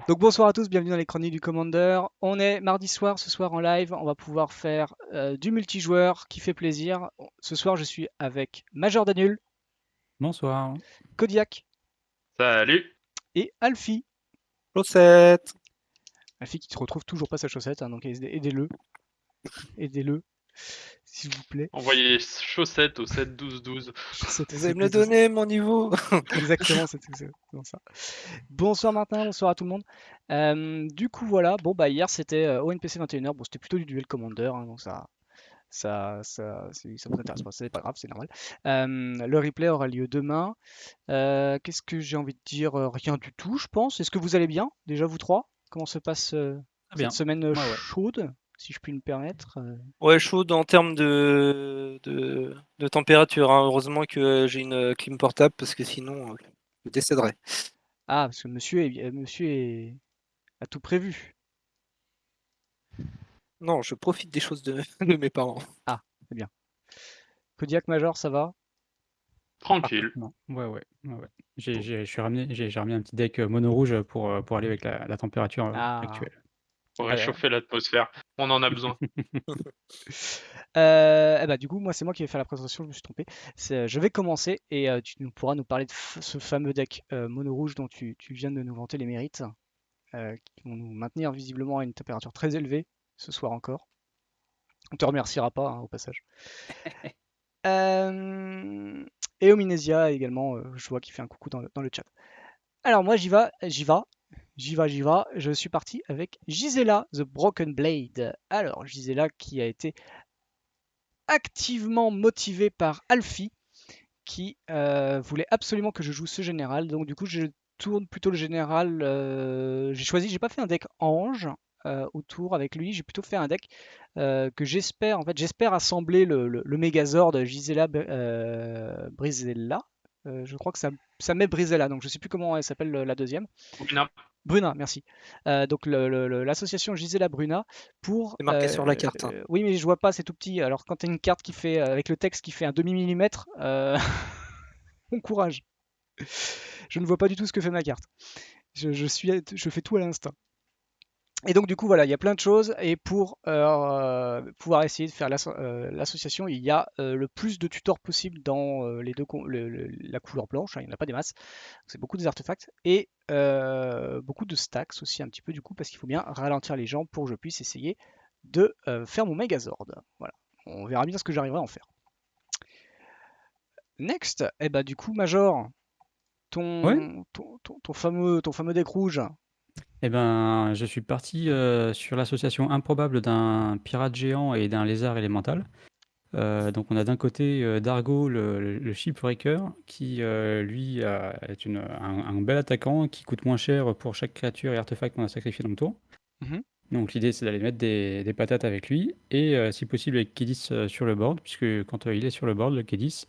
Donc bonsoir à tous, bienvenue dans les chroniques du Commander. On est mardi soir, ce soir en live, on va pouvoir faire du multijoueur qui fait plaisir. Ce soir je suis avec Major Daniel, Bonsoir. Kodiak Salut. et Alfie. Chaussette. Alfie qui ne retrouve toujours pas sa chaussette, hein, donc aidez-le, aidez-le, s'il vous plaît. Envoyez chaussettes au 7-12-12. Chaussette, Vous allez me le donner, mon niveau. Exactement, c'est exactement ça. Bonsoir Martin, bonsoir à tout le monde. Du coup voilà, bon bah hier c'était ONPC 21h, bon c'était plutôt du duel Commander, hein, donc ça vous intéresse pas, c'est pas grave, c'est normal. Le replay aura lieu demain. Qu'est-ce que j'ai envie de dire? Rien du tout, je pense. Est-ce que vous allez bien, déjà vous trois? Comment se passe Très cette bien. semaine Ouais. chaude, si je puis me permettre? Ouais, chaude en termes de température, hein. Heureusement que j'ai une clim portable parce que sinon, je décéderais. Ah, parce que a tout prévu. Non, je profite des choses de, de mes parents. Ah, c'est bien. Kodiak Major, ça va? Tranquille. Non. Ouais. Bon. J'ai ramené un petit deck mono rouge pour aller avec la température Ah. actuelle. Pour Ah bah, réchauffer l'atmosphère. On en a besoin. eh bah, du coup, moi, c'est moi qui vais faire la présentation, je me suis trompé. Je vais commencer et tu pourras nous parler de ce fameux deck mono rouge dont tu viens de nous vanter les mérites, qui vont nous maintenir visiblement à une température très élevée ce soir encore. On te remerciera pas, hein, au passage. Euh, et Ominesia également, je vois qu'il fait un coucou dans le chat. Alors moi j'y vais. Je suis parti avec Gisela, The Broken Blade. Alors Gisela qui a été activement motivée par Alfie, qui voulait absolument que je joue ce général. Donc du coup je tourne plutôt le général. J'ai pas fait un deck ange autour avec lui. J'ai plutôt fait un deck que j'espère assembler le Megazord Gisela Brisella. Je crois que ça met Brisella, donc je sais plus comment elle s'appelle la deuxième. Non. Bruna, merci. Donc l'association Gisela Bruna pour. C'est marqué sur la carte, hein. Oui, mais je vois pas, c'est tout petit. Alors quand tu as une carte qui fait avec le texte qui fait un demi millimètre, bon courage. Je ne vois pas du tout ce que fait ma carte. Je fais tout à l'instinct. Et donc du coup voilà, il y a plein de choses et pour pouvoir essayer de faire l'association, il y a le plus de tutors possible dans la couleur blanche, hein, il n'y en a pas des masses, c'est beaucoup des artefacts et beaucoup de stacks aussi un petit peu du coup parce qu'il faut bien ralentir les gens pour que je puisse essayer de faire mon Megazord. Voilà, on verra bien ce que j'arriverai à en faire. Next, et bah du coup Major, Ouais. ton fameux deck rouge. Eh ben, je suis parti sur l'association improbable d'un pirate géant et d'un lézard élémental. Donc on a d'un côté Dargo, le shipbreaker, qui lui est un bel attaquant qui coûte moins cher pour chaque créature et artefact qu'on a sacrifié dans le tour. Mhm. Donc l'idée c'est d'aller mettre des patates avec lui et si possible avec Kédis sur le board, puisque quand il est sur le board, le Kédis,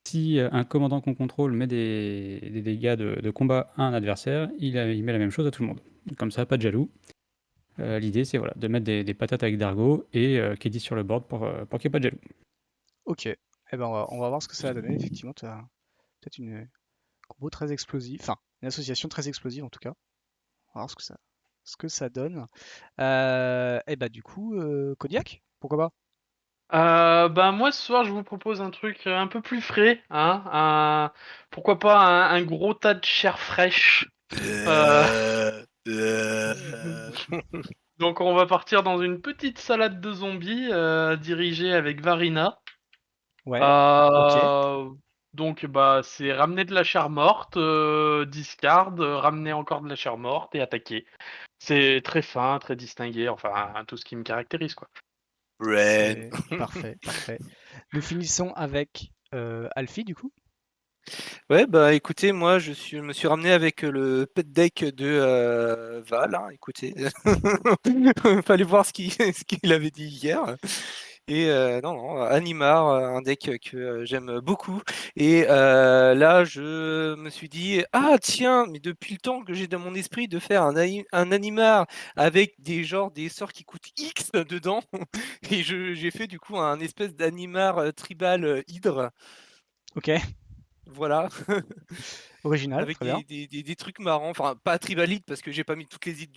si un commandant qu'on contrôle met des dégâts de combat à un adversaire, il met la même chose à tout le monde. Comme ça, pas de jaloux. L'idée c'est voilà, de mettre des patates avec Dargo et Kédis sur le board pour qu'il n'y ait pas de jaloux. Ok, eh ben on va voir ce que ça va donner. Effectivement, tu as peut-être une combo très explosive, enfin une association très explosive en tout cas. On va voir ce que ça donne. Et bah du coup, Kodiak, pourquoi pas? Bah moi ce soir je vous propose un truc un peu plus frais, hein. Pourquoi pas un gros tas de chair fraîche. Euh, Donc on va partir dans une petite salade de zombies dirigée avec Varina. Ouais, ok, Euh, donc bah c'est ramener de la chair morte, discard, ramener encore de la chair morte et attaquer. C'est très fin, très distingué, enfin tout ce qui me caractérise quoi. Ren. c'est parfait, parfait. Nous finissons avec Alfie du coup. Ouais, bah écoutez, moi je me suis ramené avec le pet deck de Val, hein, écoutez. Fallait voir ce qu'il avait dit hier. Et non, Animar, un deck que j'aime beaucoup. Et là, je me suis dit, ah tiens, mais depuis le temps que j'ai dans mon esprit de faire un Animar avec des sorts qui coûtent X dedans. Et j'ai fait du coup un espèce d'Animar tribal Hydre. Ok, Voilà. Original, avec très bien. des trucs marrants. Enfin, pas tribalites parce que j'ai pas mis toutes les îles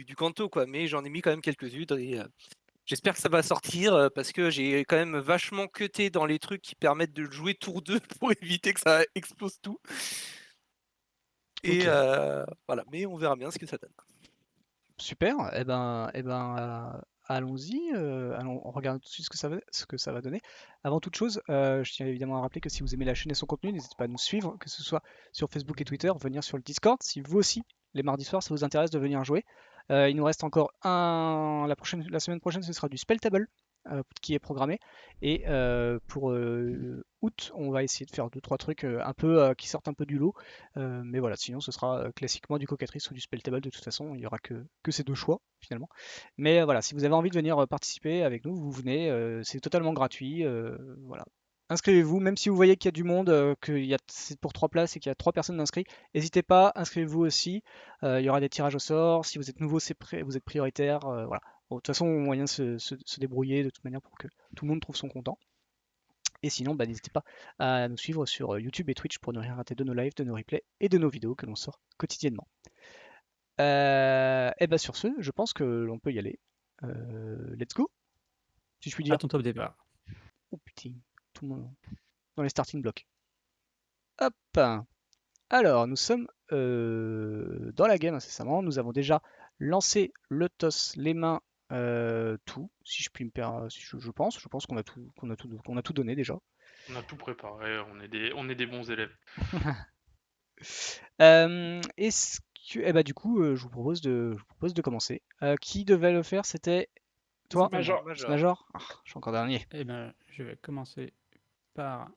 du Kanto, quoi, mais j'en ai mis quand même quelques-unes. Et j'espère que ça va sortir parce que j'ai quand même vachement cuté dans les trucs qui permettent de jouer tour 2 pour éviter que ça explose tout. Et Ok. voilà, mais on verra bien ce que ça donne. Super. Allons-y. On regarde tout de suite ce que ça va donner. Avant toute chose, je tiens évidemment à rappeler que si vous aimez la chaîne et son contenu, n'hésitez pas à nous suivre, que ce soit sur Facebook et Twitter, venir sur le Discord. Si vous aussi, les mardis soirs, ça vous intéresse de venir jouer. Il nous reste encore la semaine prochaine, ce sera du Spelltable qui est programmé. Et pour août, on va essayer de faire 2-3 trucs un peu qui sortent un peu du lot. Mais voilà, sinon ce sera classiquement du Cocatrice ou du Spelltable. De toute façon, il n'y aura que ces deux choix finalement. Mais voilà, si vous avez envie de venir participer avec nous, vous venez, c'est totalement gratuit. Voilà. Inscrivez-vous, même si vous voyez qu'il y a du monde, c'est pour 3 places et qu'il y a 3 personnes inscrites, n'hésitez pas, inscrivez-vous aussi. Il y aura des tirages au sort. Si vous êtes nouveau, vous êtes prioritaire. Voilà. Bon, de toute façon, moyen de se débrouiller de toute manière pour que tout le monde trouve son content. Et sinon, bah, n'hésitez pas à nous suivre sur YouTube et Twitch pour ne rien rater de nos lives, de nos replays et de nos vidéos que l'on sort quotidiennement. Et bah sur ce, je pense que l'on peut y aller. Let's go, si je puis À dire. ton top départ. Oh putain, tout le monde dans les starting blocks. Hop. Alors, nous sommes dans la game incessamment. Nous avons déjà lancé le toss, les mains, tout. Si je puis me permettre, je pense qu'on a tout donné déjà. On a tout préparé, on est des bons élèves. Est-ce que, eh bah, du coup, je vous propose de commencer. Qui devait le faire? C'était toi? C'est Major. C'est Major? Ah, je suis encore dernier. Eh ben, je vais commencer par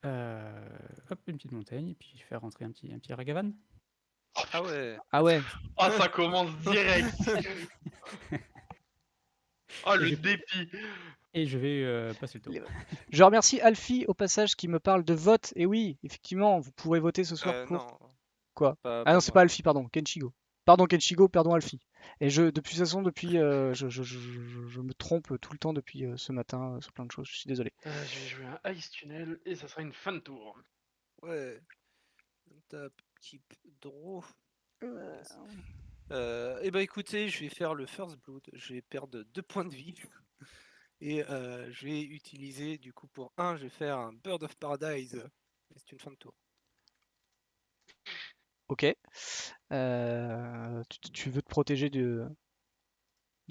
hop, une petite montagne, et puis faire rentrer un petit Ragavan. Ah ouais. Ah ouais. Ah, ça commence direct. Ah, Et le je- dépit. Et je vais passer le tour. Je remercie Alfie au passage qui me parle de vote. Et oui, effectivement, vous pourrez voter ce soir pour Non, quoi? pas Ah non, c'est moi. pas Alfie, pardon, Kenchigo. Pardon Kenchigo, pardon Alfie. Et depuis toute façon, je me trompe tout le temps depuis ce matin sur plein de choses. Je suis désolé. Je vais jouer un Ice Tunnel et ça sera une fin de tour. Ouais. Tap, keep, draw. Euh, Yes. Eh ben écoutez, je vais faire le First Blood. Je vais perdre 2 points de vie. Et je vais utiliser, du coup, pour 1, je vais faire un Bird of Paradise. C'est une fin de tour. Ok. Tu veux te protéger de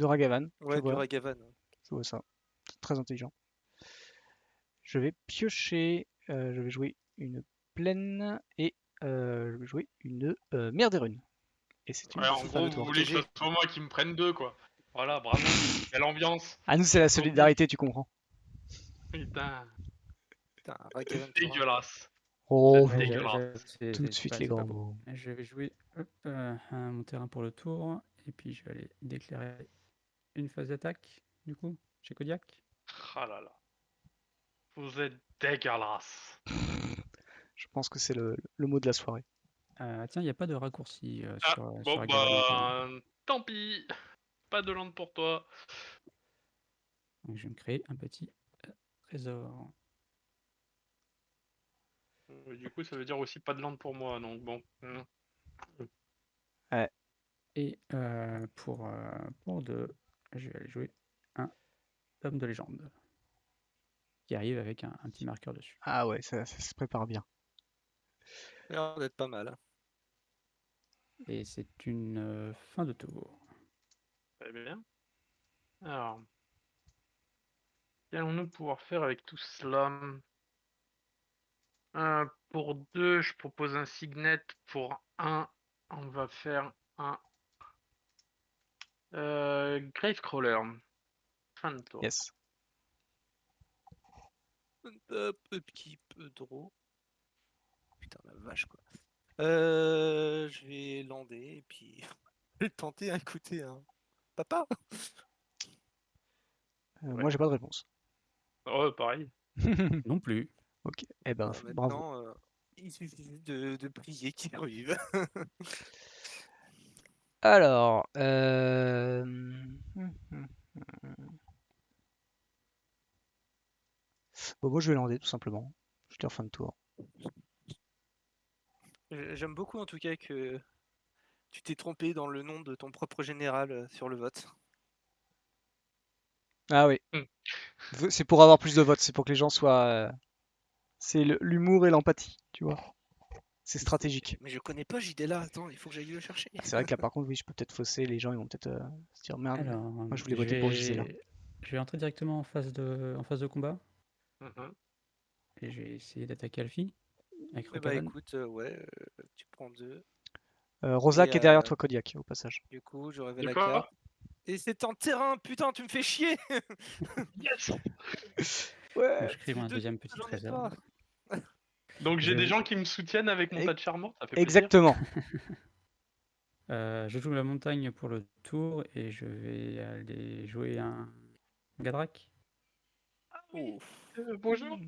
Ragavan, je Ouais, du vois. Ragavan. Je vois ça. Très intelligent. Je vais piocher. Je vais jouer une plaine et je vais jouer une mer des runes. Et c'est une Ouais, en fin gros, de vous tour. voulez que ce soit moi qui me prenne 2, quoi. Voilà, bravo. Quelle ambiance. Ah, nous, c'est la Faut oublier. solidarité, tu comprends. Putain, Putain, Ragavan. dégueulasse. Oh, C'est Ouais, dégueulasse. tout de suite les c'est pas grands beau. mots. Je vais jouer hop, mon terrain pour le tour, et puis je vais aller déclarer une phase d'attaque, du coup, chez Kodiak. Ah là là. Vous êtes dégueulasse. Je pense que c'est le mot de la soirée. Tiens, il n'y a pas de raccourci Ah, sur bon, Ragavan non plus. bah, tant pis. Pas de land pour toi. Donc je vais me créer un petit trésor. Du coup, ça veut dire aussi pas de land pour moi, donc bon. Ouais. Et pour 2, je vais aller jouer un homme de légende qui arrive avec un petit marqueur dessus. Ah ouais, ça se prépare bien. Ça a l'air d'être pas mal. Et c'est une fin de tour. Très bien. Alors, qu'allons-nous pouvoir faire avec tout cela? Pour 2, je propose un signet. Pour 1, on va faire un Gravecrawler. Fin de tour. Yes. Hop, keep, draw. Putain, la vache, quoi. Je vais lander et puis je vais tenter à écouter un papa. Ouais. Moi, j'ai pas de réponse. Oh, pareil. Non plus. Ok. Eh ben, Bah, bravo. maintenant, il suffit juste de prier qu'il revive. Alors, bon, moi, je vais lander tout simplement. Je suis en fin de tour. J'aime beaucoup en tout cas que tu t'es trompé dans le nom de ton propre général sur le vote. Ah oui. Hmm. C'est pour avoir plus de votes, c'est pour que les gens soient. C'est l'humour et l'empathie, tu vois. C'est stratégique. Mais je connais pas JDLA, attends, il faut que j'aille le chercher. C'est vrai que là, par contre, oui, je peux peut-être fausser. Les gens, ils vont peut-être se dire merde. Alors, Moi, je voulais je voter pour Gisela. vais entrer directement en phase de combat Mhm. et je vais essayer d'attaquer Alfie avec Eh bah Rocavan. écoute, ouais, tu prends 2. Rosa Et qui est derrière toi, Kodiak, au passage. du coup, je révèle De la quoi? carte. Et c'est en terrain, putain, tu me fais chier. Yes! Ouais. Donc, je crée C'est un deux deuxième trucs que petite j'en ai réserve. pas. Donc j'ai Je- des gens qui me soutiennent avec mon Ex- tas de charmant, ça fait plaisir. Exactement. Je joue la montagne pour le tour et je vais aller jouer un Gadrak. Oh. Bonjour.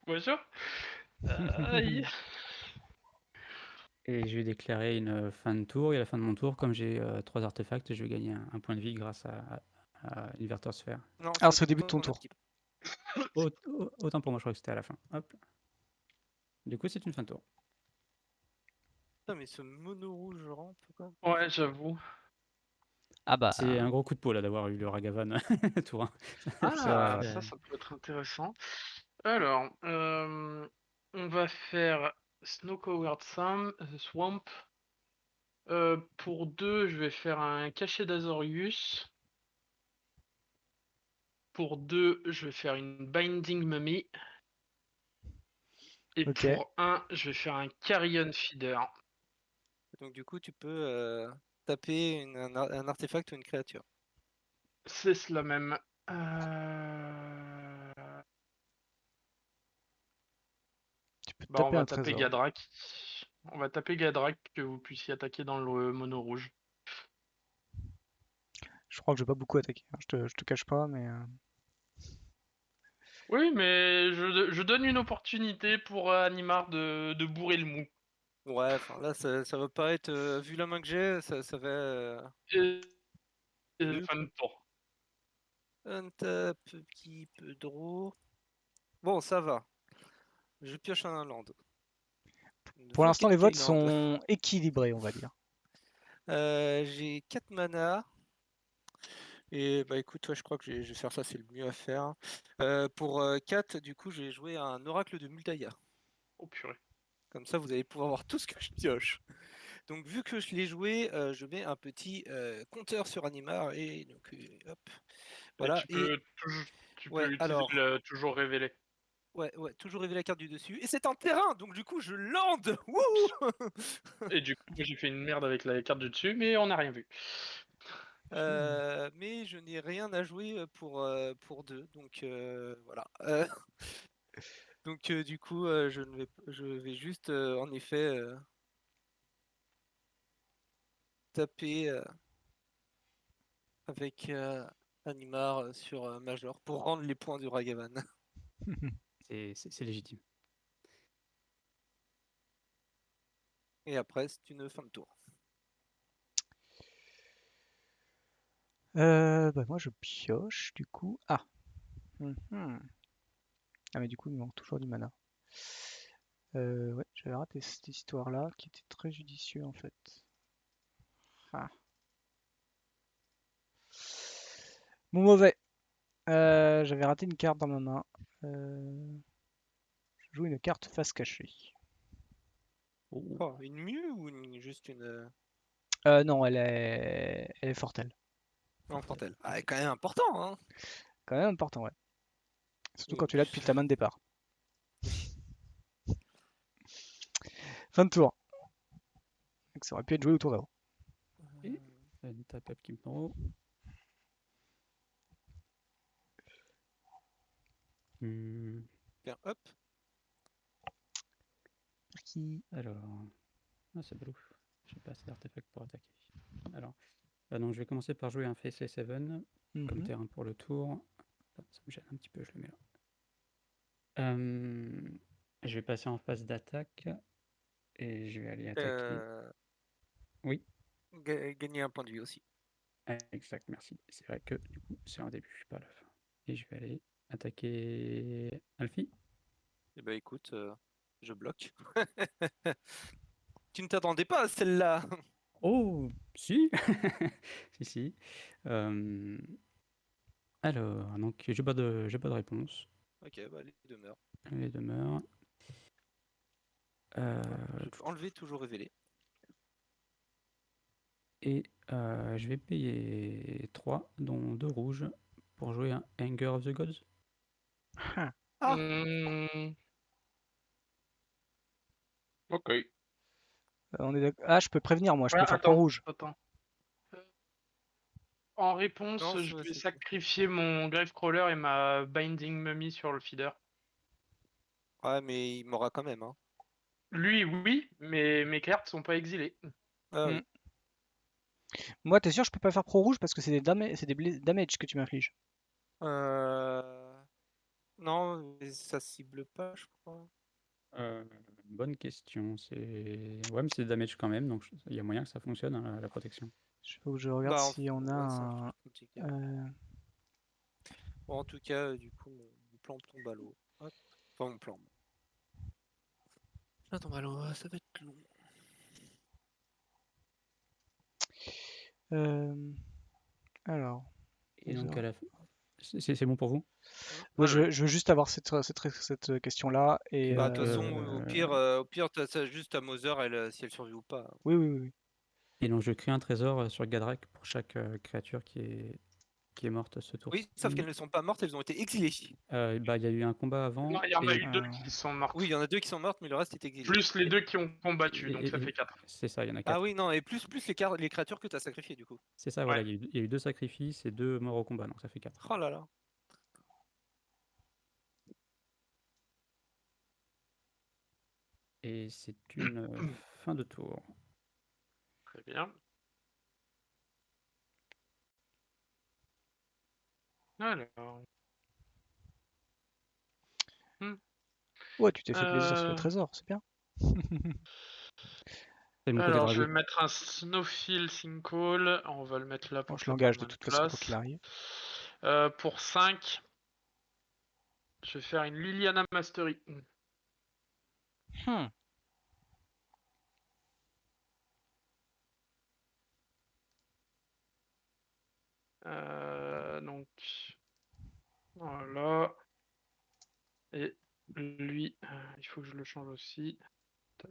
Bonjour. Aïe. Et je vais déclarer une fin de tour. Et à la fin de mon tour, comme j'ai 3 artefacts, je vais gagner un point de vie grâce à Inverter Sphere. Non, Alors, c'est au début de ton mon tour. actif. Autant pour moi, je crois que c'était à la fin. Hop. Du coup, c'est une fin de tour. Putain, mais ce mono rouge rampe, quoi. Ouais, j'avoue. Ah bah. C'est un gros coup de peau là d'avoir eu le Ragavan tour 1. Ah, Euh, ça peut être intéressant. Alors, on va faire Snow Covered Swamp. Pour 2, je vais faire un cachet d'Azorius. Pour 2, je vais faire une Binding Mummy. Et Ok. pour 1, je vais faire un Carrion Feeder. Donc du coup, tu peux taper un artefact ou une créature. C'est cela même. Euh, Tu peux Bah, on taper va un taper trésor. Gadrak. On va taper Gadrak que vous puissiez attaquer dans le mono rouge. Je crois que je vais pas beaucoup attaquer, hein. Je te cache pas, mais. Oui, mais je donne une opportunité pour Animar de bourrer le mou. Ouais, enfin là, ça va pas être. Vu la main que j'ai, ça va. Et Deux. fin de tour. Untap, petit peu draw. Bon, ça va. Je pioche un land. Une Pour l'instant, les votes Volcanic Island. sont équilibrés, on va dire. J'ai 4 mana. Et bah écoute, ouais, je crois que je vais faire ça, c'est le mieux à faire. Pour 4, du coup, j'ai joué un oracle de Multaya. Oh purée. Comme ça, vous allez pouvoir voir tout ce que je pioche. Donc, vu que je l'ai joué, je mets un petit compteur sur Animar. Et donc, hop. Et Voilà. tu peux, tu Ouais, peux utiliser alors. le toujours révélé. Ouais, toujours révéler la carte du dessus. Et c'est en terrain, donc du coup, je lande. Wouh. Et du coup, j'ai fait une merde avec la carte du dessus, mais on n'a rien vu. Mais je n'ai rien à jouer pour 2, donc voilà. Donc du coup, je vais juste en effet taper avec Animar sur Major pour rendre les points du Ragavan. C'est légitime. Et après, c'est une fin de tour. Bah moi, je pioche, du coup. Ah. Mhm. Ah, mais du coup, il me manque toujours du mana. Ouais, j'avais raté cette histoire-là, qui était très judicieux, en fait. Ah. Bon, mauvais. J'avais raté une carte dans ma main. Je joue une carte face cachée. Oh, une mue ou juste une Non, elle est fortelle. en portel. Ah, quand même important, hein. Quand même important, ouais. Surtout Et quand en tu l'as plus, depuis ta main de départ. Fin de tour. Donc, ça aurait pu être joué au tour d'avant. Et une tape up Kimporo. bien, hop. Merci. Alors, c'est balou. J'ai pas assez d'artefacts pour attaquer. Alors, donc je vais commencer par jouer un Faceless 7 comme Mhm. terrain pour le tour. Ça me gêne un petit peu, je le mets là. Je vais passer en phase d'attaque et je vais aller attaquer. Oui, Gagner un point de vie aussi. exact, merci. C'est vrai que du coup, c'est un début, pas la fin. Et je vais aller attaquer Alfie. Et bah écoute, Je bloque. Tu ne t'attendais pas à celle-là. Oh, si. Si, si. Euh, Alors, donc, j'ai pas de réponse. Ok, bah les demeures. Les demeures. Enlever, toujours révéler. Et je vais payer 3, dont 2 rouges, pour jouer un Anger of the Gods. Ah. Ah. Ok. Ah, je peux prévenir, moi, je Ouais, peux faire pro rouge. attends. En réponse, Non, je vais c'est- sacrifier mon Gravecrawler et ma Binding Mummy sur le feeder. Ouais, mais il m'aura quand même. Hein. Lui, oui, mais mes cartes sont pas exilées. Ah Mm. oui. Moi, t'es sûr, je peux pas faire pro rouge parce que c'est des damage que tu m'infliges. Non, mais ça cible pas, je crois. Bonne question. Ouais, mais c'est des damage quand même, donc il y a moyen que ça fonctionne, hein, la protection. Il faut que je regarde Bah, si on a ouais, c'est un un. truc compliqué. Bon, en tout cas, du coup, mon plan tombe à l'eau. Hop. Enfin, mon plan. Ça tombe à l'eau, ça va être long. Alors. Et donc, à la fin. C'est bon pour vous? Moi, Ouais, je veux juste avoir cette question-là. Et, Bah, de toute façon, au pire, t'as juste ta Mother, si elle survit ou pas. Oui, oui, oui. Et donc, je crée un trésor sur Gadrak pour chaque créature qui est morte ce tour-ci. Oui, sauf qu'elles ne sont pas mortes, elles ont été exilées. Bah, il y a eu un combat avant. Non, il y en a et- eu 2 qui sont mortes. Oui, il y en a 2 qui sont mortes, mais le reste est exilé. Plus les 2 qui ont combattu, donc ça fait 4. C'est ça, il y en a 4. Ah oui, non, et plus les créatures que t'as sacrifiées, du coup. C'est ça, voilà, il y a eu 2 sacrifices et 2 morts au combat, donc ça fait 4. Oh là là. Et c'est une fin de tour. Très bien. Alors. Ouais, tu t'es fait plaisir sur le trésor, c'est bien. C'est mon côté Alors, je dragon. vais mettre un Snowfield Sinkhole. On va le mettre là Bon, pour je que ça l'engage prenne de moins de toute façon, quoi qu'il place. arrive. Pour 5, je vais faire une Liliana Mastery. Hmm. Donc, voilà. Et lui, il faut que je le change aussi. Tac.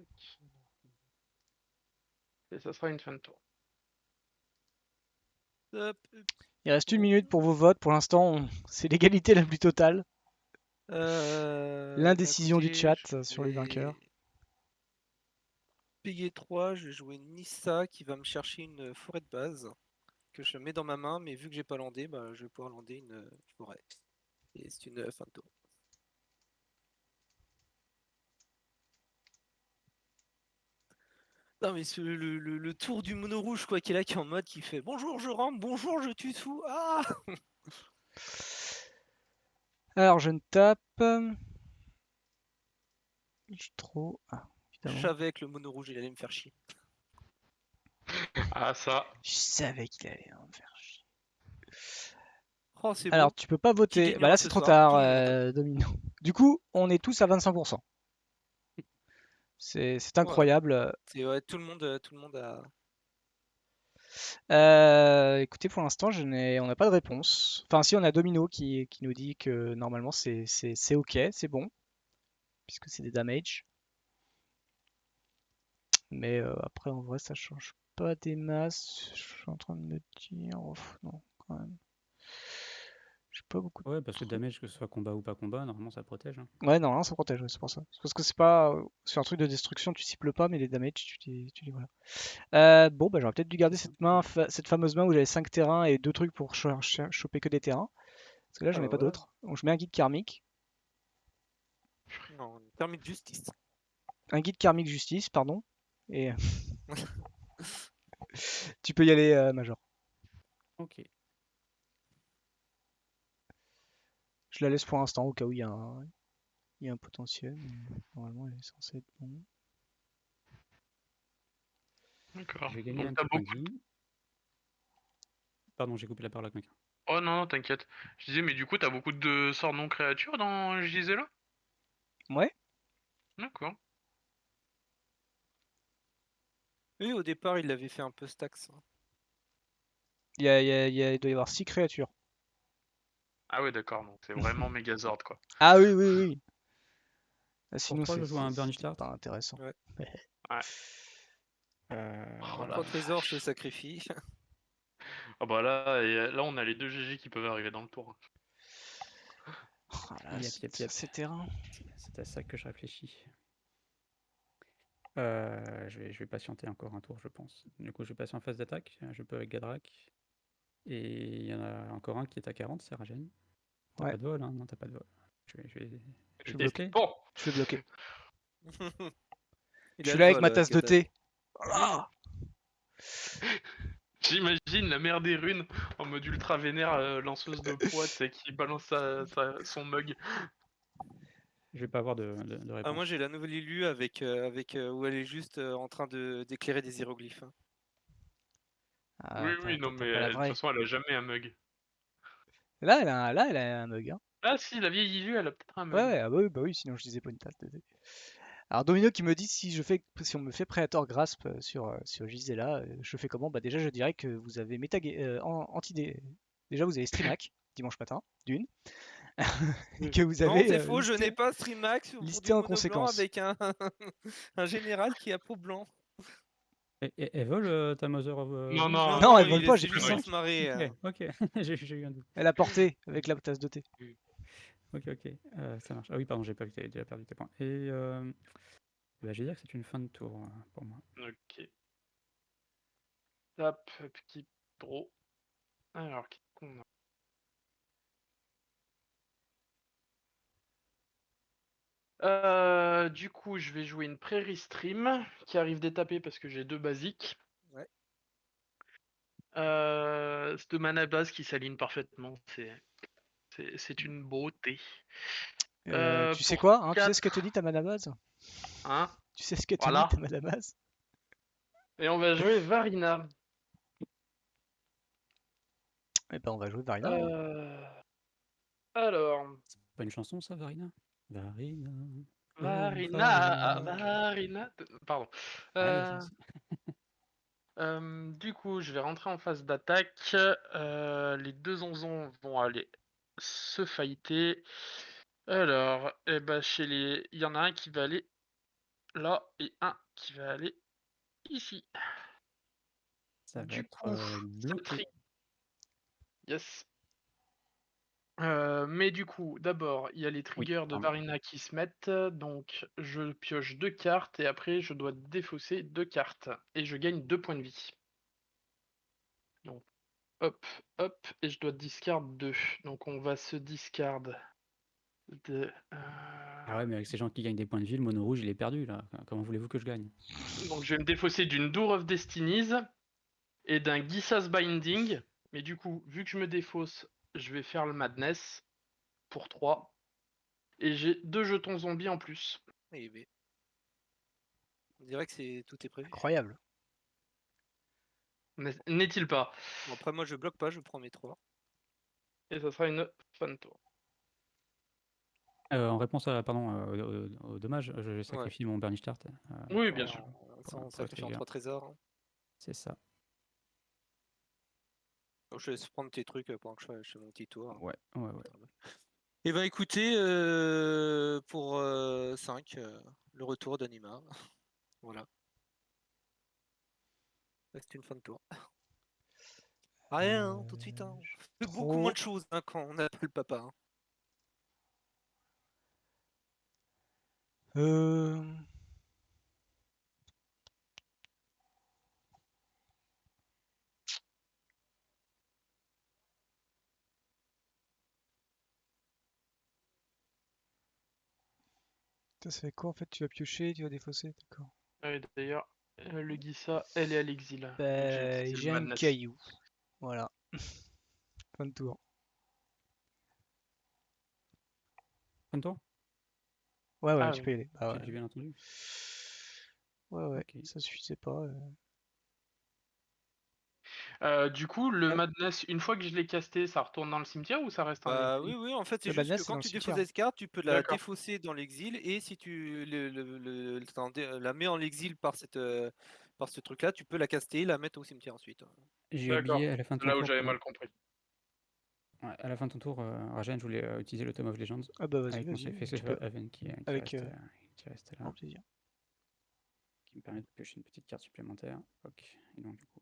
Et ça sera une fin de tour. Hop. Il reste 1 minute pour vos votes. Pour l'instant, c'est l'égalité la plus totale. L'indécision du Écoutez, chat je sur les vainqueurs. vais payer 3, je vais jouer Nissa qui va me chercher une forêt de base que je mets dans ma main, mais vu que j'ai pas landé, bah, je vais pouvoir lander une forêt. Et c'est une fin de tour. Non mais le tour du mono rouge quoi qui est là, qui est en mode qui fait bonjour je rampe, bonjour je tue tout. Ah. Alors, je ne tape. Je trop. Ah, Je évidemment. savais que le mono rouge il allait me faire chier. Ah, ça. Je savais qu'il allait me faire chier. Oh c'est Alors, beau. tu peux pas Qui voter. Bah gagnera là, ce c'est trop soir? tard, Tout le monde. Domino. Du coup, on est tous à 25%. C'est incroyable. C'est ouais, tout le monde a. Écoutez, pour l'instant, on n'a pas de réponse. Enfin, si, on a Domino qui nous dit que normalement c'est ok, c'est bon, puisque c'est des damage. Mais après, en vrai, ça change pas des masses. Je suis en train de me dire. Non, quand même. J'ai pas beaucoup de Ouais, parce que trucs. damage, que ce soit combat ou pas combat, normalement ça protège. Hein. Ouais, non, ça protège, ouais, c'est pour ça. C'est parce que c'est pas. Sur un truc de destruction, tu cibles pas, mais les damage, tu dis voilà. Bon, bah, j'aurais peut-être dû garder C'est cette fameuse main où j'avais 5 terrains et 2 trucs pour choper que des terrains. Parce que là, Ah j'en ai bah pas voilà. d'autres. Donc, je mets un guide karmique. Non, permis de justice. Un guide karmique justice, pardon. Et tu peux y aller, Major. Ok. Je la laisse pour l'instant au cas où il y a un potentiel. Mais normalement, elle est censée être bon. D'accord. Je vais gagner un Donc, t'as petit point de beaucoup. vie. Pardon, j'ai coupé la parole à quelqu'un. Oh non, non, t'inquiète. Je disais, mais du coup, t'as beaucoup de sorts non créatures dans JZ là? Ouais. D'accord. Oui, au départ, il avait fait un peu Stax. Il doit y avoir 6 créatures. Ah ouais, d'accord, donc c'est vraiment Megazord, quoi. Ah oui, oui, oui. Ah, Pour sinon, 3, je joue un Burning c'est Start. pas intéressant. Ouais. Ouais. Euh, Oh là. 3 trésors, je te sacrifie. Ah bah là, là, on a les 2 GG qui peuvent arriver dans le tour. Oh là, Yep, yep, yep. c'est terrain. C'est à ça que je réfléchis. Je vais patienter encore un tour, je pense. Du coup, je vais passer en phase d'attaque. Je peux avec Gadrak. Et il y en a encore un qui est à 40, c'est Ragen. T'as Ouais. pas de vol, hein? Non, t'as pas de vol. Je vais Je suis tester. bloqué. Bon, Je suis bloqué. Il Je a suis le là avec vol, ma tasse de Gadak. thé. Voilà. j'imagine la mère des runes en mode ultra vénère, lanceuse de poids, tu sais, qui balance son mug. Je vais pas avoir de Ah, réponse. moi j'ai la nouvelle Illu avec, où elle est juste en train d'éclairer des hiéroglyphes. Ah, Oui, non, mais pas la de toute vraie. façon, elle a jamais un mug. Là, elle a un mug. Hein. Ah si, la vieille Illu, elle a peut-être un mug. Ouais, ah bah oui, sinon je disais pas une tasse de thé. Alors Domino qui me dit si on me fait Predator Grasp sur Gisela, je fais comment? Bah déjà je dirais que vous avez anti déjà vous avez Streamac dimanche matin, d'une, et que vous Non, avez c'est faux, je n'ai pas Streamax pour listé du en mono blanc conséquence. avec un, un général qui a peau blanc. Elle vole ta Mother of Non, Wind? non, Non, elle vole il pas, essaie j'ai plus juste de 5. se marrer. Ok, j'ai eu un doute. Elle a porté avec la tasse de thé. Ok, ça marche. Ah oui, pardon, j'ai pas vu que t'avais déjà perdu tes points. Et bah, je vais dire que c'est une fin de tour pour moi. Ok. Hop, petit draw. Alors, qu'est-ce qu'on a? Du coup, je vais jouer une Prairie Stream qui arrive d'étaper parce que j'ai 2 basiques. Ouais. C'est de mana base qui s'aligne parfaitement, c'est une beauté. Tu sais Pour quoi, hein, tu sais ce que te 4, dit ta mana base? hein, Tu sais ce que te dit voilà. ta mana base? Et on va jouer Varina. Eh ben on va jouer Varina. Hein. Alors, C'est pas une chanson, ça, Varina? Varina. Oh, Varina, Varina. Varina, pardon. Ouais, ça, Du coup, je vais rentrer en phase d'attaque. Les 2 onzons vont aller se fighter. Alors, eh ben, il y en a un qui va aller là et un qui va aller ici. ça va Du être coup, bloqué. yes. Mais du coup, d'abord, il y a les Oui, triggers de pardon. Varina qui se mettent. Donc, je pioche 2 cartes et après, je dois défausser 2 cartes. Et je gagne 2 points de vie. Donc, hop, hop, et je dois discard 2. Donc, on va se discard de. Ah ouais, mais avec ces gens qui gagnent des points de vie, le mono rouge, il est perdu, là. Comment voulez-vous que je gagne? Donc, je vais me défausser d'une Door of Destinies et d'un Gissa's Binding. Mais du coup, vu que je me défausse, je vais faire le Madness pour 3. Et j'ai 2 jetons zombies en plus. Eh ben, on dirait que tout est prévu. Incroyable. N'est-il pas? Bon, après, moi je bloque pas, je prends mes 3. Et ça sera une fin tour. En réponse à, pardon, au dommage, je sacrifie mon Burning Start. Oui, pour, bien sûr. En le sacrifiant trigger. 3 trésors. C'est ça. Donc, je laisse prendre tes trucs pendant que je fais mon petit tour. Ouais. Et ben écoutez, pour 5, le retour d'Anima. Voilà. C'est une fin de tour. Rien, hein, tout de suite. Hein. On fait beaucoup moins de choses hein, quand on appelle papa. Hein. Ça fait quoi en fait? Tu vas piocher, tu vas défausser, d'accord. Et d'ailleurs, le Gissa, elle est à l'exil. vu que Bah, utilisé le j'ai un Madness. caillou. Voilà. Fin de tour. Fin de tour? Ouais, Ah tu oui. peux y aller. Bah J'ai ouais. bien entendu. Ouais, Ok. ça suffisait pas. Du coup, le Madness, une fois que je l'ai casté, ça retourne dans le cimetière ou ça reste en Bah exil? oui, en fait, c'est Le juste Madness, que c'est dans quand le tu cimetière. défausses cette carte, tu peux la D'accord. défausser dans l'exil, et si tu la mets en exil par ce truc-là, tu peux la caster et la mettre au cimetière ensuite. J'ai D'accord. oublié à la fin de C'est ton là où tour. j'avais mal compris. Ouais, à la fin de ton tour, Rajan, je voulais utiliser le Tome of Legends Ah bah vas-y, avec mon vas-y, Safe tu peux. Haven qui Avec reste là, grand plaisir. qui me permet de piocher une petite carte supplémentaire. Ok, et donc du coup.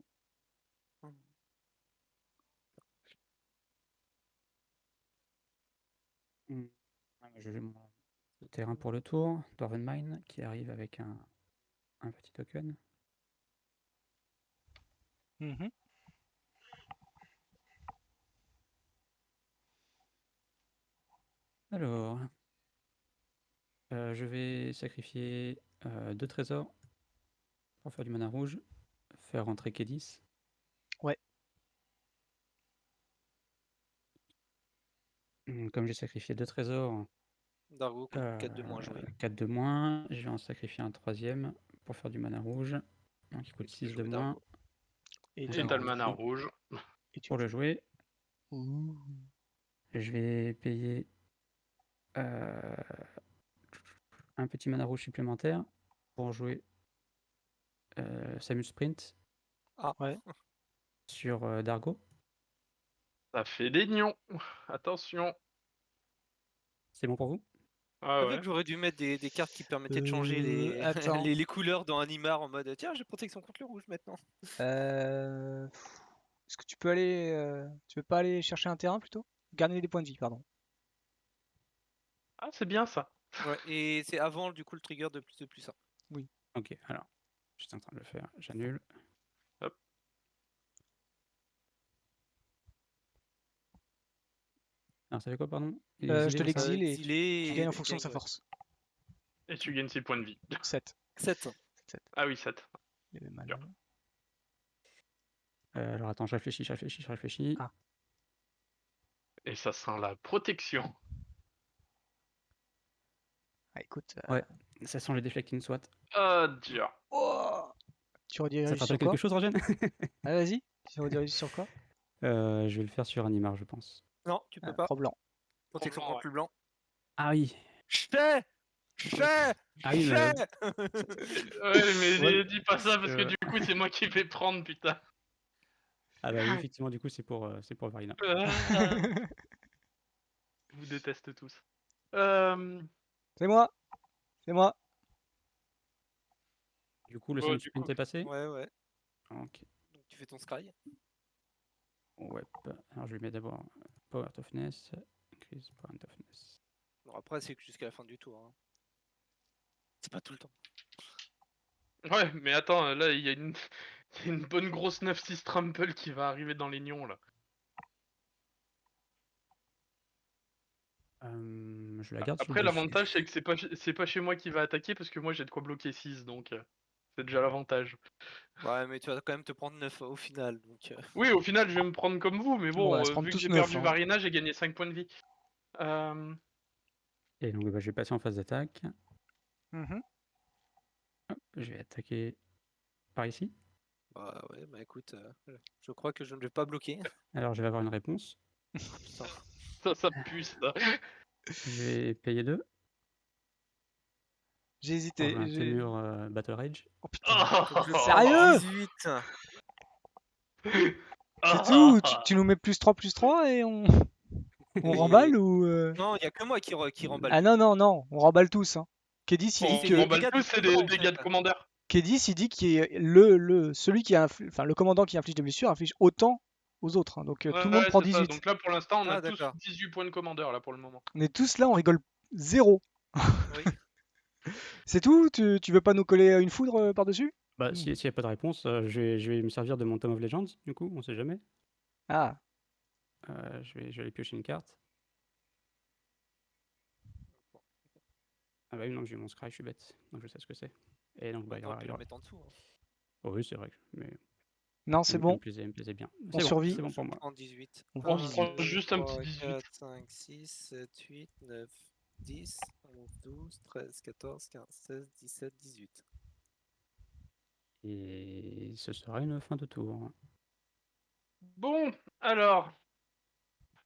Je joue mon terrain pour le tour. Dwarven Mine qui arrive avec un petit token. Mhm. Alors, je vais sacrifier 2 trésors pour faire du mana rouge, faire rentrer K10. Ouais. Comme j'ai sacrifié 2 trésors, Dargo coûte 4 de moins à jouer. 4 de moins, je vais en sacrifier un troisième pour faire du mana rouge. Donc il coûte Et tu peux 6 de jouer moins Dargo. Et Et t'as le mana oui. rouge. Et tu pour le jouer. Ouh. Je vais payer un petit mana rouge supplémentaire pour jouer Samus Sprint Ah, Ouais. sur Dargo. Ça fait des nions. Attention. C'est bon pour vous? Ah c'est vrai ouais. que j'aurais dû mettre des cartes qui permettaient de changer Attends. les couleurs dans Animar en mode tiens, j'ai protection contre le rouge maintenant. Est-ce que tu peux aller... Tu peux pas aller chercher un terrain plutôt? Gagner des points de vie, pardon. Ah, c'est bien ça. Ouais, et c'est avant du coup le trigger de plus 1. Ok, alors, j'étais en train de le faire, j'annule. Hop. Alors, ça fait quoi, pardon? Il Je exilé, te c'est ça? l'exile et Exilé tu et gagnes en tu fonction de sa gagnes, ouais. force. Et tu gagnes 6 points de vie. 7. 7. Ah oui, 7. Il avait mal. Bien. Alors attends, je réfléchis. Ah. Et ça sent la protection. Ah, écoute. Ouais, ça sent le Deflecting SWAT. Ah, dur. Oh, tu Ça rediriges te sur rappelle quoi? quelque chose, Rajan? Ah, vas-y. Tu rediriges sur quoi? Je vais le faire sur Animar, je pense. Non, tu peux Ah, pas. Pro blanc. Protection Blanc, contre le blanc. Ah oui! Chais Ah oui, mais... Ouais, mais Ouais, dis pas ça parce que euh, du coup, c'est moi qui vais prendre, putain. Ah bah oui, effectivement, du coup, c'est pour Varina. Ah, je vous déteste tous. C'est moi. C'est moi. Du coup, le Bon, Samus du Sprint coup, est passé? Ouais. Ok. Donc tu fais ton scry. Ouais. Alors, je lui mets d'abord Power Toughness, Increase Power Toughness. Bon, après, c'est que jusqu'à la fin du tour. Hein. C'est pas tout le temps. ouais, mais attends, là, il y a une bonne grosse 9-6 trample qui va arriver dans les nions, là. Je la garde sur le Après, dessus. l'avantage, c'est que c'est pas chez moi qui va attaquer parce que moi, j'ai de quoi bloquer 6, donc c'est déjà l'avantage. Ouais, mais tu vas quand même te prendre 9 au final. Donc, Oui, au final, je vais me prendre comme vous, mais On bon, va se prendre vu que tous j'ai 9. perdu Varina, j'ai gagné 5 points de vie. Et donc, bah, je vais passer en phase d'attaque. Mhm. Hop, je vais attaquer par ici. bah ouais, bah écoute, je crois que je ne vais pas bloquer. Alors, je vais avoir une réponse. Putain. Ça pue, ça. Je vais payer 2 J'ai pour hésité. jouer un Temur Battle Rage. Oh putain. Oh Sérieux 18. C'est tout? Tu nous mets +3 et on remballe ou Non, il n'y a que moi qui remballe. Ah non, non, non, on remballe tous. Hein. Kedis, il On dit c'est que... des remballe dégâts tous, de c'est combat, des en dégâts fait. de commandeur. Kedis, il dit que celui qui enfin, le commandant qui inflige des blessures inflige autant aux autres. Hein. Donc tout le monde Ouais, prend c'est ça. 18. Donc là, pour l'instant, on a Ah, tous d'accord. 18 points de commandeur, là, pour le moment. On est tous là, on rigole zéro. Oui. C'est tout? Tu veux pas nous coller une foudre par-dessus? Bah, s'il n'y a pas de réponse, je vais me servir de mon Tome of Legends, du coup, on sait jamais. Ah, Je vais aller piocher une carte. Ah bah oui, non, j'ai mon scry, je suis bête. Donc je sais ce que c'est. Et donc, bah, il y Maintenant, aura... tu la mettre en dessous. Hein. Oh oui, c'est vrai. Mais non, c'est elle bon. me plaisait bien. On C'est bon, survit. c'est bon pour moi. En 18. On prend On se prend 18. juste un petit 18. 4, 5, 6, 7, 8, 9, 10, 11, 12, 13, 14, 15, 16, 17, 18. Et ce sera une fin de tour. Bon, alors.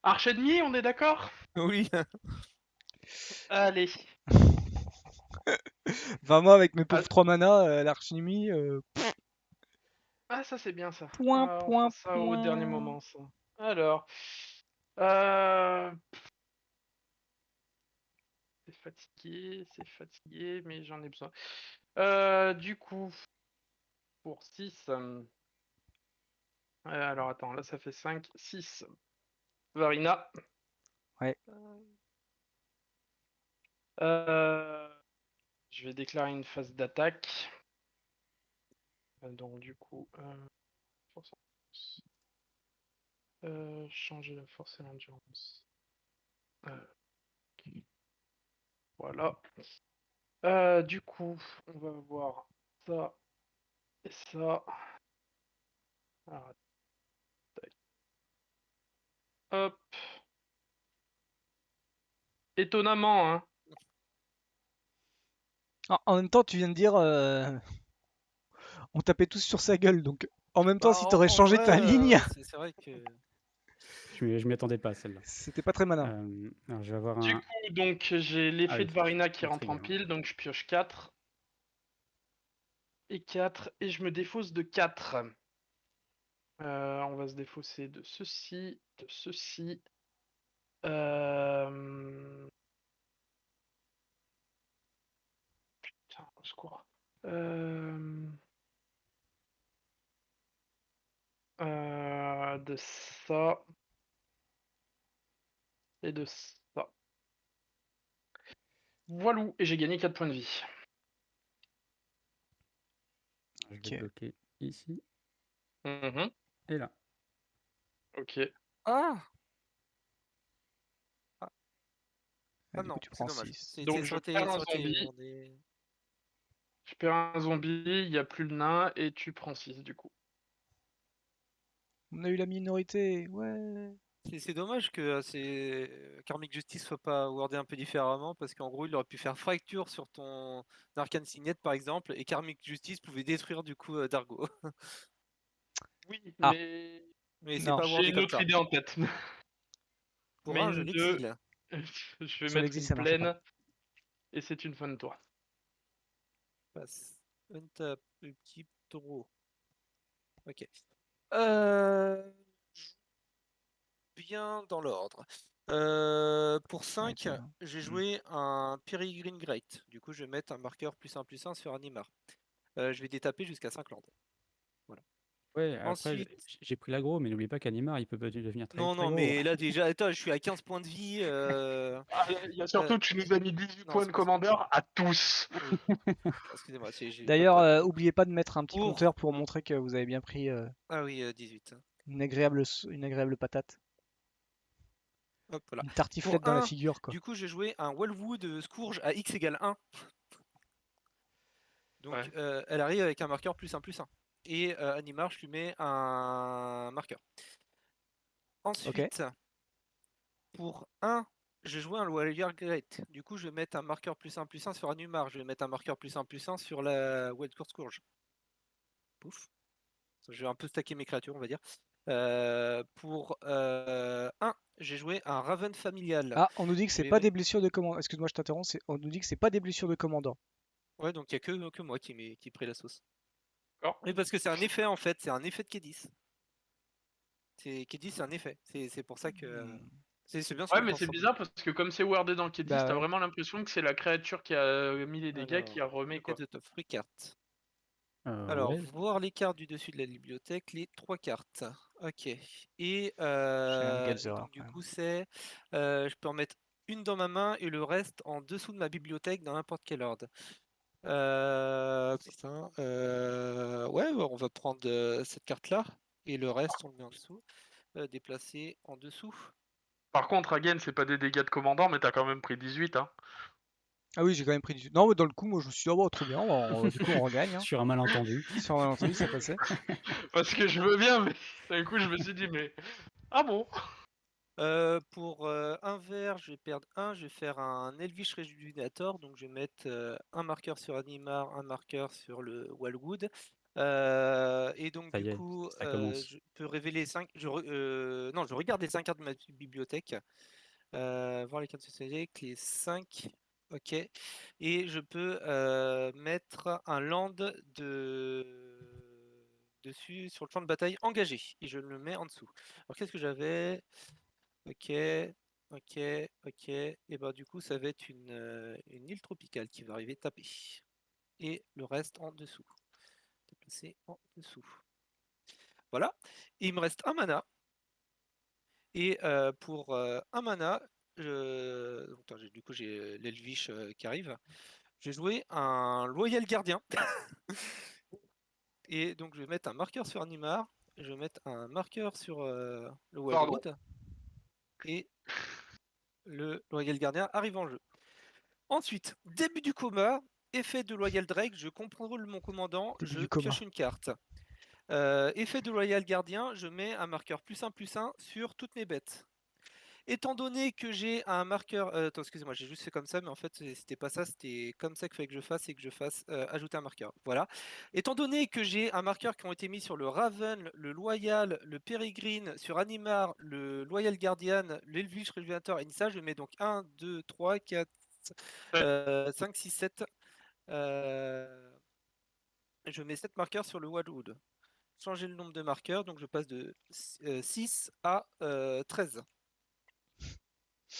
Arche ennemie, on est d'accord? Oui. Allez. Enfin, moi, avec mes pauvres Ah. 3 mana, l'archimie, Ah, ça c'est bien ça. point, On fera point, ça au dernier point. moment, ça. Alors. Euh... c'est fatigué, mais j'en ai besoin. Du coup, pour 6. Alors attends, là ça fait 5, 6. Varina. Ouais. Je vais déclarer une phase d'attaque. Donc du coup, force endurance. Changer la force et l'endurance. Voilà. Du coup, on va avoir ça et ça. Alors, tac. Hop. Étonnamment, hein. En même temps, tu viens de dire, on tapait tous sur sa gueule, donc en même temps, Bah, si t'aurais en changé ta vrai, ligne, c'est vrai que. Je m'y attendais pas, celle-là. c'était pas très malin. Alors, je vais avoir Du un. coup, donc j'ai l'effet oui, de Varina qui le rentre en trigger. pile, donc je pioche 4. Et 4, et je me défausse de 4. On va se défausser de ceci, de ceci. Putain, au secours. De ça. Et de ça. Voilà, et j'ai gagné 4 points de vie. Je vais Ok. bloquer ici Mhm. et là. Ok. Ah! Ah, Ah du coup, non, tu c'est prends dommage. 6. Donc je perds un zombie. Je perds un zombie, il n'y a plus le nain, et tu prends 6 du coup. On a eu la minorité, ouais. C'est dommage que Karmic Justice soit pas wordé un peu différemment parce qu'en gros il aurait pu faire fracture sur ton Arcane Signet par exemple et Karmic Justice pouvait détruire du coup Dargo. Oui, Ah. Mais c'est Non. pas j'ai wordé une comme autre ça. idée en tête. Pour Mais un, je une 2, l'exile. je vais Sur mettre l'exil, une ça marche pas. plaine, et c'est une fin de tour. Passe. Untap, upkeep, draw. Ok. Euh, Bien dans l'ordre. Pour 5, Ouais, bien. j'ai joué un Peregrine Great. Du coup, je vais mettre un marqueur +1/+1 sur Animar. Je vais détaper jusqu'à 5 landes. Voilà. Ouais, après, Ensuite. j'ai pris l'aggro, mais n'oublie pas qu'Animar, il peut devenir très, Non, très non, gros. mais là déjà, attends, je suis à 15 points de vie. Il y a surtout, tu nous as mis 18 Non, points c'est de pas ça. commandeur à tous. Oui. Excusez-moi, j'ai pas D'ailleurs, de- oubliez pas de mettre un petit Pour- compteur pour montrer que vous avez bien pris Ah oui, 18. une agréable patate. Hop, voilà. Une Pour tartiflette dans la 1, figure, quoi. du coup, j'ai joué un Wellwood Scourge à x égale 1. Donc, Ouais. elle arrive avec un marqueur +1/+1. Et Animar, je lui mets un marqueur. Ensuite, pour 1, j'ai joué un Warrior Great. Du coup, je vais mettre un marqueur +1/+1 sur Animar. Je vais mettre un marqueur +1/+1 sur la Wellcourt Scourge. Pouf. Je vais un peu stacker mes créatures, on va dire. Pour 1, j'ai joué un Raven familial. Ah, on nous dit que Je c'est vais pas mettre- des blessures de commandant. Excuse-moi, je t'interromps. On nous dit que c'est pas des blessures de commandant. Ouais, donc il n'y a que moi qui ai pris la sauce. D'accord. Oui, parce que c'est un effet en fait, c'est un effet de Kedis. Kedis, c'est un effet. C'est pour ça que. C'est bien ce Ouais, qu'on mais pense. c'est bizarre parce que comme c'est wordé dans le Kedis, Bah t'as ouais. vraiment l'impression que c'est la créature qui a mis les dégâts qui Alors, remet quoi. de top, free cartes. Ouais. Alors, voir les cartes du dessus de la bibliothèque, les 3 cartes. Ok. Et, Gather, donc du quand même. coup, je peux en mettre une dans ma main et le reste en dessous de ma bibliothèque dans n'importe quel ordre. Putain, ouais, on va prendre cette carte-là et le reste on le met en dessous. Déplacer en dessous. Par contre, again, c'est pas des dégâts de commandant, mais t'as quand même pris 18, hein. Ah oui, j'ai quand même pris du. Non, mais dans le coup, moi, je me suis dit, oh, bah, trop bien. Du coup, on regagne. Hein. Sur un malentendu. Sur un malentendu, ça passait. Parce que je veux bien, mais d'un coup, je me suis dit, mais. Ah bon? Pour un vert, je vais perdre 1, je vais faire un Elvish Rejuvenator, donc je vais mettre un marqueur sur Animar, un marqueur sur le Wildwood. Et donc Ça du y est, coup, ça commence. je peux révéler 5. Non, je regarde les 5 cartes de ma bibliothèque. Voir les cartes socialisées, les 5. Ok. Et je peux mettre un land dessus sur le champ de bataille engagé. Et je le mets en dessous. Alors qu'est-ce que j'avais? Ok. Ok. Ok. Et ben du coup, ça va être une île tropicale qui va arriver taper. Et le reste en dessous. Déplacer en dessous. Voilà. Et il me reste un mana. Et pour un mana, donc, attends, du coup j'ai l'Elvish qui arrive. J'ai joué un Loyal Gardien. Et donc je vais mettre un marqueur sur Animar. Je vais mettre un marqueur sur le Pardon. Wildwood. Et le Loyal Gardien arrive en jeu. Ensuite, début du combat, effet de Loyal Drake, je contrôle mon commandant, Début je du coma. pioche une carte. Effet de Loyal Gardien, je mets un marqueur +1/+1 sur toutes mes bêtes. Étant donné que j'ai un marqueur. Attends, excusez-moi, j'ai juste fait comme ça, mais en fait, c'était pas ça, c'était comme ça qu'il fallait que je fasse et que je fasse ajouter un marqueur. Voilà. Étant donné que j'ai un marqueur qui ont été mis sur le Raven, le Loyal, le Peregrine, sur Animar, le Loyal Guardian, l'Elvish Révélateur et Nissa, je mets donc 1, 2, 3, 4, 5, 6, 7. Je mets 7 marqueurs sur le Wildwood. Changer le nombre de marqueurs, donc je passe de 6 à 13.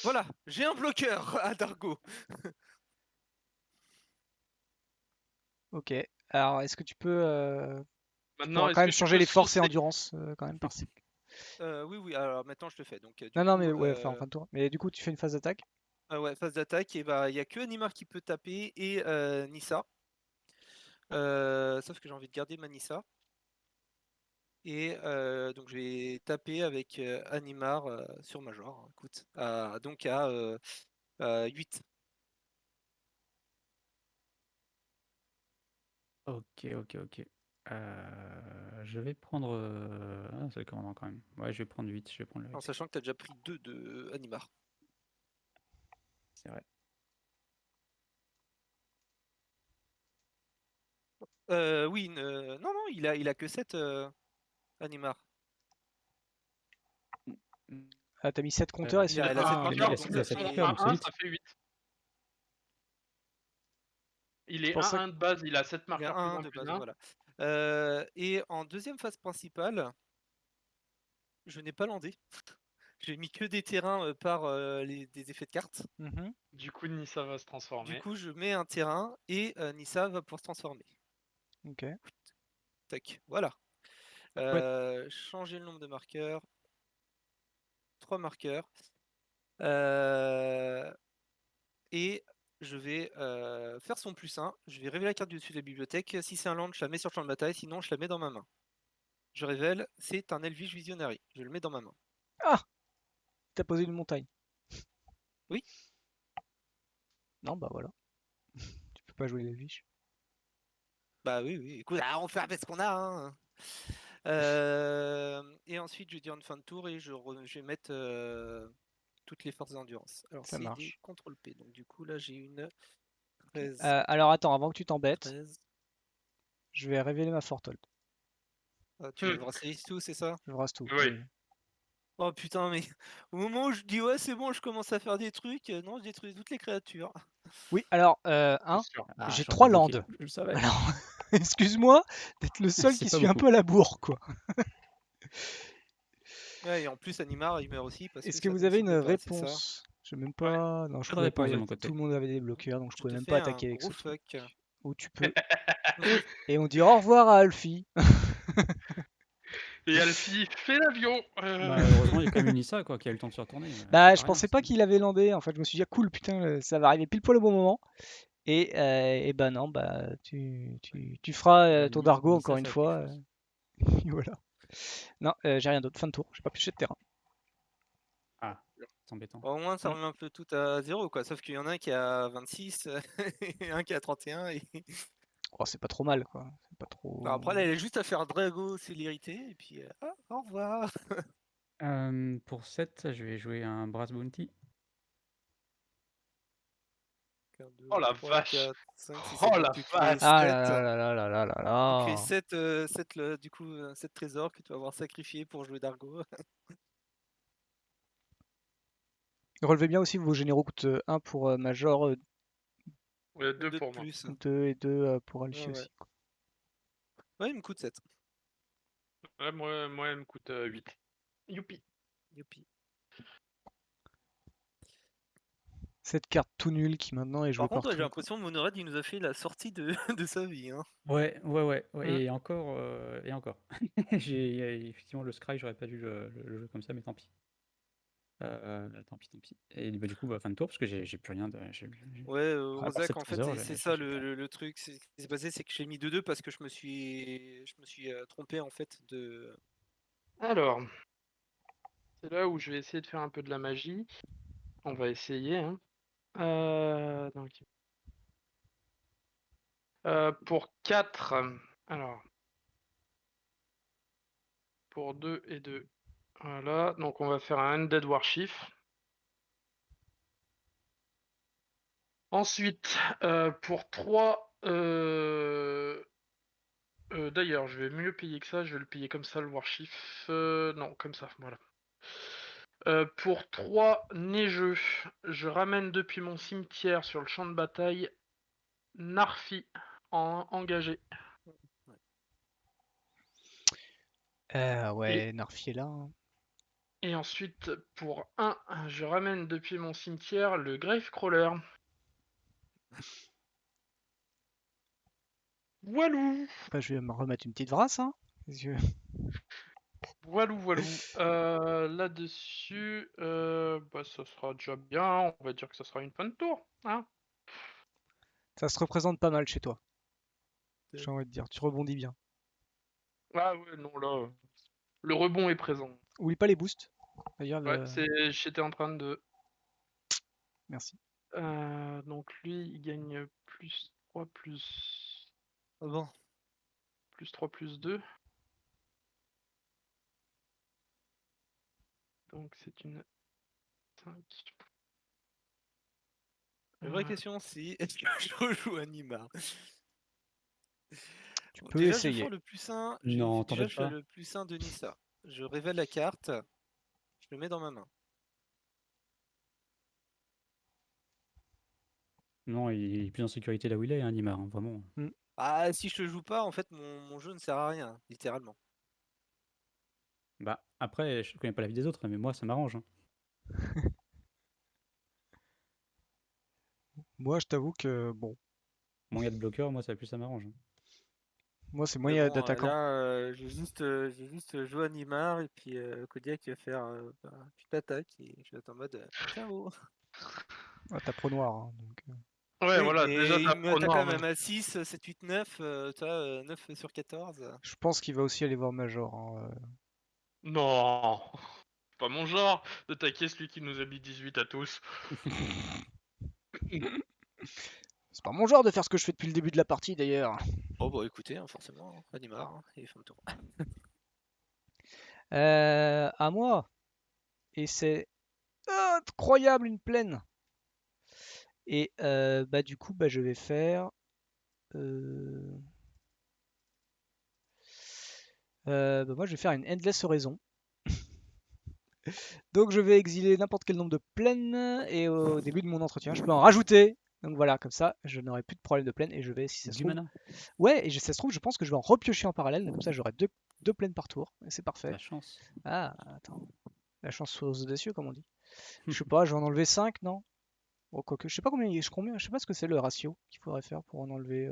Voilà, j'ai un bloqueur à Dargo. Ok. Alors, est-ce que tu peux. Tu Maintenant, pourras est-ce quand que même tu changer peux les forces et saucer? endurance quand même par Oui, alors maintenant je le fais. Donc, du Non, non, coup, mais ouais, enfin en fin de tour. Mais du coup, tu fais une phase d'attaque. ouais, phase d'attaque, et bah, il n'y a que Animar qui peut taper et Nissa. Sauf que j'ai envie de garder ma Nissa. Et donc, je vais taper avec Animar sur Major. Écoute, donc à 8. Ok, ok, ok. Je vais prendre. Ah, c'est le commandant quand même. Ouais, je vais prendre 8. Je vais prendre le En risque. sachant que tu as déjà pris 2 de Animar. C'est vrai. Oui, non, non, il a que 7 Animar. Ah, t'as mis 7 compteurs et il c'est a- le elle a sept 1. Il marqueurs, a, donc il a son 7 marqueurs, donc c'est 1-1, 8. ça fait 8. Il Je est pensais 1-1 de base, il a 7 Il a marqueurs un +1 de base, +1. voilà. Et en deuxième phase principale, je n'ai pas landé. J'ai mis que des terrains par des effets de cartes. Mhm. Du coup, Nissa va se Du transformer. coup, je mets un terrain et Nissa va pouvoir se transformer. Ok. Tac, voilà. Ouais. Changer le nombre de marqueurs. 3 marqueurs. Et je vais faire son +1. Je vais révéler la carte du dessus de la bibliothèque. Si c'est un land, je la mets sur le champ de bataille. Sinon, je la mets dans ma main. Je révèle, c'est un Elvish Visionary. Je le mets dans ma main. Ah, t'as posé une montagne. Oui. Non, bah voilà. Tu peux pas jouer les fiches. Bah oui, oui. Écoute, on fait avec ce qu'on a. Hein. Et ensuite, je dis en fin de tour et je vais mettre toutes les forces d'endurance. Alors, Ça c'est des marche. CTRL P. Donc, du coup, là, j'ai une Ok. 13. Alors attends, avant que tu t'embêtes, 13. je vais révéler ma Forthold. Ah, tu veux le bracelet tout, c'est ça? Je brasse tout. Oui. Oui. Oh putain, mais au moment où je dis ouais, c'est bon, je commence à faire des trucs, non, je détruis toutes les créatures. Oui, alors, C'est sûr. Ah, j'ai j'aurais 3 bloqué. landes. Je le savais. Alors, excuse-moi d'être le seul C'est qui pas suit un beaucoup. peu à la bourre, quoi. Ouais, et en plus, Animar, il meurt aussi parce Est-ce que que ça vous ne avez une cible pas, c'est ça? réponse? Je sais même Ouais. pas. Non, je Pas de pouvais pas. réponse de mon Tout côté. le monde avait des bloqueurs, donc je Je pouvais te même fais pas un attaquer avec gros ce truc. fuck. Où tu peux. Et on dit au revoir à Alfie. Et Alfie fait l'avion. Bah, heureusement, il y a quand même une Nissa quoi, qui a eu le temps de se retourner. C'est Bah, pas je rien, pensais pas c'est- qu'il avait landé. En fait, je me suis dit, ah, cool, putain, ça va arriver pile poil au bon moment. Et bah non, bah tu feras Bah, ton Dargo Nissa, encore une ça a quelque fois. chose. Voilà. Non, j'ai rien d'autre. Fin de tour. J'ai pas pioché de terrain. Ah, c'est embêtant. Bon, au moins, ça Mm. remet un peu tout à 0, quoi. Sauf qu'il y en a un qui a 26, et un qui a 31. Et... Oh, c'est pas trop mal, quoi. C'est pas Bon, trop. après, là, il a juste à faire Drago célérité, et puis au revoir. Pour 7, je vais jouer un Brass Bounty. 1, 2, Oh la 3, vache. 4, 5, 6, Oh 7. la Donc tu crées vache. Ah 7. là là là là là là là Tu crées là. 7, du coup, 7 trésors que tu vas avoir sacrifiés pour jouer Dargo. Relevez bien aussi, vos généraux coûtent 1 pour Major, Ouais, 2 2 de pour moi. plus. 2 et 2 pour Ouais, Alfie ouais. aussi. Quoi. Ouais, il me coûte 7. Ouais, moi, elle me coûte 8. Youpi. Youpi. Cette carte tout nulle qui maintenant est jouée Par contre, ouais, j'ai partout. Quoi. l'impression que Monorad, il nous a fait la sortie de, de sa vie. Hein. Ouais, Mm. et encore, et encore. Effectivement, le Scry, j'aurais pas dû le jouer comme ça, mais tant pis. Tant pis. Et bah, du coup, fin de tour, parce que j'ai plus rien de. Ouais, À part Ozak, cette en fait, trésor, c'est j'ai ça plus rien. le truc. Ce qui s'est passé, c'est que j'ai mis 2-2 parce que je me suis trompé en fait de. Alors, c'est là où je vais essayer de faire un peu de la magie. On va essayer. Hein. Donc, pour 4. Alors, pour 2 et 2. Voilà. Donc, on va faire un Undead Warchief. Ensuite, pour 3. D'ailleurs, je vais mieux payer que ça. Je vais le payer comme ça, le Warchief. Non, comme ça, voilà. Pour 3 neigeux, je ramène depuis mon cimetière sur le champ de bataille Narfi engagé. Ouais, Narfi est là. Hein. Et ensuite, pour 1, je ramène depuis mon cimetière le Gravecrawler. Voilou. Bah, je vais me remettre une petite vrasse. Hein. Parce que Voilou. Là-dessus, bah, ça sera déjà bien. On va dire que ça sera une fin de tour. Hein. ça se représente pas mal chez toi. J'ai envie de dire, tu rebondis bien. Ah ouais, non, là, le rebond est présent. Oublie pas les boosts. D'ailleurs, Ouais, j'étais en train de... merci. Donc lui, il gagne plus 3, plus... Ah bon. Plus 3, plus 2. Donc c'est une 5. La vraie question, c'est est-ce que je rejoue Animar? Tu Bon, peux déjà, je vais essayer. faire le plus 1. Non, Déjà, t'embête je fais pas. le plus 1 de Nissa. Je révèle la carte. Je le mets dans ma main. Non, il est plus en sécurité là où il est, hein, Nimar, hein, vraiment. Ah, si je le joue pas, en fait, mon jeu ne sert à rien, littéralement. Bah, après, je connais pas la vie des autres, mais moi, ça m'arrange. Hein. Moi, je t'avoue que, bon, Moins il y a de bloqueurs, moi, ça m'arrange. Hein. moi, c'est Mais moins bon, d'attaquants. là, j'ai juste joué Animar et puis Kodiak qui va faire une petite attaque et je vais être en mode ciao. Ah, t'as pro noir. Hein, donc, Ouais, Oui, voilà, déjà mais t'as il me pro attaque quand noir. même à 6, 7, 8, 9, tu vois, 9 sur 14. je pense qu'il va aussi aller voir Major. Hein, Non, c'est pas mon genre de taquer celui qui nous a mis 18 à tous. C'est pas mon genre de faire ce que je fais depuis le début de la partie d'ailleurs. Oh bah écoutez, hein, forcément, Animar, hein, et fin de tour. À moi. Et c'est incroyable une plaine. Et bah du coup, bah, je vais faire. Bah, moi, je vais faire une Endless Horizon. Donc, je vais exiler n'importe quel nombre de plaines. Et au début de mon entretien, je peux en rajouter. Donc voilà, comme ça, je n'aurai plus de problème de plaine. Et je vais, si ça se Du trouve. mana, Ouais, et ça se trouve, je pense que je vais en repiocher en parallèle. Comme ça, j'aurai deux plaines par tour. Et c'est parfait. la chance. Ah, attends. La chance aux audacieux, comme on dit. Je sais pas, je vais en enlever 5, non? Bon, quoique, je sais pas je sais pas ce que c'est le ratio qu'il faudrait faire pour en enlever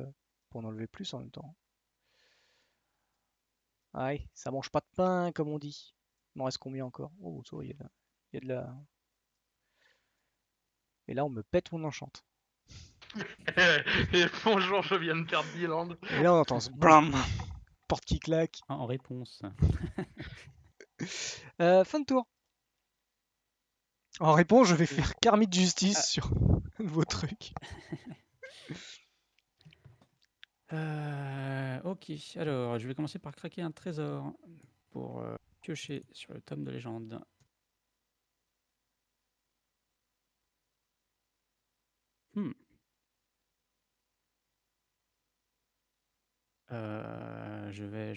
plus en même temps. Aïe, ça mange pas de pain, comme on dit. Il m'en reste combien encore? Oh, ça, il y a de la. Et là, on me pète mon enchante. Et bonjour, je viens de perdre Biland. Et là, on entend ce blam, porte qui claque. Ah, en réponse. Fin de tour. En réponse, je vais faire Karmite Justice sur un de vos trucs. Ok, alors je vais commencer par craquer un trésor pour piocher sur le tome de légende. Je vais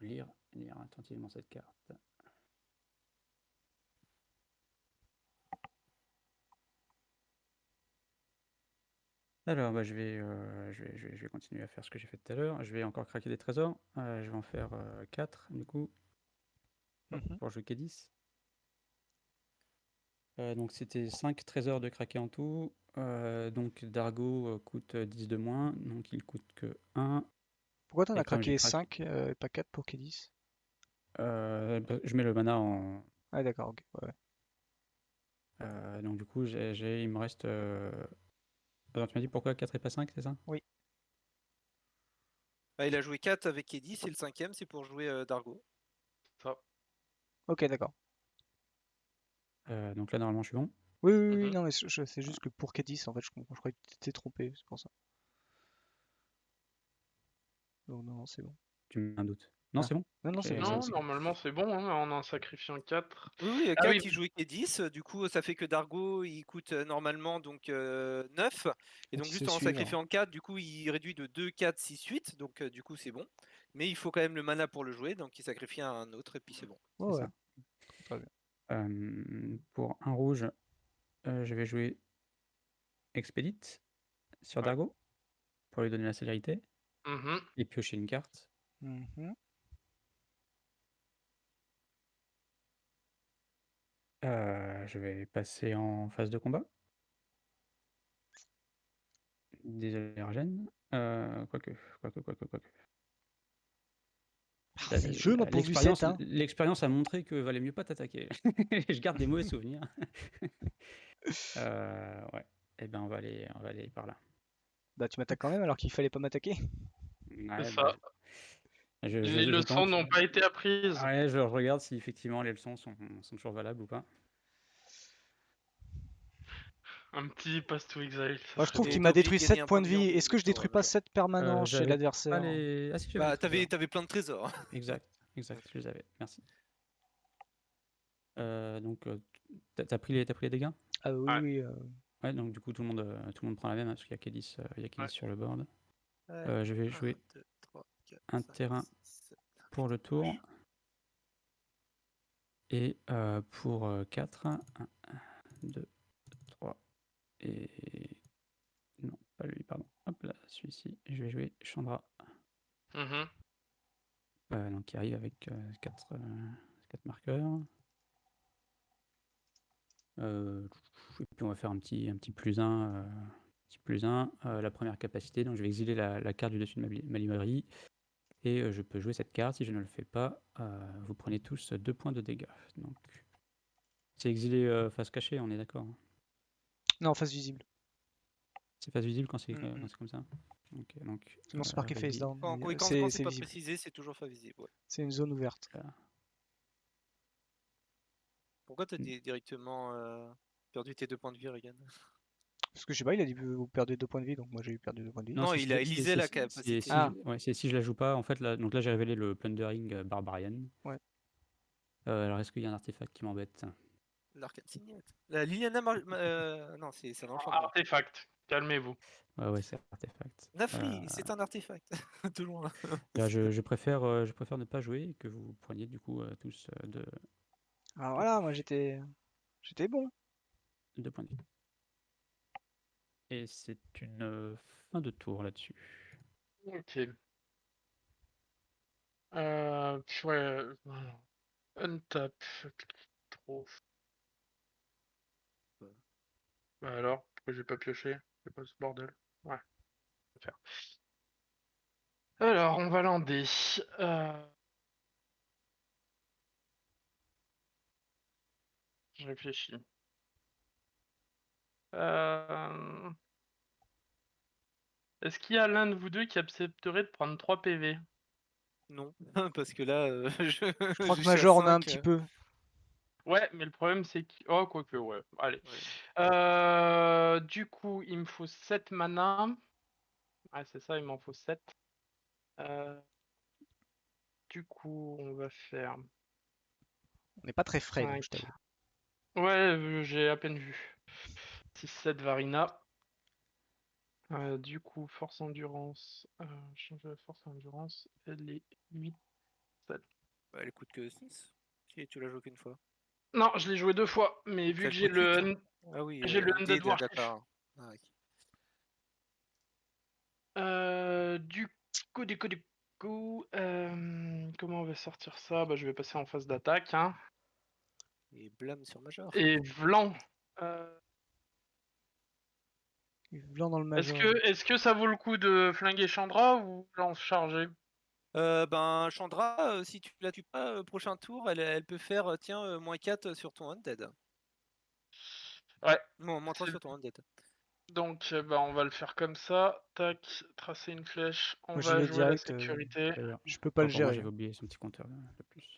lire attentivement cette carte. Alors, bah, je vais continuer à faire ce que j'ai fait tout à l'heure. Je vais encore craquer des trésors. Je vais en faire 4 du coup Mhm. pour jouer K10. Donc c'était 5 trésors de craquer en tout. Donc Dargo coûte 10 de moins, donc il coûte que 1. Pourquoi t'en Et as comme j'ai craqué craqué, 5 et pas 4 pour K10? je mets le mana en. Ah d'accord, ok. Ouais. Donc du coup, il me reste. Attends, tu m'as dit pourquoi 4 et pas 5, c'est ça? Oui. Bah, il a joué 4 avec Edis et le 5e, c'est pour jouer Dargo. Ça. Ok, d'accord. Donc là, normalement, je suis bon. Oui, oui, oui, Mhm. non, mais c'est juste que pour K10, en fait, je croyais que tu t'étais trompé, c'est pour ça. Donc non, non, c'est bon. Tu me mets un doute. Non, Ah. c'est bon. Non, non, c'est bon, Et- Non, c'est bon. normalement c'est bon, hein, en en sacrifiant 4. Oui, oui, Ah 4 oui, il jouait Edis, du coup ça fait que Dargo il coûte normalement donc 9. Et donc Faut juste se en suivre. sacrifiant 4, du coup il réduit de 2, 4, 6, 8, donc du coup c'est bon. Mais il faut quand même le mana pour le jouer, donc il sacrifie un autre et puis c'est bon. Ouais, C'est ouais, ça. très bien. Pour un rouge, je vais jouer Expedite sur Ouais. Dargo pour lui donner la célérité Mhm. et piocher une carte. Mhm. Je vais passer en phase de combat. Désolé, Argène. Quoique. Ces jeux n'ont pourvu 7, hein. L'expérience a montré que valait mieux pas t'attaquer. Je garde des mauvais souvenirs. Ouais. Eh ben, on va aller par là. Bah tu m'attaques quand même alors qu'il fallait pas m'attaquer. C'est Ouais, ça. bah, Les je leçons tente. n'ont pas été apprises. Ouais, je regarde si effectivement les leçons sont toujours valables ou pas. Un petit pass to exile, ça Moi, je serait trouve beau. Et qu'il t'as m'a oublié de détruit gagner 7 un points point de de vie en vie. plus Est-ce de que je détruis victoire, pas genre. 7 permanents chez J'avais pas l'adversaire? les. Ah si, j'avais Bah les trésors. t'avais plein de trésors. Exact, je les avais. Merci. Donc, t'as pris les dégâts? Ah oui, Ouais, oui. Ouais, donc du coup tout le monde prend la même hein, parce qu'il y a Kélis, ouais. sur le board. Ouais. Je vais 1, jouer 2, 3, 4, un 5, terrain 6, 7. pour le tour et pour 4. 1, 2, 3 et non, pas lui, pardon. Hop là, celui-ci. Je vais jouer Chandra, Mhm. donc qui arrive avec 4 marqueurs. Et puis on va faire un petit +1. La première capacité, donc je vais exiler la carte du dessus de ma librairie. Et je peux jouer cette carte. Si je ne le fais pas, vous prenez tous 2 points de dégâts. Donc, c'est exilé face cachée, on est d'accord hein? Non, face visible. C'est face visible quand c'est Mm, mm. comme ça? Ok, donc Non, c'est marqué face down. Quand, Mais, quand c'est c'est pas visible. précisé, c'est toujours pas visible. Ouais. C'est une zone ouverte. Pourquoi t'as directement perdu tes 2 points de vie, Regan? Parce que je sais pas, il a dit vous perdez 2 points de vie, donc moi j'ai eu perdu 2 points de vie. Non, Non, c'est il si, a lisé la capacité. Ah. si je la joue pas, en fait, là, donc là j'ai révélé le Plundering Barbarian. Ouais. Alors est-ce qu'il y a un artefact qui m'embête? L'arcane signette. La Liliana non, c'est un enchantement. Artefact, calmez-vous. Ouais, c'est artefact. Nafri, c'est un artefact. De loin. Là, je préfère ne pas jouer et que vous preniez du coup tous Alors voilà, moi j'étais bon. 2 points de vie. Et c'est une fin de tour là-dessus. Ok. Ouais. Untap. Trop. Bah alors, pourquoi j'ai pas pioché? C'est pas ce bordel? Ouais, on va faire. Alors, on va lander. Je réfléchis. Est-ce qu'il y a l'un de vous deux qui accepterait de prendre 3 PV? Non, parce que là, Je crois que suis à Major en a un 5. petit peu. Ouais, mais le problème c'est que... Oh, quoique, ouais. Allez. Ouais. Du coup, il me faut 7 mana. Ouais, c'est ça, il m'en faut 7. Du coup, on va faire On n'est pas très frais, donc 5. je t'avoue. Ouais, j'ai à peine vu. 6, 7 Varina. Du coup, force endurance, changer la force endurance, elle est 8. Bah, elle coûte que 6. Si tu l'as joué qu'une fois. Non, je l'ai joué 2 fois, mais vu Ça que coûte 8. Ah oui, j'ai le Undead Undead, Warchief. d'accord. Ah, oui. Du coup, comment on va sortir ça? Bah, je vais passer en phase d'attaque, hein. Et blâme sur Major. Et Vlan. Blanc dans le major. Est-ce que ça vaut le coup de flinguer Chandra ou lance chargée? Ben, Chandra, si tu la tues pas, prochain tour, elle peut faire, tiens, -4 sur ton Undead. Ouais. -3 sur ton Undead. Donc, bah, on va le faire comme ça. Tac, tracer une flèche. On Moi, j'y va vais jouer la direct. sécurité. D'ailleurs, Je peux pas le pour moi, gérer. j'avais oublié son petit compteur là, de plus.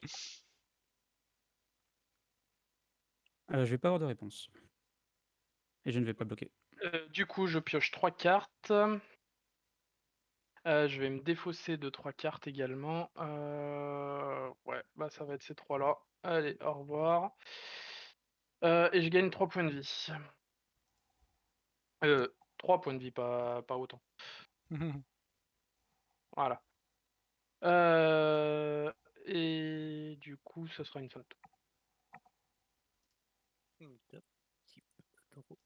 Je vais pas avoir de réponse. Et je ne vais pas bloquer. Du coup, je pioche 3 cartes. Je vais me défausser de 3 cartes également. Ouais, bah ça va être ces 3-là. Allez, au revoir. Et je gagne 3 points de vie. 3 points de vie, pas autant. Voilà. Et du coup, ce sera une fin de tour. Top. Type Taureau.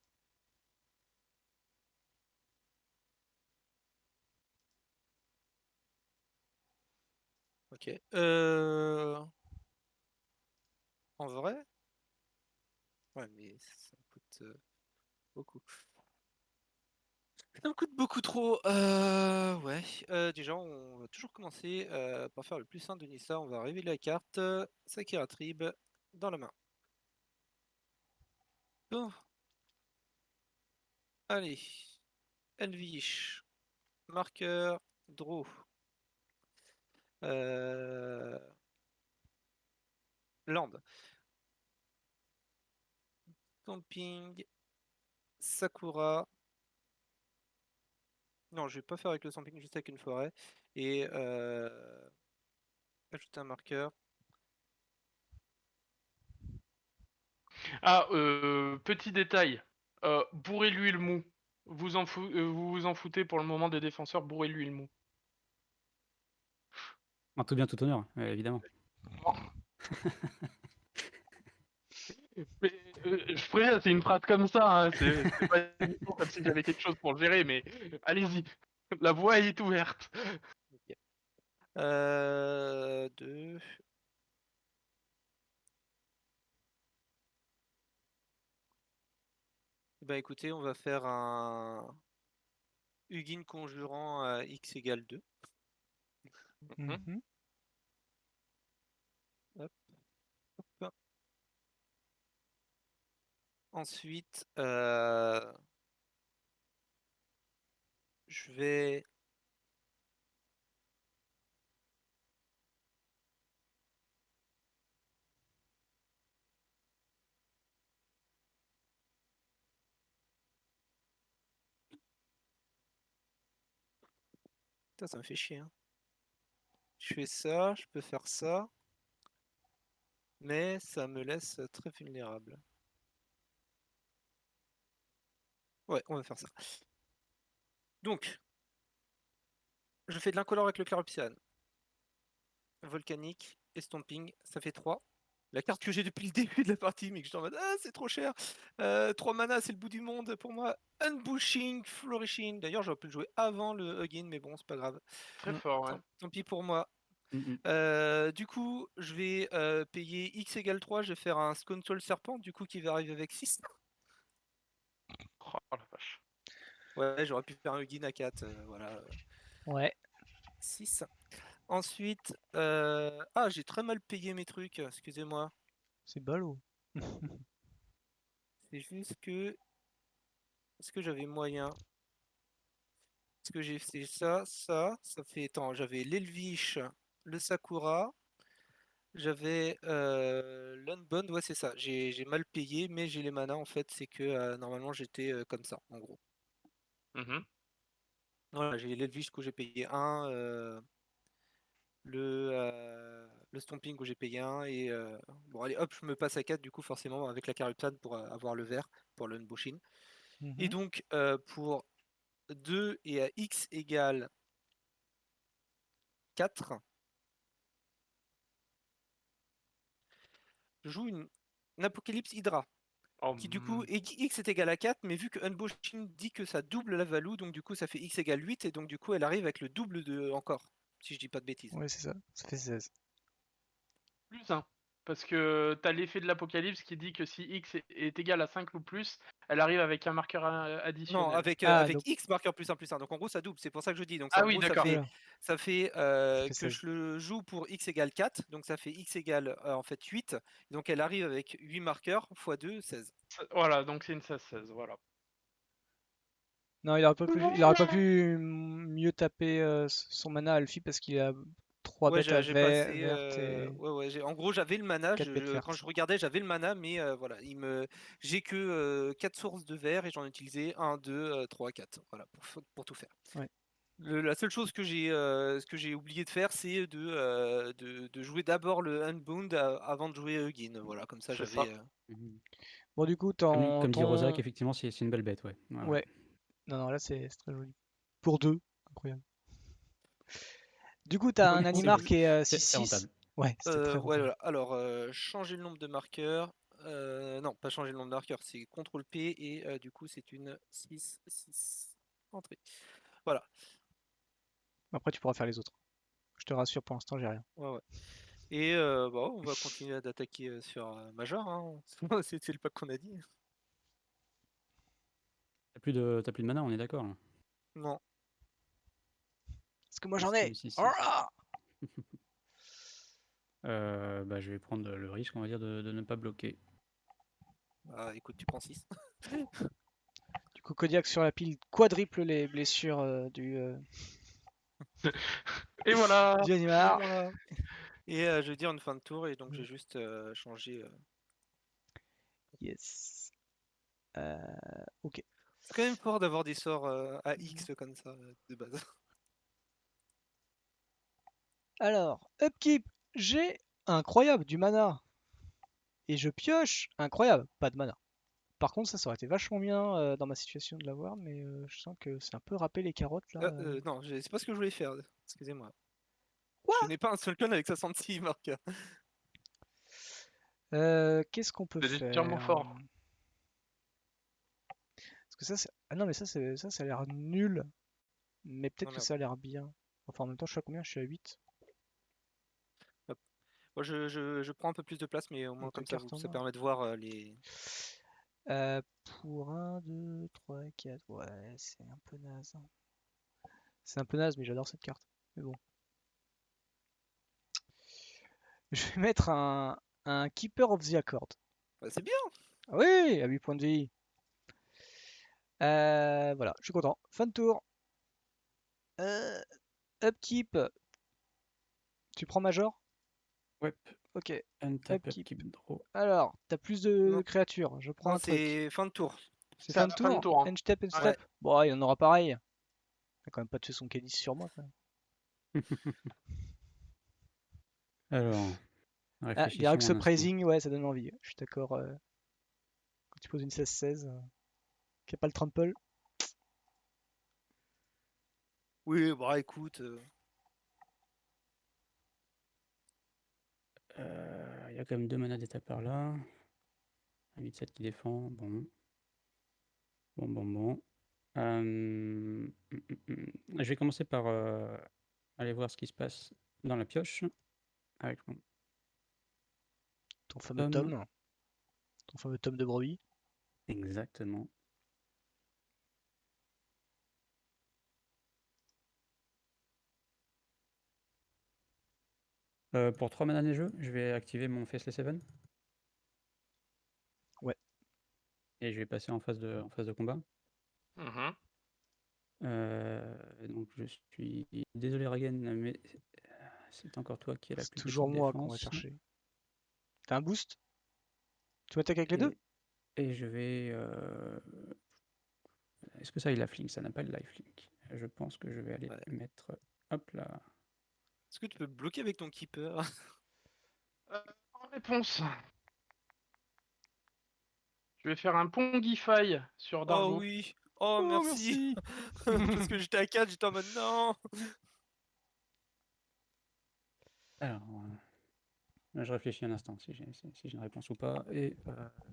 Ok. En vrai? Ouais, mais ça me coûte beaucoup. Ça me coûte beaucoup trop. Ouais. Déjà, on va toujours commencer par faire le plus simple de Nissa. On va révéler la carte. Sakira Trib dans la main. Bon. Allez. Elvish. Marqueur. Draw. Land. Camping. Sakura. Non, je vais pas faire avec le camping, juste avec une forêt. Et ajouter un marqueur. Ah, petit détail. Bourrez l'huile mou. Vous vous en foutez pour le moment des défenseurs, bourrez l'huile mou. En tout bien, tout honneur, évidemment. Mais, je préviens, c'est une phrase comme ça, hein, c'est pas du tout comme si j'avais quelque chose pour le gérer, mais allez-y, la voie est ouverte. Ok. 2. Bah écoutez, on va faire un Hugin conjurant à x égale 2. Mhm. Hop, hop. Ensuite, je vais Putain, ça me fait chier, hein. Je fais ça, je peux faire ça, mais ça me laisse très vulnérable. Ouais, on va faire ça. Donc, je fais de l'incolore avec le clair-obsidian. Volcanique et stomping, ça fait 3. La carte que j'ai depuis le début de la partie, mais que je suis en mode ah, c'est trop cher. 3 mana, c'est le bout du monde pour moi. Unbushing, Flourishing. D'ailleurs, j'aurais pu le jouer avant le Hugin, mais bon, c'est pas grave. Très fort, ouais. Tant pis pour moi. Du coup, je vais payer x égale 3. Je vais faire un Scontrol Serpent, du coup, qui va arriver avec 6. Oh la vache. Ouais, j'aurais pu faire un Hugin à 4. Voilà. Ouais. 6. Ensuite, j'ai très mal payé mes trucs, excusez-moi. C'est ballot. C'est juste que. Est-ce que j'avais moyen? Est-ce que j'ai fait ça, ça fait. Attends, j'avais l'Elvish, le Sakura, j'avais l'Unbound, ouais, c'est ça. J'ai mal payé, mais j'ai les manas en fait, c'est que normalement j'étais comme ça, en gros. Voilà, j'ai l'Elvish, du coup j'ai payé 1, le Stomping où j'ai payé 1, et bon, allez hop, je me passe à 4 du coup, forcément, avec la Caruptan pour avoir le vert, pour l'Unboshin. Et Mhm. donc, pour 2 et à x égale 4, je joue une Apocalypse Hydra. Oh, Qui du coup, x est égal à 4, mais vu que Unboshing dit que ça double la value, donc du coup ça fait x égale 8, et donc du coup elle arrive avec le double de encore, si je dis pas de bêtises. Ouais, c'est ça. Ça fait 16. plus 1. Parce que t'as l'effet de l'apocalypse qui dit que si x est égal à 5 ou plus, elle arrive avec un marqueur Non, additionnel. avec, Ah, avec donc, x marqueur plus 1 plus 1, donc en gros ça double, c'est pour ça que je dis. Donc Ah en oui, gros d'accord. voilà, ça fait ça fait que 16. je le joue pour x égale 4, donc ça fait x égale en fait 8, donc elle arrive avec 8 marqueurs x 2, 16. Voilà, donc c'est une 16-16, voilà. Non, il aurait pas pu mieux taper son mana Alfie parce qu'il a 3 Ouais, bêtes à j'ai passé. vertes et En gros, j'avais le mana. 4 bêtes Quand vertes. je regardais, j'avais le mana, mais voilà, j'ai que 4 sources de vert et j'en ai utilisé 1, 2, 3, 4. Voilà, pour tout faire. Ouais. La seule chose que j'ai oublié de faire, c'est de jouer d'abord le Unbound avant de jouer Hugin. Voilà, comme ça C'est ça. j'avais. Mhm. Bon, du coup, Comme dit Rosac, effectivement, c'est une belle bête, ouais. Ouais, ouais. Ouais. Non, non, là, c'est très joli. Pour 2, incroyable. Du coup, t'as un Honnêtement, Animar c'est- qui est c'est 6-6. rentable. Ouais, c'était très Ouais, rentable. voilà. Alors, changer le nombre de marqueurs. Non, pas changer le nombre de marqueurs, c'est CTRL P et du coup, c'est une 6-6 entrée. Voilà. Après, tu pourras faire les autres. Je te rassure, pour l'instant, j'ai rien. Ouais, ouais. Et bon, on va continuer d'attaquer sur Major. Hein. C'est le pack qu'on a dit. T'as plus de mana, on est d'accord là. Non. Parce que moi, Ah, j'en c'est ai. une 6-6. Ah Bah, je vais prendre le risque, on va dire, de ne pas bloquer. Bah, écoute, tu prends 6. Du coup, Kodiak sur la pile quadruple les blessures Et voilà. du Animar. Voilà. Et je vais dire une fin de tour, et donc j'ai juste changé. Yes. Ok. C'est quand même fort d'avoir des sorts à X comme ça, de base. Alors, upkeep, j'ai incroyable du mana. Et je pioche, incroyable, pas de mana. Par contre, ça aurait été vachement bien dans ma situation de l'avoir, mais je sens que c'est un peu râpé les carottes là. Non, c'est pas ce que je voulais faire. Excusez-moi. Quoi Je n'ai pas un seul clone avec 66 marqueurs. Qu'est-ce qu'on peut C'est sûrement faire? fort. Parce que ça, ah non, mais ça a l'air nul. Mais peut-être Non, que merde. ça a l'air bien. Enfin, en même temps, je suis à combien? Je suis à 8. Moi, je prends un peu plus de place, mais au moins Donc, comme ça, carte en ça main. permet de voir les. Pour 1, 2, 3, 4. Ouais, c'est un peu naze. Hein. C'est un peu naze, mais j'adore cette carte. Mais bon. Je vais mettre un Keeper of the Accord. Bah, c'est bien. Ah oui, à 8 points de vie. Voilà, je suis content. Fin de tour. Upkeep. Tu prends Major? Ouais. Ok. Untap, Upkeep. upkeep, draw. Alors, t'as plus de Non, créatures. Je prends non, un truc. c'est fin de tour. C'est C'est à fin de la fin de tour? tour. Hein. End Ouais. step. Bon, il y en aura pareil. T'as quand même pas tué son K10 sur moi. Quand même. Alors, Ah, réfléchissons Garrux un instant. Uprising, ouais, ça donne envie. Je suis d'accord. Quand tu poses une 16-16, qu'il n'y a pas le trample. Oui, bah écoute. Il y a quand même 2 mana d'état par là. Un 8-7 qui défend, bon. Bon. Je vais commencer par aller voir ce qui se passe dans la pioche avec mon Ton fameux tome. tome. Ton fameux tome de brebis. Exactement. Pour 3 mana des jeux, je vais activer mon Faceless Seven. Ouais. Et je vais passer en phase de combat. Mhm. Donc je suis désolé Ragen, mais c'est encore toi qui as la C'est plus toujours petite moi qu'on va défense. chercher. T'as un boost? Tu m'attaques avec les deux? Et je vais... Est-ce que ça a le lifelink? Ça n'a pas le lifelink. Je pense que je vais aller Ouais. mettre... Hop là. Est-ce que tu peux bloquer avec ton keeper? En réponse, je vais faire un Pongify sur Oh Dargo. oui. Oh, Oh, merci. Parce que j'étais à 4, j'étais en mode non. Alors, là, je réfléchis un instant si j'ai une réponse ou pas. Et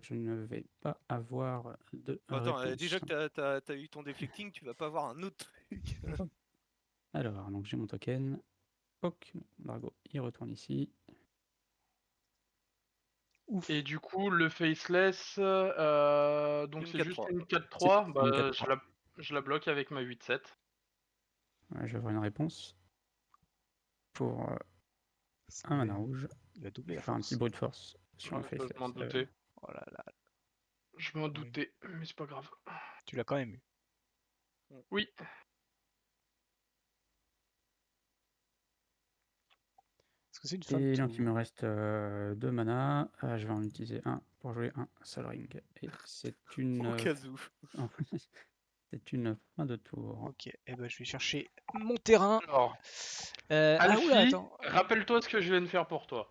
je ne vais pas avoir de Attends, réponse. déjà que t'as eu ton deflecting, tu vas pas avoir un autre truc. Alors, donc j'ai mon token. Ok, Margot, il retourne ici. Ouf. Et du coup, le faceless, donc Une c'est juste 4-3. une 4-3. C'est une Bah, 4-3. je la bloque avec ma 8-7. Ouais, je vais avoir une réponse pour Ça un va- mana rouge. Il va Je doubler vais la faire un force. petit bruit de force sur Ouais, le je faceless. m'en doutais. Oh là là, Je m'en Oui. doutais, mais c'est pas grave. tu l'as quand même eu. Oui. Est-ce que c'est une fin de Et tour? donc il me reste 2 mana. Je vais en utiliser un pour jouer un Sol Ring. Et c'est Au une cas où. c'est une fin de tour. Ok, et ben je vais chercher mon terrain. Alors, Ah oula, Alfie, attends. rappelle-toi ce que je viens de faire pour toi.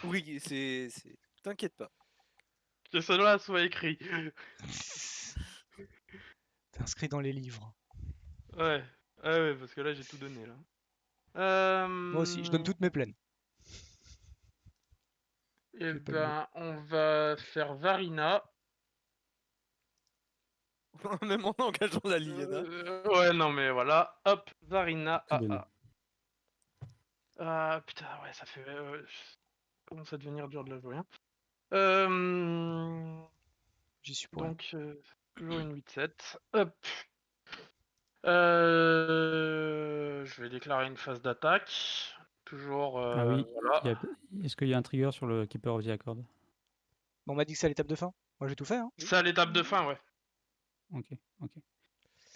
Oui, t'inquiète pas. Que cela soit écrit. T'es inscrit dans les livres. Ouais. Ouais, parce que là, j'ai tout donné, là. Moi aussi, je donne toutes mes plaines. Eh J'ai pas le mot. ben, on va faire Varina. Même en engageant la Liliana. Ouais, non, mais voilà. Hop, Varina. Tout donné. Putain, ouais, ça fait... commence à devenir dur de la jouer. Hein. Euh, J'y suis pour rien. donc, toujours une 8-7. Hop. Je vais déclarer une phase d'attaque. Toujours, Ah oui, voilà. est-ce qu'il y a un trigger sur le Keeper of the Accord? Bon, on m'a dit que c'est à l'étape de fin. Moi j'ai tout fait. Hein. C'est à l'étape de fin, ouais. Ok, ok.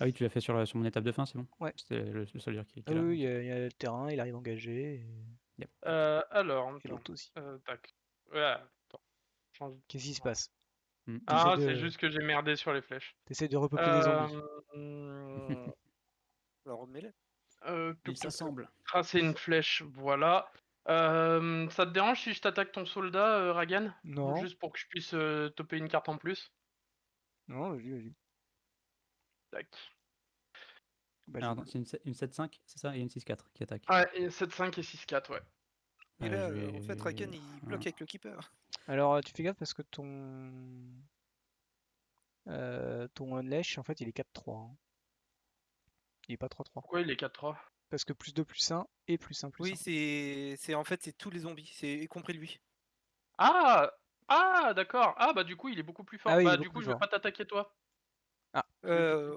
Ah oui, tu l'as fait sur mon étape de fin, c'est bon? Ouais. C'était le seul qui Ah est là. oui, ok. il y a le terrain, il arrive engagé. Et, Yep. Alors, et attends. l'autre aussi. Tac. Ouais, attends. Change- Qu'est-ce qui se passe? Ah, T'essaies c'est de... juste que j'ai merdé sur les flèches. T'essaies de repeupler des zombies. Alors remets-les. Il s'assemble. Tracer une flèche, voilà. Ça te dérange si je t'attaque ton soldat, Ragan? Non. Juste pour que je puisse toper une carte en plus. Non, vas-y. Tac. Bah, Alors, je- attends, c'est une 7-5, c'est ça? Et une 6-4 qui attaque. Ouais, et 7-5 et 6-4, ouais. Et là, je vais- en fait, Rakan, il bloque avec le Keeper. Alors, tu fais gaffe parce que ton Unleash, en fait, il est 4-3. Hein. Il est pas 3-3. Pourquoi il est 4-3? Parce que plus 2, plus 1 et plus 1, plus 1. Oui, c'est en fait, c'est tous les zombies, c'est y compris lui. Ah! Ah, d'accord. Ah, bah du coup, il est beaucoup plus fort. Ah oui, il est Bah du beaucoup coup, plus je vais fort. pas t'attaquer toi. Euh,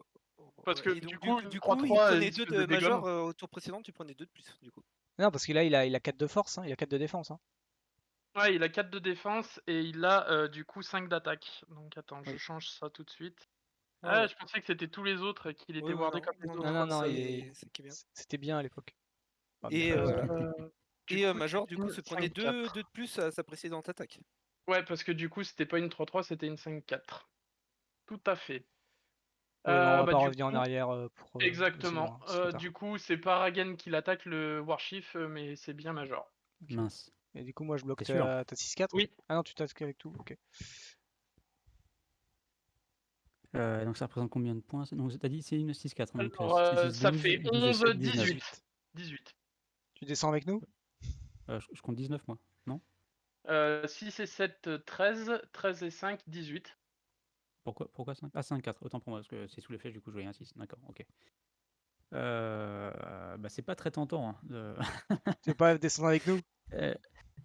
Parce que et donc, du coup, une il 3-3, prenait il se 2 faisait de dégomme. major au tour précédent, tu prenais 2 de plus, du coup. Non, parce que là, il a 4 de force, hein. Il a 4 de défense. Hein. Ouais, il a 4 de défense et il a du coup 5 d'attaque. Donc attends, je Oui. change ça tout de suite. Ah ouais. Je pensais que c'était tous les autres et qu'il était Oui, wardé non, comme les non, autres. Non, ça, il c'est qui est bien. c'était bien à l'époque. Enfin, Et, bien. Du et coup, major, du coup, se prenait 2 5-4. de plus à sa précédente attaque. Ouais, parce que du coup, c'était pas une 3-3, c'était une 5-4. Tout à fait. Ouais, on va Bah, pas du revenir en coup, arrière pour aussi exactement. loin. C'est trop tard. Du coup, c'est pas Ragan qui l'attaque le Warchief, mais c'est bien Major. Ok. Mince. Et du coup, moi, je bloque T'es sûr? ta 6-4. Oui. Ah non, tu t'attaques avec tout. Ok. Donc ça représente combien de points? Donc t'as dit c'est une 6-4. Donc Alors, 6, ça 12, fait 12 et 11, 7, 19. 18. 18. Tu descends avec nous? Je compte 19 moi, non? 6 et 7, 13. 13 et 5, 18. Pourquoi 5? Ah 5, 4, autant pour moi, parce que c'est sous les flèches, du coup je voyais un 6. D'accord, ok. Bah c'est pas très tentant. Hein, Tu veux pas descendre avec nous?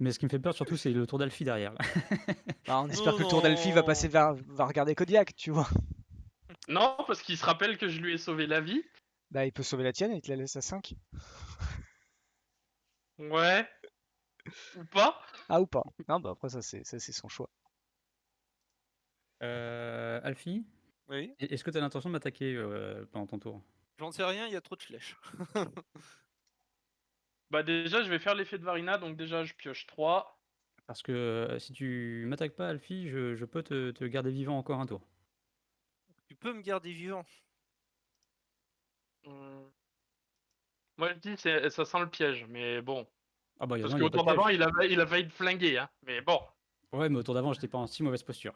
Mais ce qui me fait peur surtout, c'est le tour d'Alfie derrière. Bah, on espère que le tour d'Alfie va passer va regarder Kodiak, tu vois. Non, parce qu'il se rappelle que je lui ai sauvé la vie. Bah, il peut sauver la tienne et il te la laisse à 5. Ouais. Ou pas. Ah, ou pas. Non, bah après, ça, c'est son choix. Alfie, Oui. est-ce que tu as l'intention de m'attaquer pendant ton tour? J'en sais rien, il y a trop de flèches. Bah déjà, je vais faire l'effet de Varina, donc déjà, je pioche 3. Parce que si tu m'attaques pas, Alfie, je peux te garder vivant encore un tour. Tu peux me garder vivant. Moi, je dis, ça sent le piège, mais bon. Ah bah Parce non, il y a pas qu'autant de piège. d'avant, il a failli te flinguer, hein. Mais bon. Ouais, mais au tour d'avant, j'étais pas en si mauvaise posture.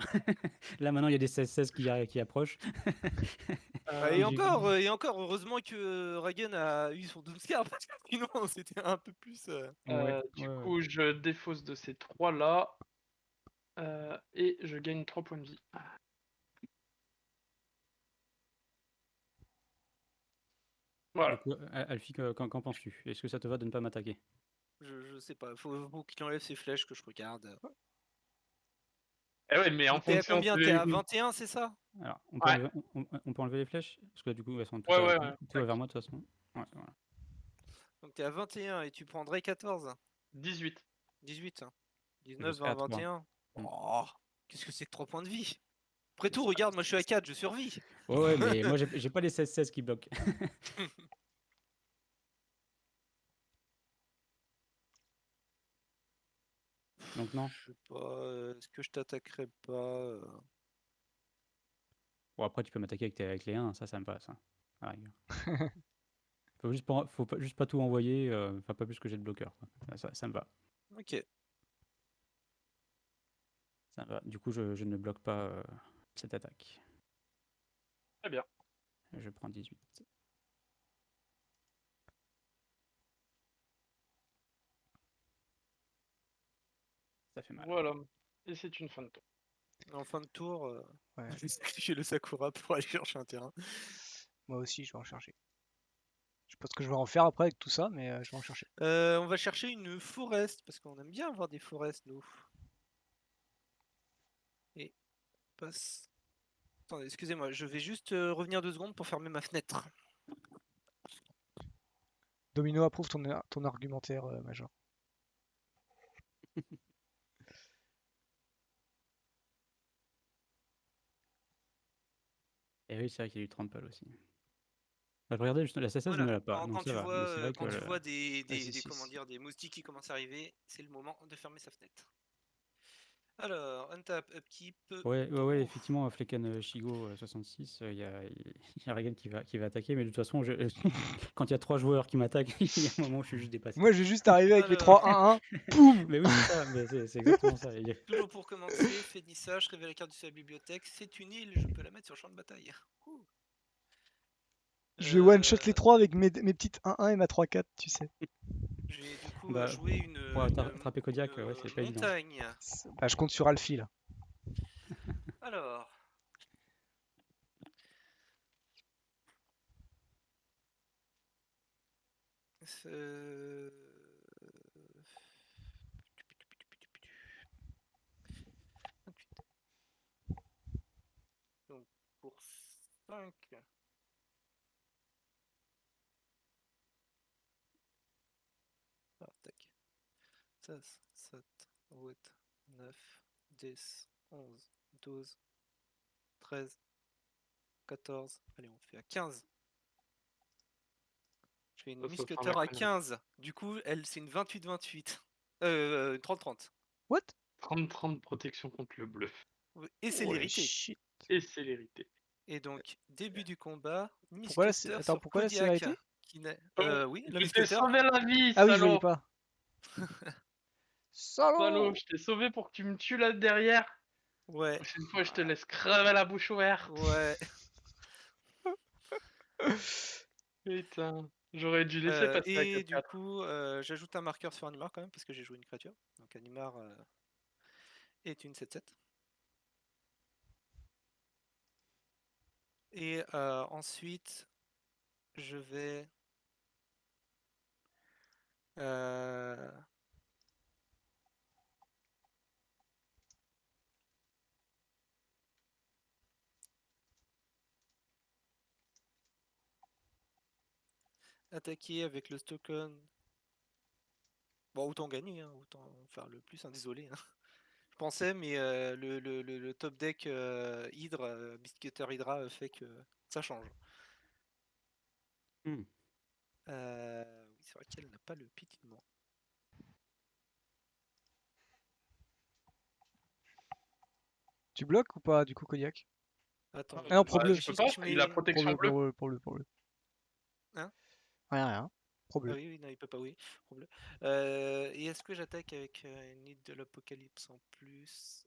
Là, maintenant, il y a des 16-16 qui approchent. Et j'ai- encore, heureusement que Ragen a eu son Doomscar, parce que sinon c'était un peu plus. Ouais, Du ouais, coup, je défausse de ces 3-là. Et je gagne 3 points de vie. Voilà. Du coup, Alfie, qu'en penses-tu? Est-ce que ça te va de ne pas m'attaquer? Je sais pas, faut qu'il enlève ses flèches que je regarde. Eh ouais, mais en T'es à fonction combien? de... T'es à 21, c'est ça? Alors, Ouais, on peut enlever les flèches? Parce que du coup, elles sont ouais, tout ouais. va vers moi de toute façon. Ouais, voilà. Donc t'es à 21 et tu prendrais 14. 18. 18. Je 19, serai 20, à 3. 21. Mm. Oh, qu'est-ce que c'est que 3 points de vie? Après tout, regarde, moi je suis à 4, je survis. Ouais, mais moi, j'ai pas les 16-16 qui bloquent. Donc non. Je sais pas, est-ce que je t'attaquerai pas Bon, après, tu peux m'attaquer avec les 1, ça me passe. Hein, à la rigueur. Faut juste pas tout envoyer, enfin pas plus que j'ai de bloqueur. Quoi. Ça me va. Ok. Ça me va. Du coup, je ne bloque pas cette attaque. Très bien. Je prends 18. Ça fait mal. Voilà. Et c'est une fin de tour. En fin de tour, Ouais. je vais sacrifier le Sakura pour aller chercher un terrain. Moi aussi, je vais en chercher. Je sais pas ce que je vais en faire après avec tout ça, mais je vais en chercher. On va chercher une forest, parce qu'on aime bien avoir des forests, nous. Et passe. Attendez, excusez-moi, je vais juste revenir 2 secondes pour fermer ma fenêtre. Domino approuve ton argumentaire, Major. Et oui, c'est vrai qu'il y a eu 30 balles aussi. Bah, je regardais, la 16 ne Voilà. l'a pas, donc Quand ça tu va. Mais c'est vois, vrai quand que tu vois des, Vas-y, comment 6. dire, des moustiques qui commencent à arriver, c'est le moment de fermer sa fenêtre. Alors, untap, upkeep. ouais, effectivement, Flecken Shigo 66, il y a Regan qui va attaquer, mais de toute façon, quand il y a 3 joueurs qui m'attaquent, il y a un moment où je suis juste dépassé. Moi, je vais juste arriver avec mes Alors. 3-1-1. Poum. Mais oui, c'est ça, mais c'est exactement ça. Toujours pour commencer, finissage, révéler la carte de sa bibliothèque. C'est une île, je peux la mettre sur le champ de bataille. Ouh. Je vais one-shot les 3 avec mes petites 1-1 et ma 3-4, tu sais. Je vais du coup Bah, jouer une, pour attraper Kodiak, ouais, c'est pas évident. montagne. Bah, je compte sur Alfie, là. Alors. Donc pour 5. Ah, tac. 16, 7, 8, 9, 10, 11, 12, 13, 14. Allez, on fait à 15. Je fais une Ça sera musketeur ma à connerie. 15. Du coup, elle, c'est une 28-28. 30-30. What? 30-30 protection contre le bluff. Et c'est Holy l'hérité. shit. Et célérité. Et donc, début du combat, Pourquoi musketeur sur pourquoi la Kodiak. célérité? Oui, le Tu t'es musketeur. sauvé la vie, Ah oui, je voyais salaud. pas. Salaud, Salaud. je t'ai sauvé pour que tu me tues là derrière. Ouais, Prochaine fois, je te laisse crever la bouche ouverte. ouais. Putain, j'aurais dû laisser passer la Et du 4-4. coup, j'ajoute un marqueur sur Animar quand même, parce que j'ai joué une créature. Donc Animar est une 7-7. Et ensuite, je vais... attaquer avec le Stockholm. Bon, autant gagner, hein, autant faire le plus, hein, désolé. Hein. Je pensais, mais le top deck Hydre, Biscuiter Hydra fait que ça change. Hmm. Oui, c'est vrai qu'elle n'a pas le piétinement. Tu bloques ou pas, du coup, Kodiak? Attends, Ah non, pro bleu. Je peux pas, il a Pro protection bleu, bleue. pro bleu. Hein? Rien. Ah Problème. oui, non, il peut pas, oui. Problème. Et est-ce que j'attaque avec une nid de l'apocalypse en plus?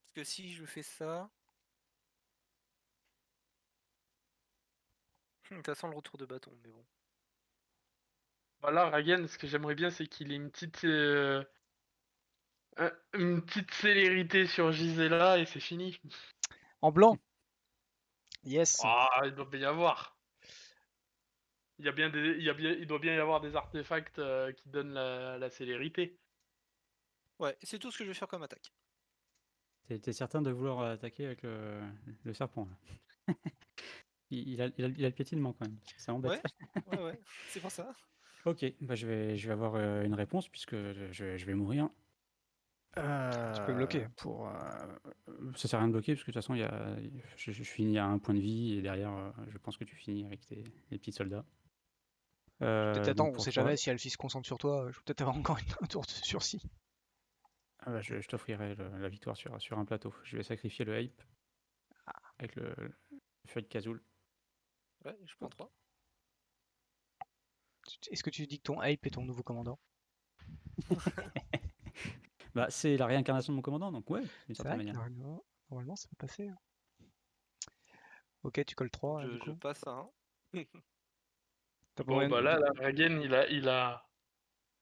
Parce que si je fais ça. De toute façon, le retour de bâton, mais bon. Voilà, Ragen, ce que j'aimerais bien, c'est qu'il ait une petite célérité sur Gisela et c'est fini. En blanc. Yes. Ah, il doit bien y avoir. Il doit bien y avoir des artefacts qui donnent la célérité. Ouais, c'est tout ce que je vais faire comme attaque. T'es certain de vouloir attaquer avec le serpent là. Il a le piétinement quand même, parce que ça embête. Ouais, c'est pour ça. Ok, bah je vais avoir une réponse puisque je vais mourir. Tu peux bloquer. Ça sert à rien de bloquer parce que de toute façon je finis à 1 point de vie et derrière je pense que tu finis avec les petits soldats. Peut-être Donc attends, on pour sait toi, jamais si Alphys se concentre sur toi. Je vais peut-être avoir encore un tour de sursis. je t'offrirai la victoire sur un plateau. Je vais sacrifier le hype avec le feuille de Kazul. Ouais, je prends 3. Est-ce que tu dis que ton hype est ton nouveau commandant? Bah c'est la réincarnation de mon commandant, donc ouais, d'une C'est certaine vrai que manière. normalement ça va passer. Hein. Ok, tu colles 3 du Je coup. passe à 1. T'as Bon, combien bah là, Ragen, il a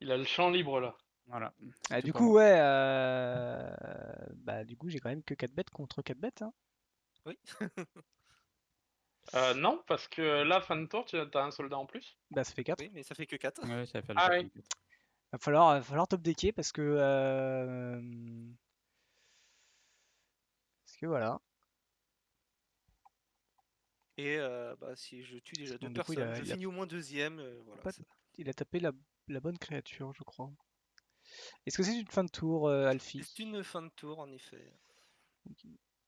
le champ libre là. Voilà. c'est Ah, tout du pour coup, moi. ouais. Bah, du coup, j'ai quand même que 4 bêtes contre 4 bêtes. Hein. Oui. Non, parce que là, fin de tour, tu as un soldat en plus. Bah, ça fait 4. Oui, mais ça fait que 4. Ouais, ça va faire le Ah 4 oui. Va falloir top decker parce que. Parce que voilà. Et bah, si je tue déjà 2 Donc, du coup, personnes, je finis au moins deuxième. Voilà. pas- il a tapé la bonne créature, je crois. Est-ce que c'est une fin de tour, Alfie? C'est une fin de tour, en effet.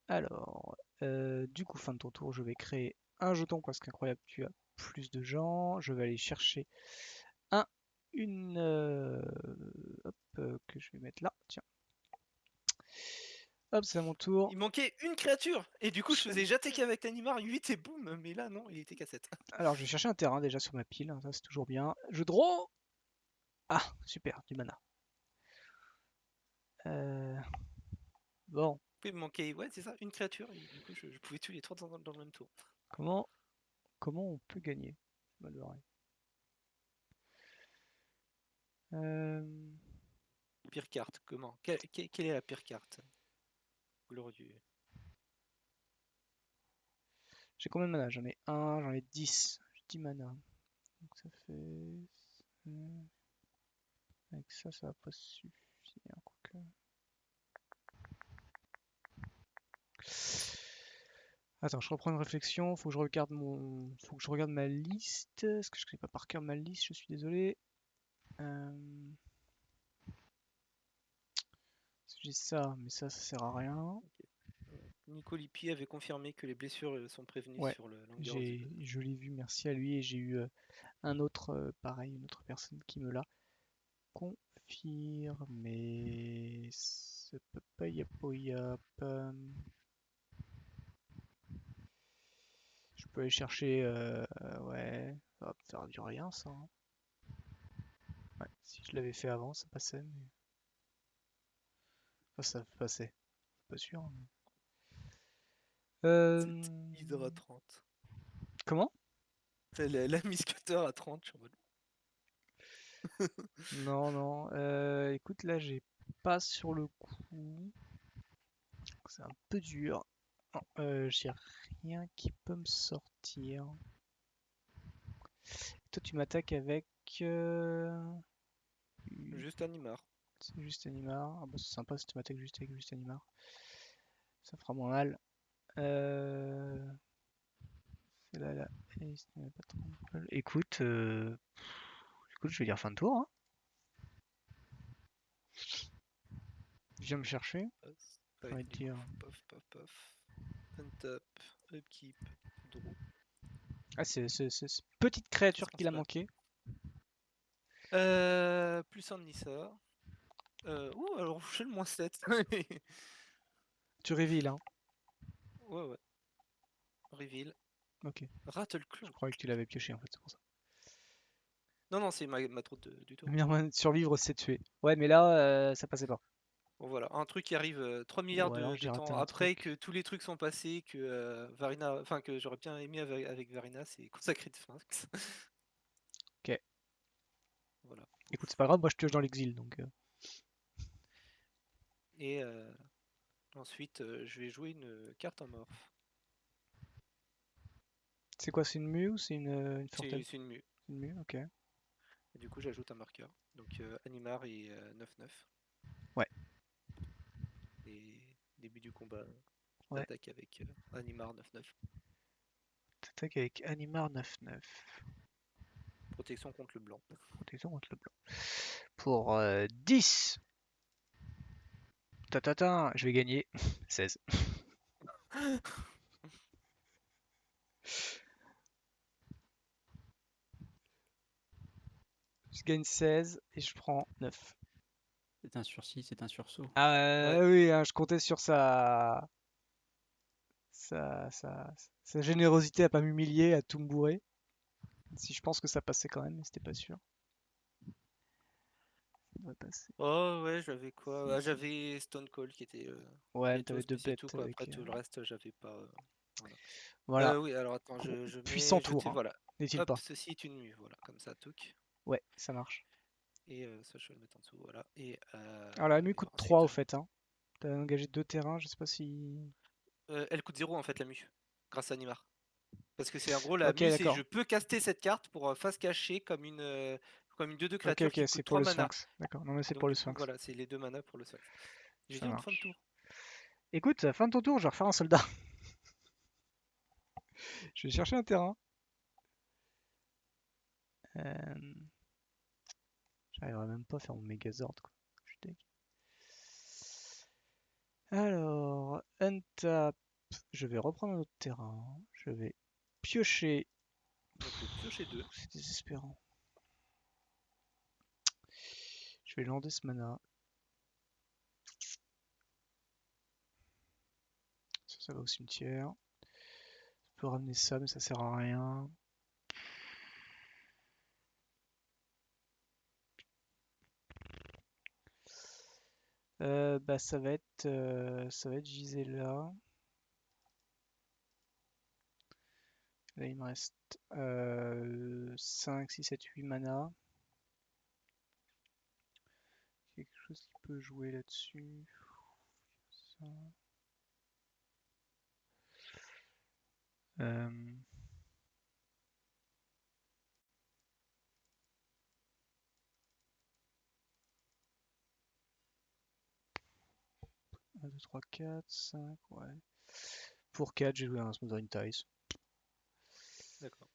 Alors, du coup, fin de ton tour, je vais créer un jeton parce qu'incroyable, tu as plus de gens. Je vais aller chercher une. Hop, que je vais mettre là. Tiens. Hop, c'est à mon tour. Il manquait une créature. Et du coup, je faisais j'attaquais avec l'animar 8 et boum. Mais là, non, il était qu'à 7. Alors, je vais chercher un terrain déjà sur ma pile. Ça, c'est toujours bien. Je draw. Ah, super, du mana. Bon, Il me manquait, ouais, c'est ça, une créature. Et du coup, je pouvais tuer les 3 dans le même tour. comment on peut gagner? Mal barré. Pire carte, comment quelle est la pire carte? Glorieux. J'ai combien de mana? J'en ai 1, j'en ai 10. J'ai 10 mana. Donc ça fait. Avec ça va pas suffire. Quoique. Attends, je reprends une réflexion. Faut que je regarde ma liste. Est-ce que je connais pas par cœur ma liste? Je suis désolé. J'ai ça, mais ça sert à rien. Nico Lippi avait confirmé que les blessures sont prévenues Ouais, sur le longueur du. je l'ai vu, merci à lui. Et j'ai eu un autre, pareil, une autre personne qui me l'a confirmé. C'est pas yap. Je peux aller chercher. Ouais, ça va me faire du rien ça. Hein. Ouais, si je l'avais fait avant, ça passait. Mais... Enfin, ça passait. Pas sûr. Mais... C'est 10h30. Comment? C'est la Miss Cutter à 30, je suis en mode. Non, non. Écoute, là, j'ai pas sur le coup. C'est un peu dur. Non, j'ai rien qui peut me sortir. Toi, tu m'attaques avec. Juste Animar. C'est juste Animar. Ah bah, c'est sympa si tu m'attaques juste avec juste Animar. Ça fera moins mal. C'est là, là. Pas trample. Écoute, écoute, je vais dire fin de tour. Hein. Viens me chercher. J'ai Ouais, envie de du coup, dire. paf. Untap, upkeep, draw. Ah, c'est cette petite créature Qu'est-ce qu'on qu'il a se bat? manqué. Plus un de Nissa. Alors je fais le -7. Tu reveal, hein. Ouais. Reveal. Ok. Rattleclaw. Je croyais que tu l'avais pioché en fait, c'est pour ça. Non, c'est ma trotte du tour. Le meilleur moyen de survivre, c'est de tuer. Ouais, mais là, ça passait pas. Bon, voilà, un truc qui arrive 3 milliards Ou alors de j'ai raté temps un après truc. que tous les trucs sont passés, que Varina, enfin que j'aurais bien aimé avec Varina, c'est Consacré de Sphinx. Ok. Voilà. Écoute, c'est pas grave, moi je pioche dans l'exil donc. Et ensuite, je vais jouer une carte en morph. C'est quoi, c'est une mue ou c'est une fortune? C'est une mue. Une mue, ok. Et du coup, j'ajoute un marqueur. Donc Animar et 9-9. Ouais. Et début du combat, Ouais. j'attaque avec Animar 9-9. T'attaques avec Animar 9-9. Protection contre le blanc. Protection contre le blanc. Pour 10. Tatata, je vais gagner 16. Je gagne 16 et je prends 9. C'est un sursis, c'est un sursaut. Ah Ouais. oui, hein, je comptais sur sa générosité à pas m'humilier, à tout me bourrer. Si je pense que ça passait quand même, mais c'était pas sûr. Ça doit passer. Oh ouais, j'avais quoi? Ah, j'avais Stone Cold qui était Ouais, mais t'avais Ketos, deux mais c'est tout bêtes quoi. Après avec. tout le reste, j'avais pas. Voilà. Voilà. Oui, alors attends, je Puissant mets. tour, hein, Voilà. n'est-il Hop, pas? ceci est une mue. Voilà, comme ça, touc. Ouais, ça marche. Et ça, je vais le mettre en dessous. Voilà. Et, Alors la mue et coûte 3 ensuite, au fait. Hein. T'as engagé 2 terrains, je sais pas si. elle coûte 0 en fait, la mue. Grâce à Animar. Parce que c'est en gros, la Ok, mue, c'est d'accord. je peux caster cette carte pour face cachée comme une 2-2 Ok, créature ok, qui c'est coûte pour 3 le mana. sphinx. D'accord, non mais c'est Donc pour le du coup, sphinx. voilà, c'est les 2 mana pour le Sphinx. J'ai Ça dit une fin de marche. tour. Écoute, fin de ton tour, je vais refaire un soldat. Je vais chercher un terrain. Euh, J'arriverai même pas à faire mon Megazord, quoi. Je suis deg. Alors, untap. Je vais reprendre un autre terrain. Je vais piocher. Donc piocher 2. C'est désespérant. Je vais lander ce mana. Ça va au cimetière. Je peux ramener ça, mais ça sert à rien. Bah ça va être Gisela. Là il me reste 5, 6, 7, 8 mana. Quelque chose qui peut jouer là-dessus. Ça. 1, 2, 3, 4, 5, ouais. Pour 4, j'ai joué un Smothering Ties. D'accord.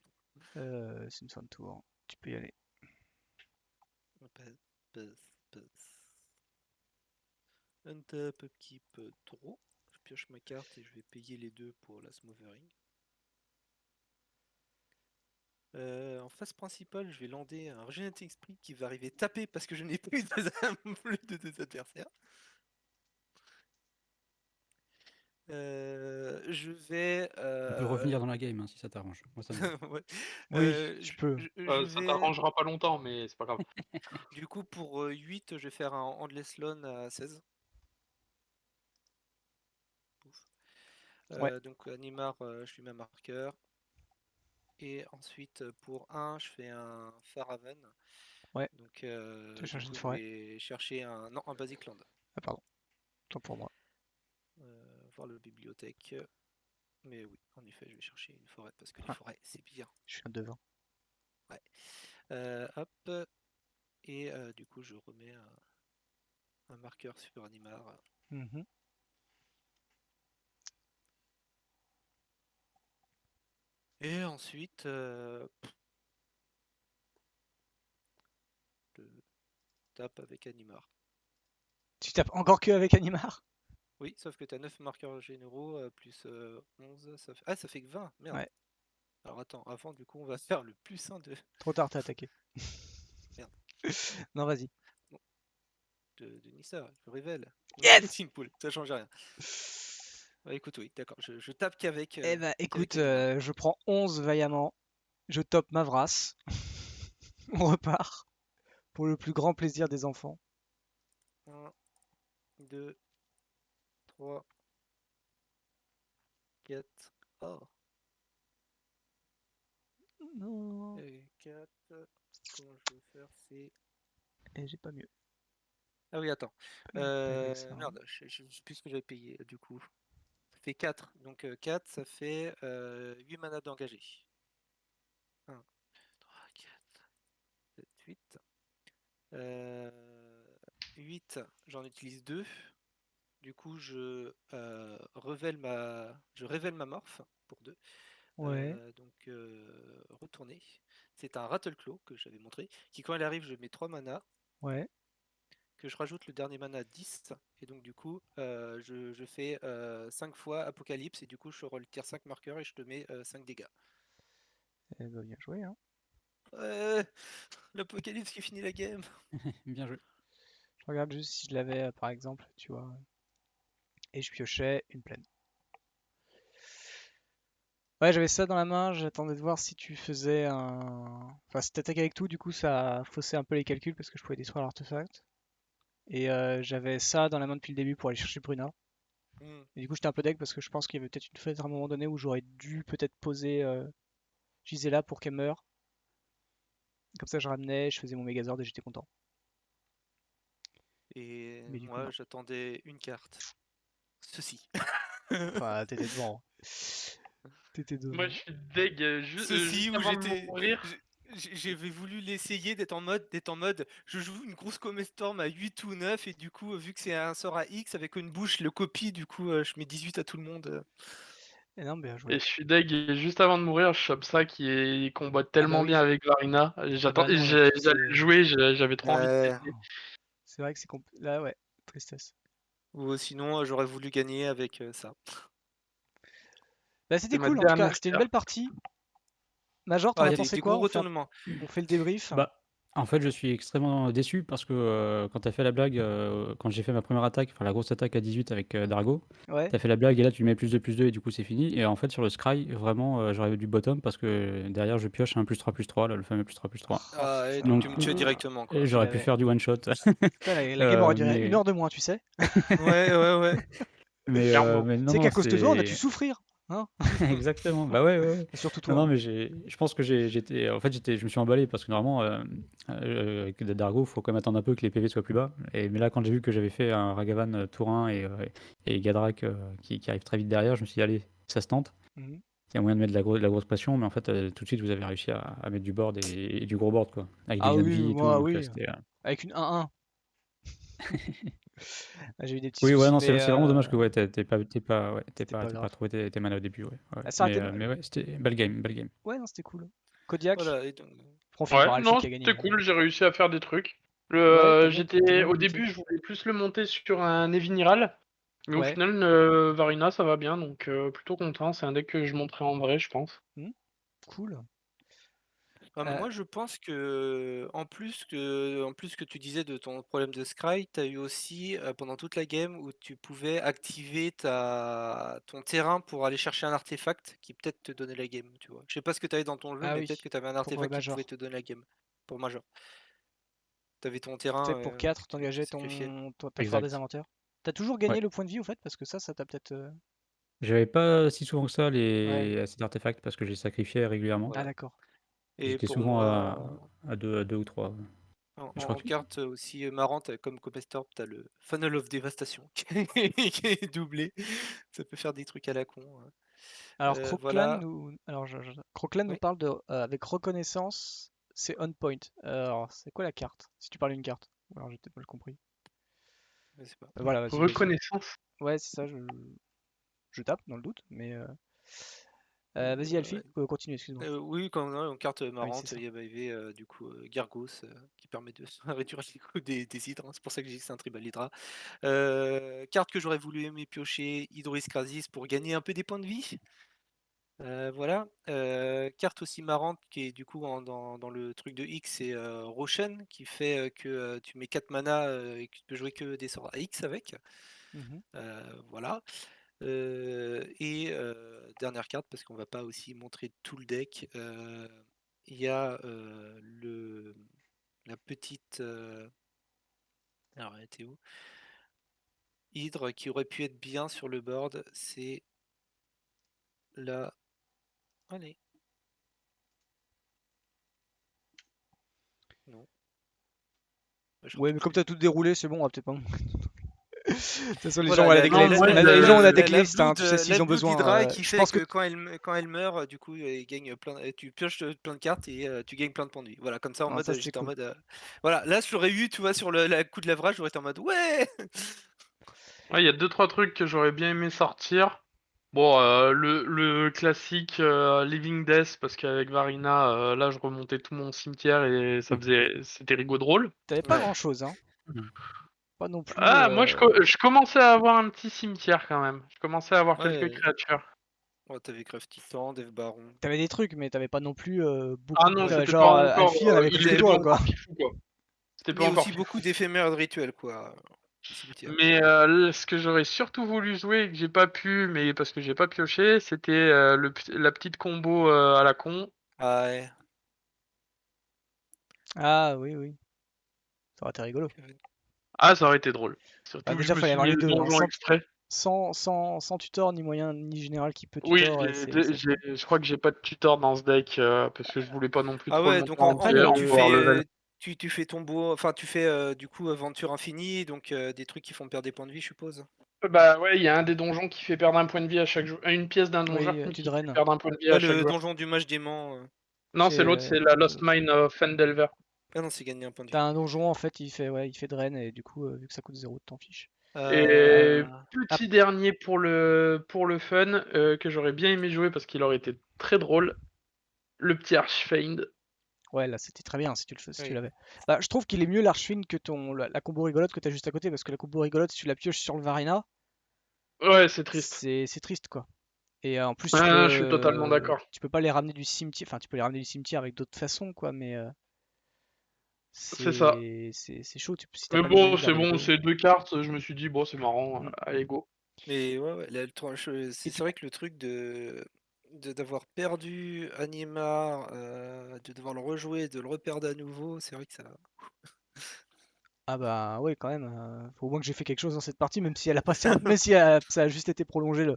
C'est une fin de tour. Tu peux y aller. Untap, upkeep, draw. Je pioche ma carte et je vais payer les 2 pour la Smothering. En phase principale, je vais lander un Regenerating Sprint qui va arriver taper parce que je n'ai plus de deux adversaires. Je vais. On peut revenir dans la game hein, si ça t'arrange. Moi, ça me va. Ouais. Oui, tu peux. Je Ça vais. t'arrangera pas longtemps, mais c'est pas grave. Du coup, pour 8, je vais faire un Endless Loan à 16. Ouf. Ouais. Donc, Animar, je lui mets un marqueur. Et ensuite, pour 1, je fais un Faraven. Ouais. Donc, Tu vas du chercher une coup, je forêt. vais chercher non, un Basic Land. Ah pardon. Tant pour moi. Voir la bibliothèque. Mais oui, en effet, je vais chercher une forêt parce que les Ah, forêts, c'est bien. je suis un devin. Ouais. Hop. Et du coup, je remets un marqueur sur Animar. Mhm. Et ensuite, je tape avec Animar. Tu tapes encore que avec Animar? Oui, sauf que tu as 9 marqueurs généraux plus 11. Ça fait... Ah, ça fait que 20. Merde. Ouais. Alors attends, avant, du coup, on va faire le plus 1 de. Trop tard, t'as attaqué. Merde. Non, vas-y. De Nissa, je révèle. Yes! Team Pool, ça change rien. Ouais, écoute, oui, d'accord. Je tape qu'avec Eh ben, qu'avec écoute, les deux mains. je prends 11 vaillamment, je top ma vrasse, on repart pour le plus grand plaisir des enfants. 1, 2, 3, 4. Oh, Non, et 4. Comment je vais faire? C'est. et j'ai pas mieux. Ah oui, attends. Pas mieux que ça, hein. Merde, je sais plus ce que j'avais payé du coup. Ça fait 4. Donc 4, ça fait 8 manas d'engagé. 1, 3, 4, 7, 8. 8, j'en utilise 2. Du coup, je révèle ma morph pour 2. Ouais, Donc, retourner. C'est un Rattleclaw que j'avais montré, qui quand elle arrive, je mets 3 manas, ouais. que je rajoute le dernier mana 10, et donc du coup, je fais 5 fois Apocalypse, et du coup, je retire 5 marqueurs et je te mets 5 dégâts. Eh ben, bien joué, hein. Ouais, l'Apocalypse qui finit la game. Bien joué. Je regarde juste si je l'avais, par exemple, tu vois. Et je piochais une plaine. Ouais, j'avais ça dans la main, j'attendais de voir si tu faisais un... Enfin, si t'attaquais avec tout, du coup, ça faussait un peu les calculs parce que je pouvais détruire l'artefact. Et j'avais ça dans la main depuis le début pour aller chercher Bruna. Hmm. Et du coup, j'étais un peu deg parce que je pense qu'il y avait peut-être une phase à un moment donné où j'aurais dû peut-être poser Gisela pour qu'elle meure. Comme ça, je ramenais, je faisais mon Megazord et j'étais content. Et Mais du coup, moi, non. j'attendais une carte. Ceci. Enfin, t'étais devant, hein. T'étais Moi, devant. je suis deg Ceci juste où avant de mourir. j'avais voulu l'essayer d'être en mode je joue une grosse Comestorm à 8 ou 9 et du coup vu que c'est un sort à X avec une bouche le copie du coup je mets 18 à tout le monde. Et non, bien Et joué. je suis deg, et juste avant de mourir, je chope ça qui combat Ah bah tellement bien oui. avec Varina. Ah bah non, là, J'allais le jouer, j'avais trop envie de Euh, tester. c'est vrai que c'est là, ouais, tristesse. ou sinon j'aurais voulu gagner avec ça. Bah, C'était c'était ma cool, en tout cas, dernière c'était une belle carte. partie. Major, t'en Ouais, as des, pensé des quoi? gros retournements. On fait le débrief. Bah, en fait, je suis extrêmement déçu parce que quand tu as fait la blague, quand j'ai fait ma première attaque, enfin la grosse attaque à 18 avec Dargo, Ouais. tu as fait la blague et là tu mets plus 2 et du coup c'est fini. Et en fait, sur le Scry, vraiment, j'aurais du bottom parce que derrière je pioche un +3/+3, là, le fameux +3/+3. Oh Ah, et donc Donc, tu me tues directement et quoi. tu j'aurais pu l'avais. faire du one shot. Putain, la game aurait duré une Mais, heure de moins, tu sais. Ouais. Clairement. mais Tu non, sais non, qu'à cause de toi, on a dû c'est. souffrir. Hein. Exactement. Bah ouais, ouais, ouais. Et surtout Non, toi, non, hein. mais je pense que je me suis emballé parce que normalement, avec Dargo, il faut quand même attendre un peu que les PV soient plus bas. Mais là, quand j'ai vu que j'avais fait un Ragavan Tourin et Gadrak qui arrive très vite derrière, je me suis dit, allez, ça se tente. Mhm. Il y a moyen de mettre de la grosse pression, mais en fait, tout de suite, vous avez réussi à mettre du board et du gros board, quoi. Avec des Ah Xan oui, vie et tout. moi, Donc, oui. c'était. Avec une 1-1. Ah, j'ai eu des petits Oui, ouais, soucis, non, mais c'est vraiment dommage que ouais, c'était pas t'aies pas grave. trouvé tes manas au début. Ouais, ouais. Ah, ça aurait été... Mais ouais, c'était belle game, belle game. Ouais, non, c'était cool. Kodiak, Voilà, et donc, on finit Ouais, par Alpha non, qui a gagné, c'était hein. cool, j'ai réussi à faire des trucs. Ouais, t'as bien Au limité. début, je voulais plus le monter sur un Eviniral, mais au Ouais. final, Varina, ça va bien, donc plutôt content. C'est un deck que je monterai en vrai, je pense. Hmm, cool. mais moi je pense que en plus que tu disais de ton problème de scry, tu as eu aussi pendant toute la game où tu pouvais activer ton terrain pour aller chercher un artefact qui peut-être te donnait la game, tu vois. Je sais pas ce que tu avais dans ton jeu, Ah mais oui, peut-être que tu avais un pour artefact qui pouvait Major. te donner la game pour Major. Tu avais ton Tu terrain sais, pour que 4, tu t'engageais sacrifiais. ta fleur des Exact. inventaires. T'as toujours gagné Ouais. le point de vie, au fait, parce que ça t'a peut-être... J'avais pas si souvent que ça Ouais. cet artefact parce que j'ai sacrifié régulièrement. Ah, Voilà. d'accord. Et J'étais pour souvent moi, à 2 ou 3. Je crois en que. carte aussi marrante comme Copestorp, tu as le Funnel of Devastation qui est doublé. Ça peut faire des trucs à la con. Alors, Croclan Voilà. nous... Alors, Croclan nous Oui. parle de... avec reconnaissance, c'est on point. Alors, c'est quoi la carte? Si tu parles d'une carte. Ou alors, j'ai peut-être mal compris. Je sais pas. Voilà, vas-y. Reconnaissance. Ouais, c'est ça, je tape dans le doute, mais... vas-y, Ouais. Alfie, continue, excuse-moi. Oui, quand on a une carte Ah oui, c'est marrante, ça. il y avait du coup Gargos qui permet de réduire les coûts des hydres. Hein. C'est pour ça que j'ai dit que c'est un tribal hydra. Carte que j'aurais voulu aimer piocher, Hydroïs Krasis pour gagner un peu des points de vie. Voilà. Carte aussi marrante qui est du coup dans le truc de X, c'est Roshen qui fait que tu mets 4 mana et que tu peux jouer que des sorts à X avec. Mhm. Voilà. Et dernière carte, parce qu'on va pas aussi montrer tout le deck, il y a la petite. Alors, elle était où? Hydre qui aurait pu être bien sur le board, c'est la. Allez. Non. Je Ouais, retrouve mais comme plus. t'as tout déroulé, c'est bon, on va peut-être pas. De toute façon, les gens Voilà, ont la non, decklist. moi, Les gens ont la je- decklist, hein, Blood, tu sais, s'ils la ont Blood besoin. Hydra qui Je fait pense que que quand elle meurt, du coup, elle gagne tu pioches plein de cartes et tu gagnes plein de points de vie. Voilà, comme ça, en non, mode, ça c'est j'étais en cool. mode. Voilà, là, je l'aurais eu, tu vois, sur le coup de l'avrage, j'aurais été en mode, ouais! Ouais, il y a 2-3 trucs que j'aurais bien aimé sortir. Bon, le classique Living Death, parce qu'avec Varina, là, je remontais tout mon cimetière et c'était rigolo drôle. T'avais pas Ouais. grand-chose, hein. Mhm. Pas non plus. Ah, moi, je commençais à avoir un petit cimetière quand même. Je commençais à avoir quelques Ouais. créatures. Ouais, t'avais Crave Titan, Dev Baron. T'avais des trucs, mais t'avais pas non plus beaucoup Ah de non, trucs. Ouais. c'était pas Genre, encore. Alfie en avait Il plus que était T'avais pas toi, beau- quoi. encore fifou, quoi. C'était pas Mais encore aussi fifou. beaucoup d'éphémères de rituels, quoi. Le cimetière. Mais ce que j'aurais surtout voulu jouer et que j'ai pas pu, mais parce que j'ai pas pioché, c'était la petite combo à la con. Ah ouais. Ah oui, oui. Ça aurait été rigolo. Ah, ça aurait été drôle. Bah, Surtout que je déjà, me fallait suis avoir mis les le deux, hein. donjon exprès. Sans tutor, ni moyen, ni général qui peut Oui, tutor, je crois que j'ai pas de tutor dans ce deck parce que je voulais pas non plus Ah trop le ouais, mettre donc en Après, en gros, tu power level. fais. Tu fais ton beau. Enfin, tu fais du coup aventure infinie, donc des trucs qui font perdre des points de vie, je suppose. Bah ouais, il y a un des donjons qui fait perdre un point de vie à chaque joueur. Une pièce d'un donjon oui, tu qui fait draines. perdre un point de vie Pas à chaque le joueur. donjon du mage dément. Non, c'est l'autre, c'est la Lost Mine of Fendelver. Ah non, c'est gagner un point de vie. T'as un donjon, en fait, il fait drain, et du coup, vu que ça coûte 0, t'en fiches. Et Ah, petit dernier pour le fun, que j'aurais bien aimé jouer parce qu'il aurait été très drôle, le petit Archfiend. ouais, là, c'était très bien si tu oui. l'avais. Bah, je trouve qu'il est mieux l'Archfiend que la combo rigolote que t'as juste à côté, parce que la combo rigolote, si tu la pioches sur le Varina, Ouais, c'est triste. c'est triste, quoi. Et en plus, Ah, je suis totalement d'accord. tu peux pas les ramener du cimetière, enfin, tu peux les ramener du cimetière avec d'autres façons, quoi, mais C'est ça. c'est chaud si t'as Mais pas les moyens bon, de garder les deux. c'est 2 cartes, je me suis dit, bon, c'est marrant, Mm. allez go. Mais ouais, Et c'est du vrai coup, que le truc d'avoir perdu Animar, de devoir le rejouer, de le reperdre à nouveau, c'est vrai que ça. ah bah ouais, quand même, faut au moins que j'ai fait quelque chose dans cette partie, même si elle a pas même si ça a juste été prolongé.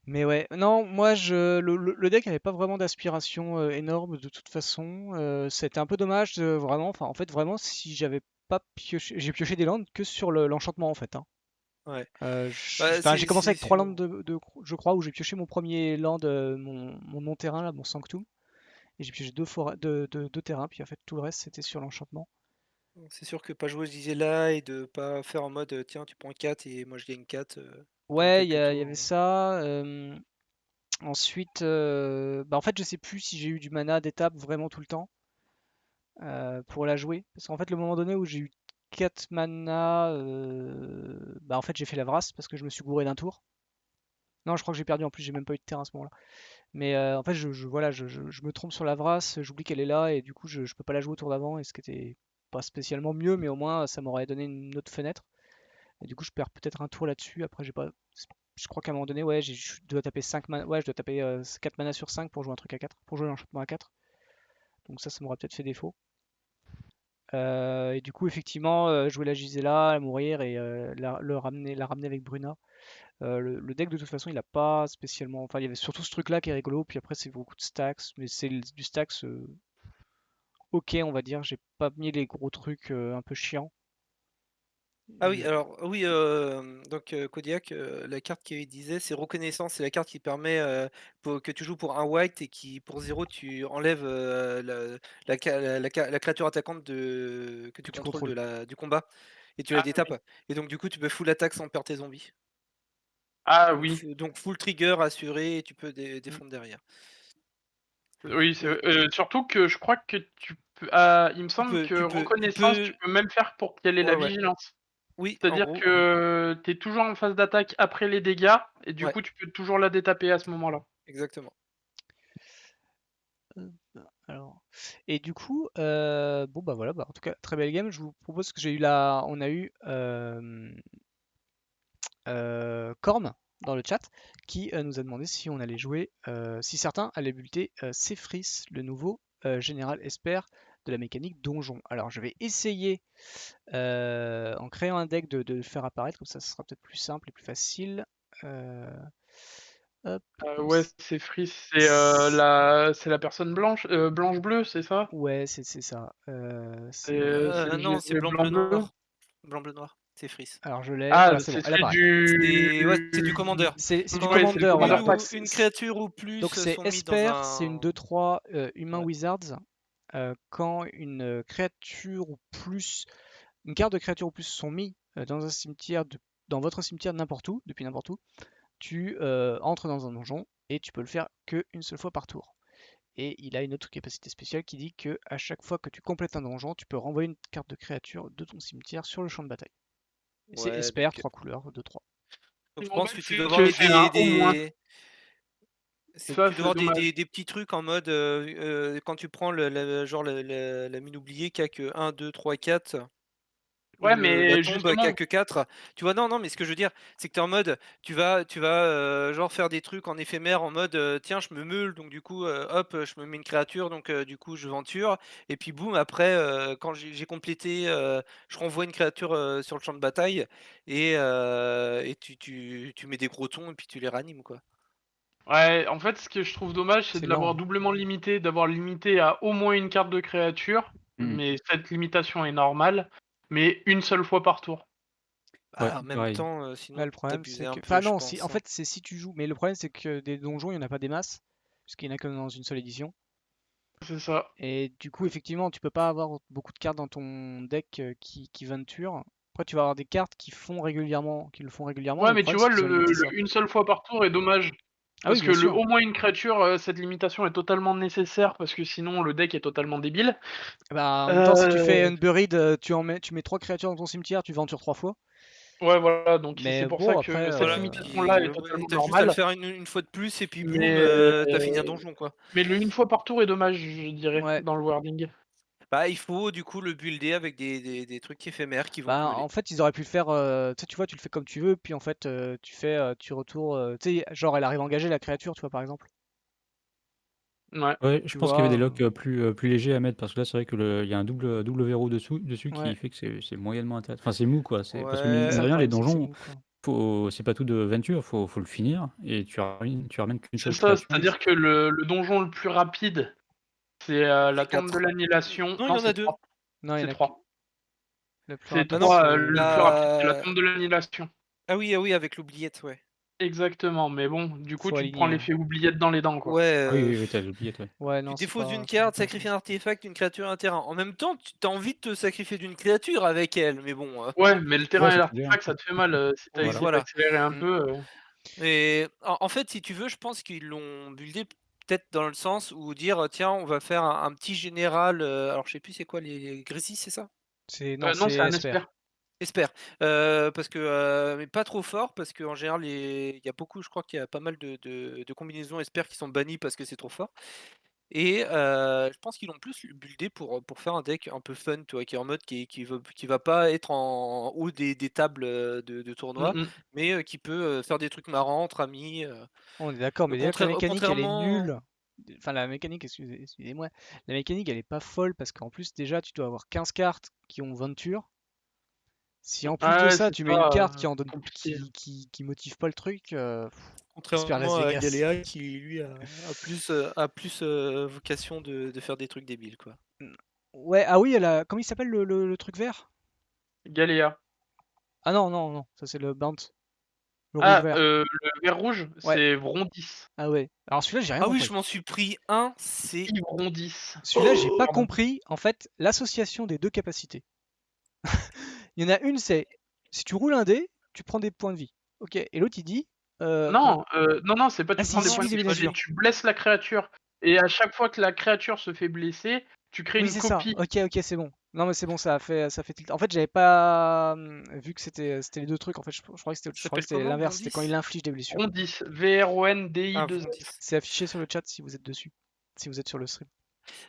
Mais ouais, non, moi le deck avait pas vraiment d'aspiration énorme de toute façon. C'était un peu dommage vraiment. Enfin, en fait, vraiment, si j'avais pas pioché, j'ai pioché des landes que sur l'enchantement en fait, hein. Ouais. Enfin, j'ai commencé avec 3 landes Sûr. je crois, où j'ai pioché mon premier land, mon non-terrain là, mon Sanctum, et j'ai pioché deux terrains, puis en fait tout le reste c'était sur l'enchantement. C'est sûr que pas jouer, je disais là, et de pas faire en mode tiens, tu prends 4 et moi je gagne 4 pendant Ouais, quelques il y tours. avait ça. Ensuite, bah en fait, je sais plus si j'ai eu du mana d'étape vraiment tout le temps. Pour la jouer. Parce qu'en fait, le moment donné où j'ai eu 4 mana, bah en fait, j'ai fait la vrasse parce que je me suis gouré d'un tour. Non, je crois que j'ai perdu en plus, j'ai même pas eu de terrain à ce moment-là. Mais en fait, voilà, je me trompe sur la vrasse, j'oublie qu'elle est là et du coup, je peux pas la jouer au tour d'avant. Et ce qui était pas spécialement mieux, mais au moins, ça m'aurait donné une autre fenêtre. Et du coup, je perds peut-être un tour là-dessus. Après, j'ai pas. Je crois qu'à un moment donné, ouais, je dois taper 5 mana. Ouais, je dois taper 4 mana sur 5 pour jouer un truc à 4. Pour jouer l'enchantement à 4. Donc ça m'aurait peut-être fait défaut. Et du coup, effectivement, jouer la Gisela, la mourir et la ramener avec Bruna. Le deck, de toute façon, il a pas spécialement. Enfin, il y avait surtout ce truc-là qui est rigolo. Puis après, c'est beaucoup de stacks. Mais c'est du stacks ok, on va dire. J'ai pas mis les gros trucs un peu chiants. Ah oui, Et, alors oui, donc Kodiak, la carte qu'il disait, c'est reconnaissance, c'est la carte qui permet que tu joues pour un white et qui pour 0 tu enlèves la créature attaquante que que tu tu contrôles contrôles. du combat et tu la Ah détapes. oui. Et donc du coup tu peux full attaque sans perdre tes zombies. Ah Donc, oui. donc full trigger assuré et tu peux Mm. défendre derrière. Oui, Et surtout que je crois que tu peux. Il me semble que tu reconnaissance, tu peux, peux même faire pour qu'elle ait la ouais ouais, vigilance. oui en C'est-à-dire gros, que tu es toujours en phase d'attaque après les dégâts, et du ouais coup, tu peux toujours la détaper à ce moment-là. exactement. Alors, et du coup, bon bah voilà, bah, en tout cas très belle game. Je vous propose que on a eu Corm dans le chat qui nous a demandé si on allait jouer, si certains allaient builder Cephris, le nouveau général Esper de la mécanique donjon. Alors je vais essayer en créant un deck de le faire apparaître, comme ça ce sera peut-être plus simple et plus facile. Hop. Ouais, c'est Fris, c'est la personne blanche, blanche-bleue, c'est ça? Ouais, c'est ça. C'est le non, c'est blanc, bleu, blanc-bleu. noir. Blanc, bleu, noir. C'est Fris. Alors je l'ai. Ah, Voilà, c'est bon, c'est elle celui apparaît. C'est du commandeur. C'est du Ouais, c'est le commandeur, voilà. commandeur pack. Une créature ou plus Donc c'est sont mis Esper, dans un... c'est une 2-3 humain Ouais. wizards. Quand une créature ou plus, une carte de créature ou plus sont mis dans un cimetière, dans votre cimetière n'importe où, depuis n'importe où, tu entres dans un donjon et tu peux le faire qu'une seule fois par tour. Et il a une autre capacité spéciale qui dit que à chaque fois que tu complètes un donjon, tu peux renvoyer une carte de créature de ton cimetière sur le champ de bataille. Et c'est Ouais, Esper, donc, 3 couleurs, 2-3. je En pense fait, que tu c'est dois que avoir c'est un au moins. tu Ça, dois c'est avoir dommage. des petits trucs en mode quand tu prends genre la mine oubliée qui a que 1, 2, 3, 4 ou Ouais, la mais tombe qui a justement, que 4. Tu vois, non, mais ce que je veux dire, c'est que tu es en mode, tu vas genre faire des trucs en éphémère en mode tiens, je me meule, donc du coup, hop, je me mets une créature, donc du coup, je venture. Et puis boum, après, quand j'ai complété, je renvoie une créature sur le champ de bataille et tu mets des gros tons et puis tu les ranimes, quoi. ouais, en fait, ce que je trouve dommage, c'est C'est de l'avoir lent. doublement limité, d'avoir limité à au moins une carte de créature, Mm. mais cette limitation est normale, mais une seule fois par tour. Ouais, En même pareil. temps, Là, sinon, le problème, t'abusais c'est un que. peu, Enfin, je non, si, pense, en hein. fait, c'est si tu joues. Mais le problème, c'est que des donjons, il n'y en a pas des masses. Puisqu'il n'y en a que dans une seule édition. C'est ça. Et du coup, effectivement, tu peux pas avoir beaucoup de cartes dans ton deck qui venture. Après, tu vas avoir des cartes qui le font régulièrement. Ouais, Mais le mais tu problème, vois, c'est qu'ils ont limité ça. une seule fois par tour est dommage. Ah oui, Parce que bien sûr. au moins une créature, cette limitation est totalement nécessaire, parce que sinon le deck est totalement débile. Bah, en même temps, si tu fais Euh, Unburied, tu mets 3 créatures dans ton cimetière, tu ventures 3 fois. Ouais, voilà, donc c'est Mais pour ça bon, après, que cette Voilà, limitation-là puis est totalement t'as juste à le normale. faire une fois de plus et puis boum, Mais, t'as fini un donjon, quoi. mais le une fois par tour est dommage, je dirais, ouais. dans le wording. Bah, il faut du coup le builder avec des trucs éphémères qui vont te Bah, meuler. en fait, ils auraient pu le faire. Tu vois, tu le fais comme tu veux, puis en fait, tu retournes. Tu sais, genre, elle arrive à engager la créature, tu vois, par exemple. Ouais. Ouais, je Tu pense qu'il y avait des vois. locks plus légers à mettre parce que là, c'est vrai que il y a un double verrou dessus Ouais. qui fait que c'est moyennement intéressant. Enfin, c'est mou quoi. Parce que C'est mine Ouais, de ça le rien, les problème, c'est que c'est donjons, mou, quoi. c'est pas tout de venture, faut le finir et tu ramènes qu'une C'est seule ça, créature. c'est-à-dire que le donjon le plus rapide, c'est la c'est tombe de 4. l'annihilation. Non, il Non, y en a c'est 2. 3. Non, il y C'est en a 3. le plus C'est Ah rapide, non, 3, c'est. le plus rapide, c'est la tombe de l'annihilation. ah oui, avec l'oubliette, ouais. Exactement, mais bon, du coup, Faut tu te prends aligner, hein. l'effet oubliette dans les dents, quoi. Ouais, Ah oui, t'as oublié, toi. Ouais, tu non, défausses une c'est pas carte, intéressant. sacrifies un artefact, une créature, un terrain. En même temps, tu as envie de te sacrifier d'une créature avec elle, mais bon. Ouais, mais le terrain Ouais, et ça fait bien. l'artefact, ça te fait mal si t'as Oui, essayé Voilà. voilà. d'accélérer un Mm. peu. Et en fait, si tu veux, je pense qu'ils l'ont buildé peut-être dans le sens où dire tiens, on va faire un petit général. Alors, je sais plus c'est quoi les Grésis, c'est ça? Non, Non, c'est c'est un Esper. esper. Espère. Parce que mais pas trop fort, parce qu'en général, il y a beaucoup, je crois qu'il y a pas mal de combinaisons Esper qui sont bannies parce que c'est trop fort. Et je pense qu'ils l'ont plus buildé pour faire un deck un peu fun, tu vois, qui est en mode qui va pas être en haut des tables de tournoi, Mm, mm. mais qui peut faire des trucs marrants entre amis. On est d'accord, mais déjà que la mécanique, elle est Contrairement. nulle. Enfin, la mécanique, excusez-moi. La mécanique, elle est pas folle parce qu'en plus, déjà, tu dois avoir 15 cartes qui ont venture. Si en plus de Ouais, ça, c'est tu mets une ça, carte qui en donne, compliqué. qui motive pas le truc, Esper Las Contrairement à Vegas. Galéa qui lui a plus vocation de faire des trucs débiles, quoi. Ouais, ah oui, comment il s'appelle le truc vert? Galéa. Ah non, non, non, ça c'est le Bant. Le Ah, rouge-vert. le vert rouge, Ouais. c'est Vrondis. Ah ouais. Alors celui-là, j'ai rien Ah oui, compris. je m'en suis pris un, c'est Vrondis. Celui-là, j'ai pas Pardon. compris, en fait, l'association des deux capacités. Il y en a une, c'est si tu roules un dé, tu prends des points de vie. Ok. Et l'autre, il dit. Non, non, c'est pas Ah tu si, prends des si, points de des vie, blessures. tu blesses la créature. Et à chaque fois que la créature se fait blesser, tu crées Oui, une c'est ça. copie. Ok, ok, c'est bon. Non, mais c'est bon, ça fait tilt. En fait, j'avais pas vu que c'était les deux trucs. En fait, je crois que Ça c'était s'appelle comment, l'inverse. C'était quand il Vrondis? inflige des blessures. Vrondis. V-R-O-N-D-I-2-S. Vrondis. C'est affiché sur le chat si vous êtes dessus. Si vous êtes sur le stream.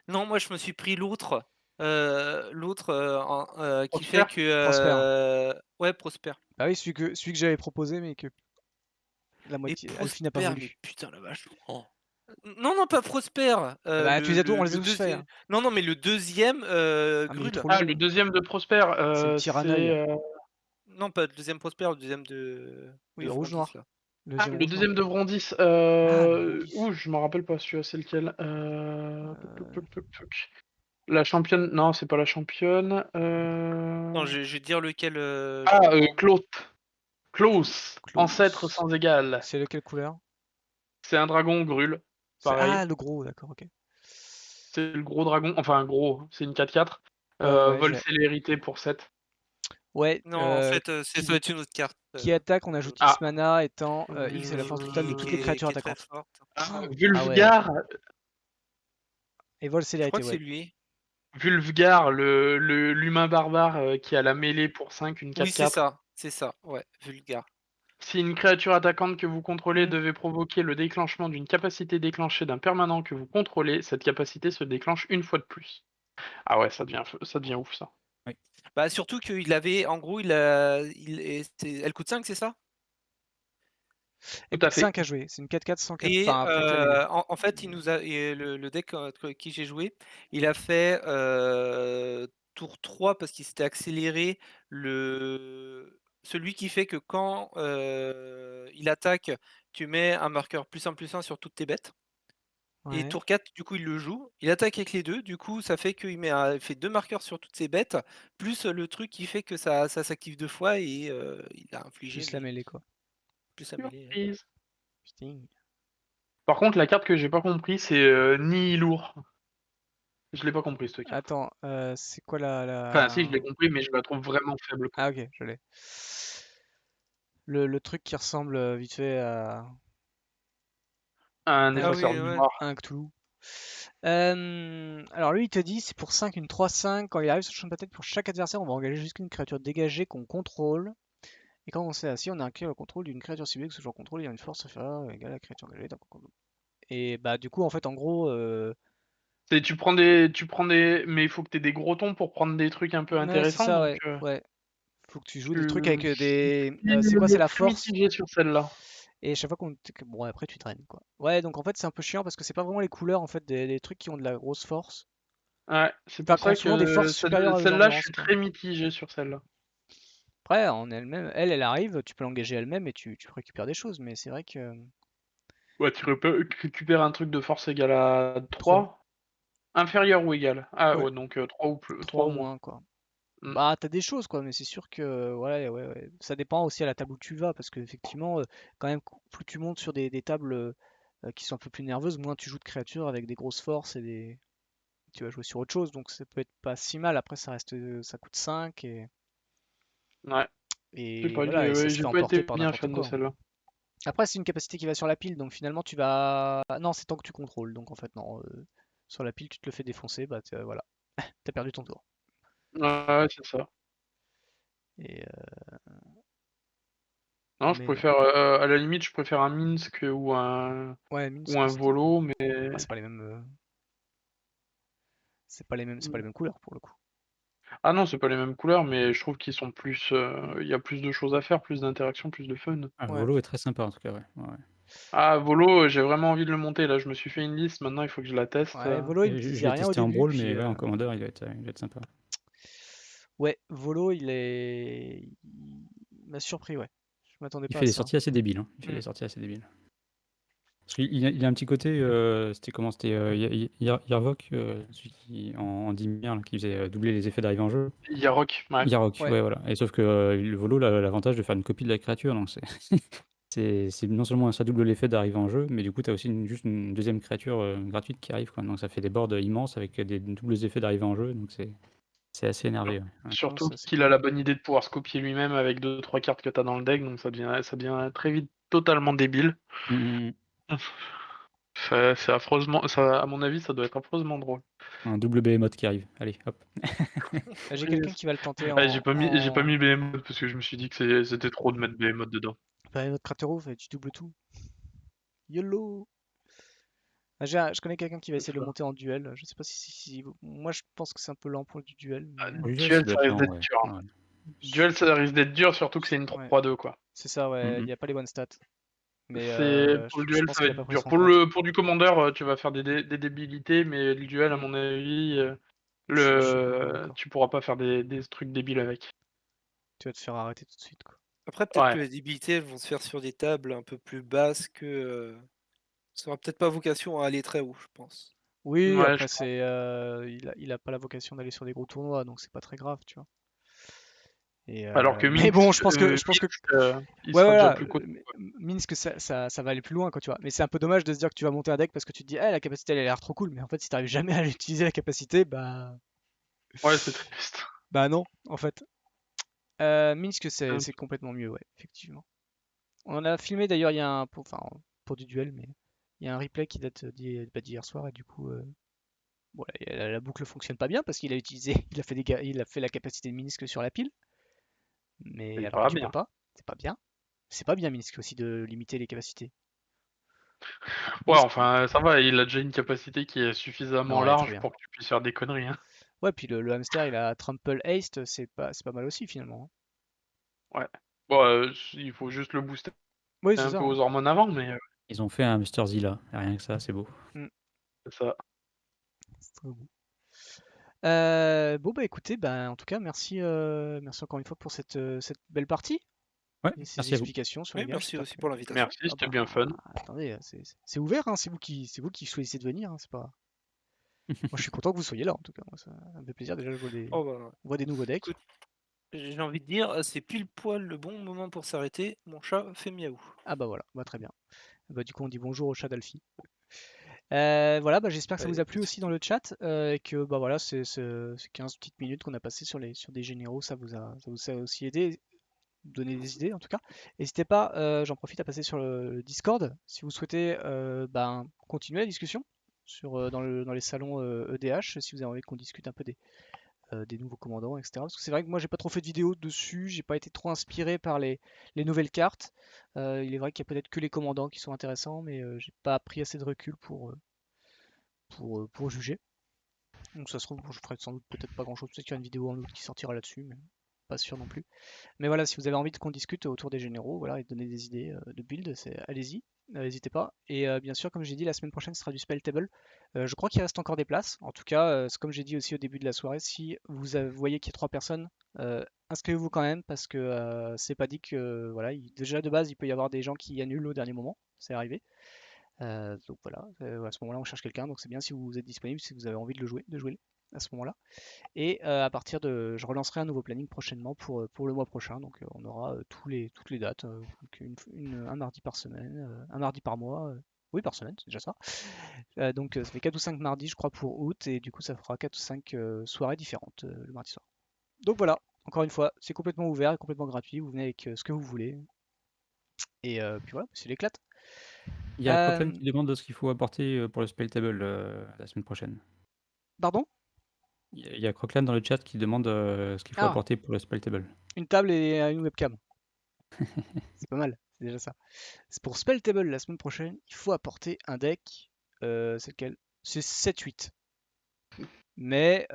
Non, moi je me suis pris l'autre. L'autre qui Prosper fait que. Ouais, Prosper. Bah oui, celui que j'avais proposé, mais que la Et moitié, Alfie n'a pas Prosper, mais voulu. putain la vache. Oh. Non, non, pas Prosper. Ah bah, tu les as tous, on les a tous fait. deuxième. Hein. Non, non, mais le deuxième, Ah, mais il est Grul. trop Ah, long. le deuxième de Prosper, C'est le Tyranneuil. Non, pas le deuxième Prosper, le deuxième de Oui, Frondis, rouge-noir. là. Le Ah, deuxième le rouge-noir. deuxième de Vrondis. le Vrondis. Ouh, je m'en rappelle pas celui-là, c'est lequel La championne. Non, c'est pas la championne. Non, je vais dire lequel. Ah, justement. Klaus. Klaus. Ancêtre sans égal. C'est de quelle couleur? C'est un dragon Grul. Pareil. Ah, le gros, d'accord, ok. C'est le gros dragon. Enfin, gros, c'est une 4-4. Ouais, Vol j'ai- célérité pour 7. Ouais, Non, en fait, ça doit être une autre carte. qui attaque, on ajoute Ah. X mana étant X est la force totale de toutes les créatures qui est très attaquantes. forte. Ah ouais. Vulfgar. Et vol Je crois célérité, que c'est ouais. lui. Vulfgar, l'humain barbare qui a la mêlée pour 5, une 4-4. Oui, c'est ça, ouais, Vulgar. Si une créature attaquante que vous contrôlez Mhm. devait provoquer le déclenchement d'une capacité déclenchée d'un permanent que vous contrôlez, cette capacité se déclenche une fois de plus. Ah ouais, ça devient ouf ça. Bah surtout qu'il avait, en gros, elle coûte 5, c'est ça? Elle Tout à coûte fait. 5 à jouer, c'est une 4-4 sans 4. Et Enfin, plus que la mêlée. en fait, il nous a et le deck contre qui j'ai joué, il a fait tour 3 parce qu'il s'était accéléré celui qui fait que quand il attaque, tu mets un marqueur +1/+1 sur toutes tes bêtes. Et Ouais. tour 4, du coup, il le joue. Il attaque avec les deux. Du coup, ça fait qu'il il fait 2 marqueurs sur toutes ses bêtes, plus le truc qui fait que ça s'active 2 fois et il a infligé Plus la mêlée, quoi. plus la mêlée. Surprise. Putain. Par contre, la carte que j'ai pas compris, c'est ni lourd. Je l'ai pas compris cette carte. Attends, c'est quoi la... Enfin, si, je l'ai compris, mais je la trouve vraiment faible. Quoi. Ah ok, je l'ai. Le truc qui ressemble vite fait à Un Ah effaceur oui, de ouais. mémoire. un Cthulhu. Alors lui il te dit c'est pour 5 une 3-5. Quand il arrive sur le champ de bataille pour chaque adversaire on va engager jusqu'une créature dégagée qu'on contrôle. Et quand on s'est assis on a acquis le contrôle d'une créature ciblée que ce joueur contrôle il y a une force inférieure égale à la créature engagée. Et bah du coup en fait en gros Tu prends des, mais il faut que t'aies des gros tons pour prendre des trucs un peu ouais, c'est intéressants. ça, Donc, ouais. Faut que tu joues des trucs avec des. je C'est quoi, c'est suis la très force. mitigé sur celle-là. Et chaque fois qu'on. Bon, après tu draines quoi. Ouais, donc en fait c'est un peu chiant parce que c'est pas vraiment les couleurs en fait des trucs qui ont de la grosse force. Ouais, c'est Enfin, pour qui ont ça souvent des que forces supérieures à des celle-là, je endurance, suis quoi. très mitigé sur celle-là. Après, en elle-même, elle arrive, tu peux l'engager elle-même et tu récupères des choses, mais c'est vrai que. Ouais, tu récupères un truc de force égale à 3. 3. Inférieur ou égal. Ah Ouais. ouais, donc 3 ou plus, 3 3 au ou moins. moins, quoi. Mm. Bah, t'as des choses, quoi, mais c'est sûr que. Ouais. Ça dépend aussi à la table où tu vas, parce que, effectivement, quand même, plus tu montes sur des tables qui sont un peu plus nerveuses, moins tu joues de créatures avec des grosses forces et des. Tu vas jouer sur autre chose, donc ça peut être pas si mal. Après, ça coûte 5 Ouais. Je sais et pas, voilà, et ça se j'ai fait pas été emporter par bien n'importe fan de quoi. celle-là. Après, c'est une capacité qui va sur la pile, donc finalement tu vas. Non, c'est tant que tu contrôles, donc en fait, non. Sur la pile, tu te le fais défoncer, bah voilà, t'as perdu ton tour. Ouais, c'est ça. Et, Non, je mais préfère, à la limite, je préfère un Minsk ou un ouais, Minsk, Volo, mais bah, c'est pas les mêmes. C'est pas les mêmes couleurs pour le coup. ah non, c'est pas les mêmes couleurs, mais je trouve qu'ils sont plus, il y a plus de choses à faire, plus d'interactions, plus de fun. Ah, Ouais. Volo est très sympa en tout cas, ouais. Ah, Volo, j'ai vraiment envie de le monter, là, je me suis fait une liste, maintenant il faut que je la teste. Ouais, Volo, il me Je disait l'ai rien au testé en début, brawl, puis mais ouais, en commandeur, il va être sympa. ouais, Volo, il m'a surpris, ouais. Je m'attendais Il pas fait à des ça. sorties assez débiles. Hein. Il fait Mm. des sorties assez débiles. Parce qu'il a un petit côté, c'était comment? C'était Yarvok, celui qui en 10 milliards, là, qui faisait doubler les effets d'arrivée en jeu. Yarok, ouais. Yarok, Ouais. ouais, voilà. Et sauf que le Volo a l'avantage de faire une copie de la créature, donc c'est non seulement ça double l'effet d'arriver en jeu, mais du coup, tu as aussi juste une deuxième créature gratuite qui arrive, quoi. Donc ça fait des boards immenses avec des doubles effets d'arrivée en jeu, donc c'est assez énervé. Ouais. Surtout ça, c'est qu'il a la bonne idée de pouvoir se copier lui-même avec 2-3 cartes que t'as dans le deck, donc ça devient très vite totalement débile. Mhm. C'est affreusement, ça, à mon avis, ça doit être affreusement drôle. Un double Behemoth qui arrive. Allez, hop. J'ai quelqu'un qui va le tenter Ouais, j'ai pas en... mis Behemoth parce que je me suis dit que c'était trop de mettre Behemoth dedans. Bah, notre Crateroof, et tu doubles tout. YOLO! Je connais quelqu'un qui va C'est essayer de le ça. monter en duel. Je sais pas moi, je pense que c'est un peu lent pour du duel. Ah, Mais... Au duel, ça Duel, doit ça être risque lent, d'être ouais. dur. Ouais. Duel, ça risque d'être dur, surtout que c'est une Ouais, 3-2, quoi. c'est ça, ouais. Il Mhm. n'y a pas les bonnes stats. Mais Pour le je duel, pense ça va qu'il a être pas pris dur. ça en compte. Pour du commandeur, tu vas faire des débilités, mais le duel, à Mm. mon avis, Je suis complètement d'accord. tu pourras pas faire des trucs débiles avec. Tu vas te faire arrêter tout de suite, quoi. Après, peut-être que Ouais. les débilités elles vont se faire sur des tables un peu plus basses que. Ça n'aura peut-être pas vocation à aller très haut, je pense. Oui, Ouais, je après, il a pas la vocation d'aller sur des gros tournois, donc c'est pas très grave, tu vois. Alors que Mais bon, je pense que il ouais, sera déjà voilà, plus costaud. Minsk, ça va aller plus loin, quoi, tu vois. Mais c'est un peu dommage de se dire que tu vas monter un deck parce que tu te dis, la capacité, elle a l'air trop cool, mais en fait, si t'arrives jamais à utiliser la capacité, Ouais, c'est triste. bah non, en fait. Minsk, Hein. c'est complètement mieux, ouais, effectivement. On en a filmé d'ailleurs, il y a enfin, pour du duel, mais il y a un replay qui date d'hier soir, et du coup, voilà, la boucle fonctionne pas bien parce qu'il a utilisé, il a fait la capacité de Minsk sur la pile, mais C'est alors que pas tu peux bien. pas, c'est pas bien. C'est pas bien Minsk aussi de limiter les capacités. Ouais, Minsk, enfin, ça va, il a déjà une capacité qui est non, suffisamment elle est très large bien. pour que tu puisses faire des conneries. Hein. Ouais, puis le hamster, il a Trample Haste, c'est pas mal aussi finalement, hein. Ouais. Bon, il faut juste le booster Oui, c'est un ça, peu hein. aux hormones avant, mais Ils ont fait un Hamster Zilla, rien que ça, c'est beau. Mm, c'est ça. c'est très beau. Bon, bah écoutez, en tout cas, merci encore une fois pour cette belle partie Ouais, et ces merci à vous. explications sur les Oui, guerres. merci J'espère aussi que... pour l'invitation. Merci, Ah c'était bien fun. attendez, c'est ouvert, hein, c'est vous qui choisissez de venir, hein, c'est pas... Moi, je suis content que vous soyez là, en tout cas. Moi, ça me fait plaisir. Déjà, Oh bah, on voit des nouveaux decks. écoute, j'ai envie de dire, c'est pile poil le bon moment pour s'arrêter. Mon chat fait miaou. Ah bah voilà, très bien. Du coup, on dit bonjour au chat d'Alfie. Voilà, j'espère que ça Ouais, vous a plu écoute. aussi dans le chat et que voilà, ces 15 petites minutes qu'on a passées sur des généraux, ça vous a aussi aidé, donné des idées en tout cas. N'hésitez pas, j'en profite à passer sur le Discord si vous souhaitez continuer la discussion dans les salons EDH, si vous avez envie qu'on discute un peu des nouveaux commandants, etc. Parce que c'est vrai que moi j'ai pas trop fait de vidéos dessus, j'ai pas été trop inspiré par les nouvelles cartes. Il est vrai qu'il y a peut-être que les commandants qui sont intéressants, mais j'ai pas pris assez de recul pour juger. Donc ça se trouve, bon, je ferai sans doute peut-être pas grand-chose. Peut-être qu'il y a une vidéo en août qui sortira là-dessus, mais pas sûr non plus. Mais voilà, si vous avez envie qu'on discute autour des généraux, voilà, et donner des idées de build, allez-y, n'hésitez pas. Et bien sûr, comme j'ai dit, la semaine prochaine ce sera du spell table. Je crois qu'il reste encore des places. En tout cas, c'est comme j'ai dit aussi au début de la soirée, si voyez qu'il y a 3 personnes, inscrivez-vous quand même parce que c'est pas dit que voilà, déjà de base il peut y avoir des gens qui annulent au dernier moment, c'est arrivé. Donc voilà, à ce moment-là on cherche quelqu'un, donc c'est bien si vous êtes disponible, si vous avez envie de jouer à ce moment-là. Et je relancerai un nouveau planning prochainement pour le mois prochain. Donc on aura toutes les dates, donc un mardi par semaine, un mardi par mois. Oui, par semaine, c'est déjà ça. Donc ça fait 4 ou 5 mardis, je crois, pour août. Et du coup, ça fera 4 ou 5 soirées différentes le mardi soir. Donc voilà, encore une fois, c'est complètement ouvert et complètement gratuit. Vous venez avec ce que vous voulez. Et puis voilà, c'est l'éclate. Il y a Croclan qui demande de ce qu'il faut apporter pour le spell table la semaine prochaine. Pardon? Il y a Croclan dans le chat qui demande ce qu'il faut Ah, apporter pour le spell table. une table et une webcam. C'est pas mal, c'est déjà ça. C'est pour Spell Table la semaine prochaine, il faut apporter un deck. C'est lequel? C'est 7-8. Mais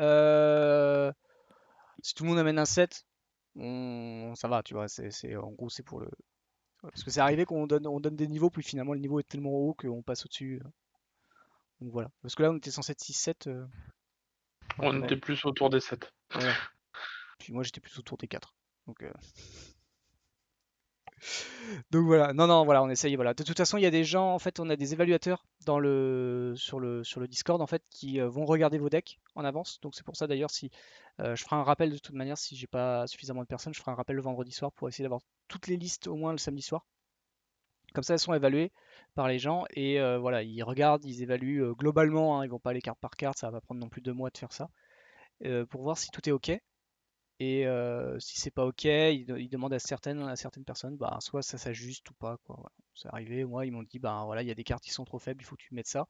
si tout le monde amène un 7, ça va, tu vois. En gros, c'est pour le. Parce que c'est arrivé on donne des niveaux, puis finalement le niveau est tellement haut qu'on passe au-dessus. Donc voilà. Parce que là, on était censé être 6-7. Voilà, On était plus autour des 7. voilà. Puis moi, j'étais plus autour des 4. Donc, Donc voilà, non, non, voilà, on essaye, voilà. De toute façon, il y a des gens, en fait, on a des évaluateurs sur le Discord, en fait, qui vont regarder vos decks en avance. Donc c'est pour ça d'ailleurs, si je ferai un rappel de toute manière, si j'ai pas suffisamment de personnes, je ferai un rappel le vendredi soir pour essayer d'avoir toutes les listes au moins le samedi soir. Comme ça, elles sont évaluées par les gens et voilà, ils regardent, ils évaluent globalement, hein, ils vont pas aller carte par carte, ça va pas prendre non plus 2 mois de faire ça, pour voir si tout est ok. Et si c'est pas ok, il demande à certaines personnes, soit ça s'ajuste ou pas, quoi. Voilà. C'est arrivé, moi ils m'ont dit, voilà, il y a des cartes qui sont trop faibles, il faut que tu mettes ça.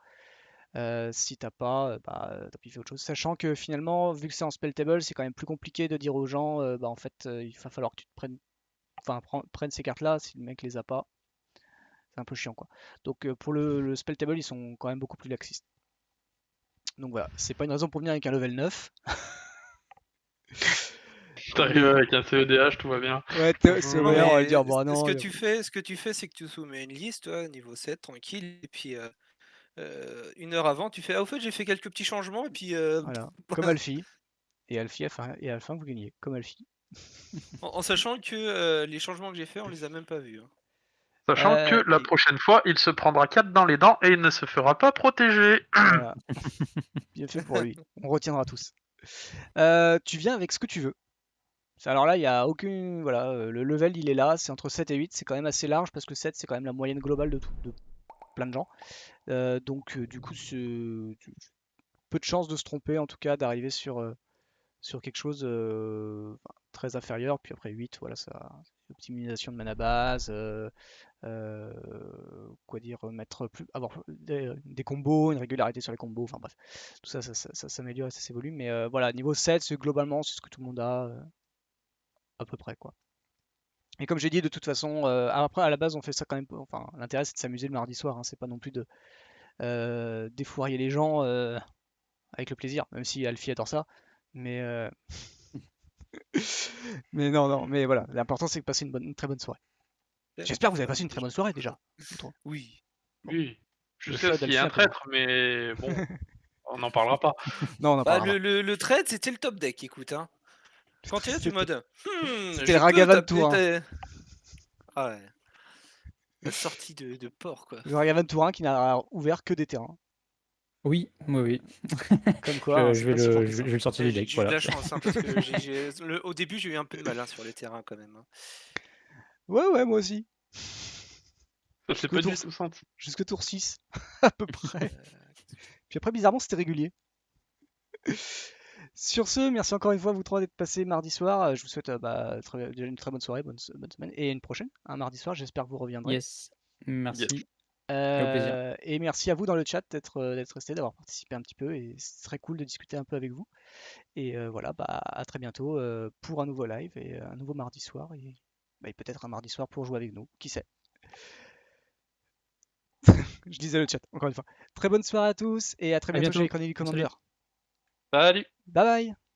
Si t'as pas, t'as pu faire autre chose. Sachant que finalement, vu que c'est en spell table, c'est quand même plus compliqué de dire aux gens, en fait, il va falloir que tu te prennes, enfin, prennes ces cartes-là si le mec les a pas. c'est un peu chiant quoi. Donc pour le spell table, ils sont quand même beaucoup plus laxistes. Donc voilà, c'est pas une raison pour venir avec un level 9. T'arrives Mais avec un CEDH, tout va bien. ouais, c'est Non, vrai, on va mais lui dire bon ce non. que tu fais, c'est que tu soumets une liste, toi, niveau 7, tranquille, et puis 1 heure avant, tu fais ah au fait j'ai fait quelques petits changements et puis Voilà, comme Alfie. Et Alfie, et à la fin, vous gagnez, comme Alfie. en sachant que les changements que j'ai fait, on les a même pas vus. Hein. Sachant que la Et prochaine fois, il se prendra 4 dans les dents et il ne se fera pas protéger. voilà, bien fait pour lui. On retiendra tous. Tu viens avec ce que tu veux. Alors là, il n'y a aucun. Voilà, le level il est là, c'est entre 7 et 8, c'est quand même assez large parce que 7 c'est quand même la moyenne globale de plein de gens. Donc du coup, peu de chances de se tromper, en tout cas, d'arriver sur quelque chose très inférieur. Puis après 8, voilà, ça. Optimisation de mana base, quoi dire, avoir des combos, une régularité sur les combos, enfin bref, tout ça, ça s'améliore et ça s'évolue. Mais voilà, niveau 7, globalement, c'est ce que tout le monde a à peu près quoi. Et comme j'ai dit, de toute façon, après à la base on fait ça quand même. Enfin, l'intérêt c'est de s'amuser le mardi soir, hein, c'est pas non plus de défourailler les gens avec le plaisir, même si Alfie adore ça. Mais mais non, non, mais voilà, l'important c'est de passer une très bonne soirée. J'espère que vous avez passé une très bonne soirée déjà. Oui. Oui, je Le sais chat qu'il y a d'Alfie un un peu moins. traître, mais bon, on n'en parlera pas. Non, on en Bah, parlera pas. le trade, c'était le top deck, écoute. Hein. Quand tu es là, tu es en C'était mode c'était le je peux Ragavan taper Tourin. Ah ouais. La sortie de port, quoi. Le Ragavan Tourin qui n'a ouvert que des terrains. Oui, oui, oui. Comme quoi, hein, Je c'est vais pas si fort que je ça. vais le sortir du J'ai deck, j'ai eu de voilà. la chance, hein, parce que au début, j'ai eu un peu de mal sur les terrains, quand même. Hein. Ouais, ouais, moi aussi. Ça s'est Jusque pas tour, du tout senti. jusque tour 6, à peu près. Puis après, bizarrement, c'était régulier. Sur ce, merci encore une fois à vous trois d'être passés mardi soir. Je vous souhaite déjà une très bonne soirée, bonne semaine et une prochaine, un mardi soir. J'espère que vous reviendrez. Yes, merci Yes. et au plaisir. Et merci à vous dans le chat d'être resté, d'avoir participé un petit peu. Et c'est très cool de discuter un peu avec vous. Et voilà, à très bientôt pour un nouveau live et un nouveau mardi soir. Et peut-être un mardi soir pour jouer avec nous. Qui sait? Je disais le chat, encore une fois. Très bonne soirée à tous et à très À bientôt chez les bientôt. Chronicles Salut. Commander. Salut! Bye bye!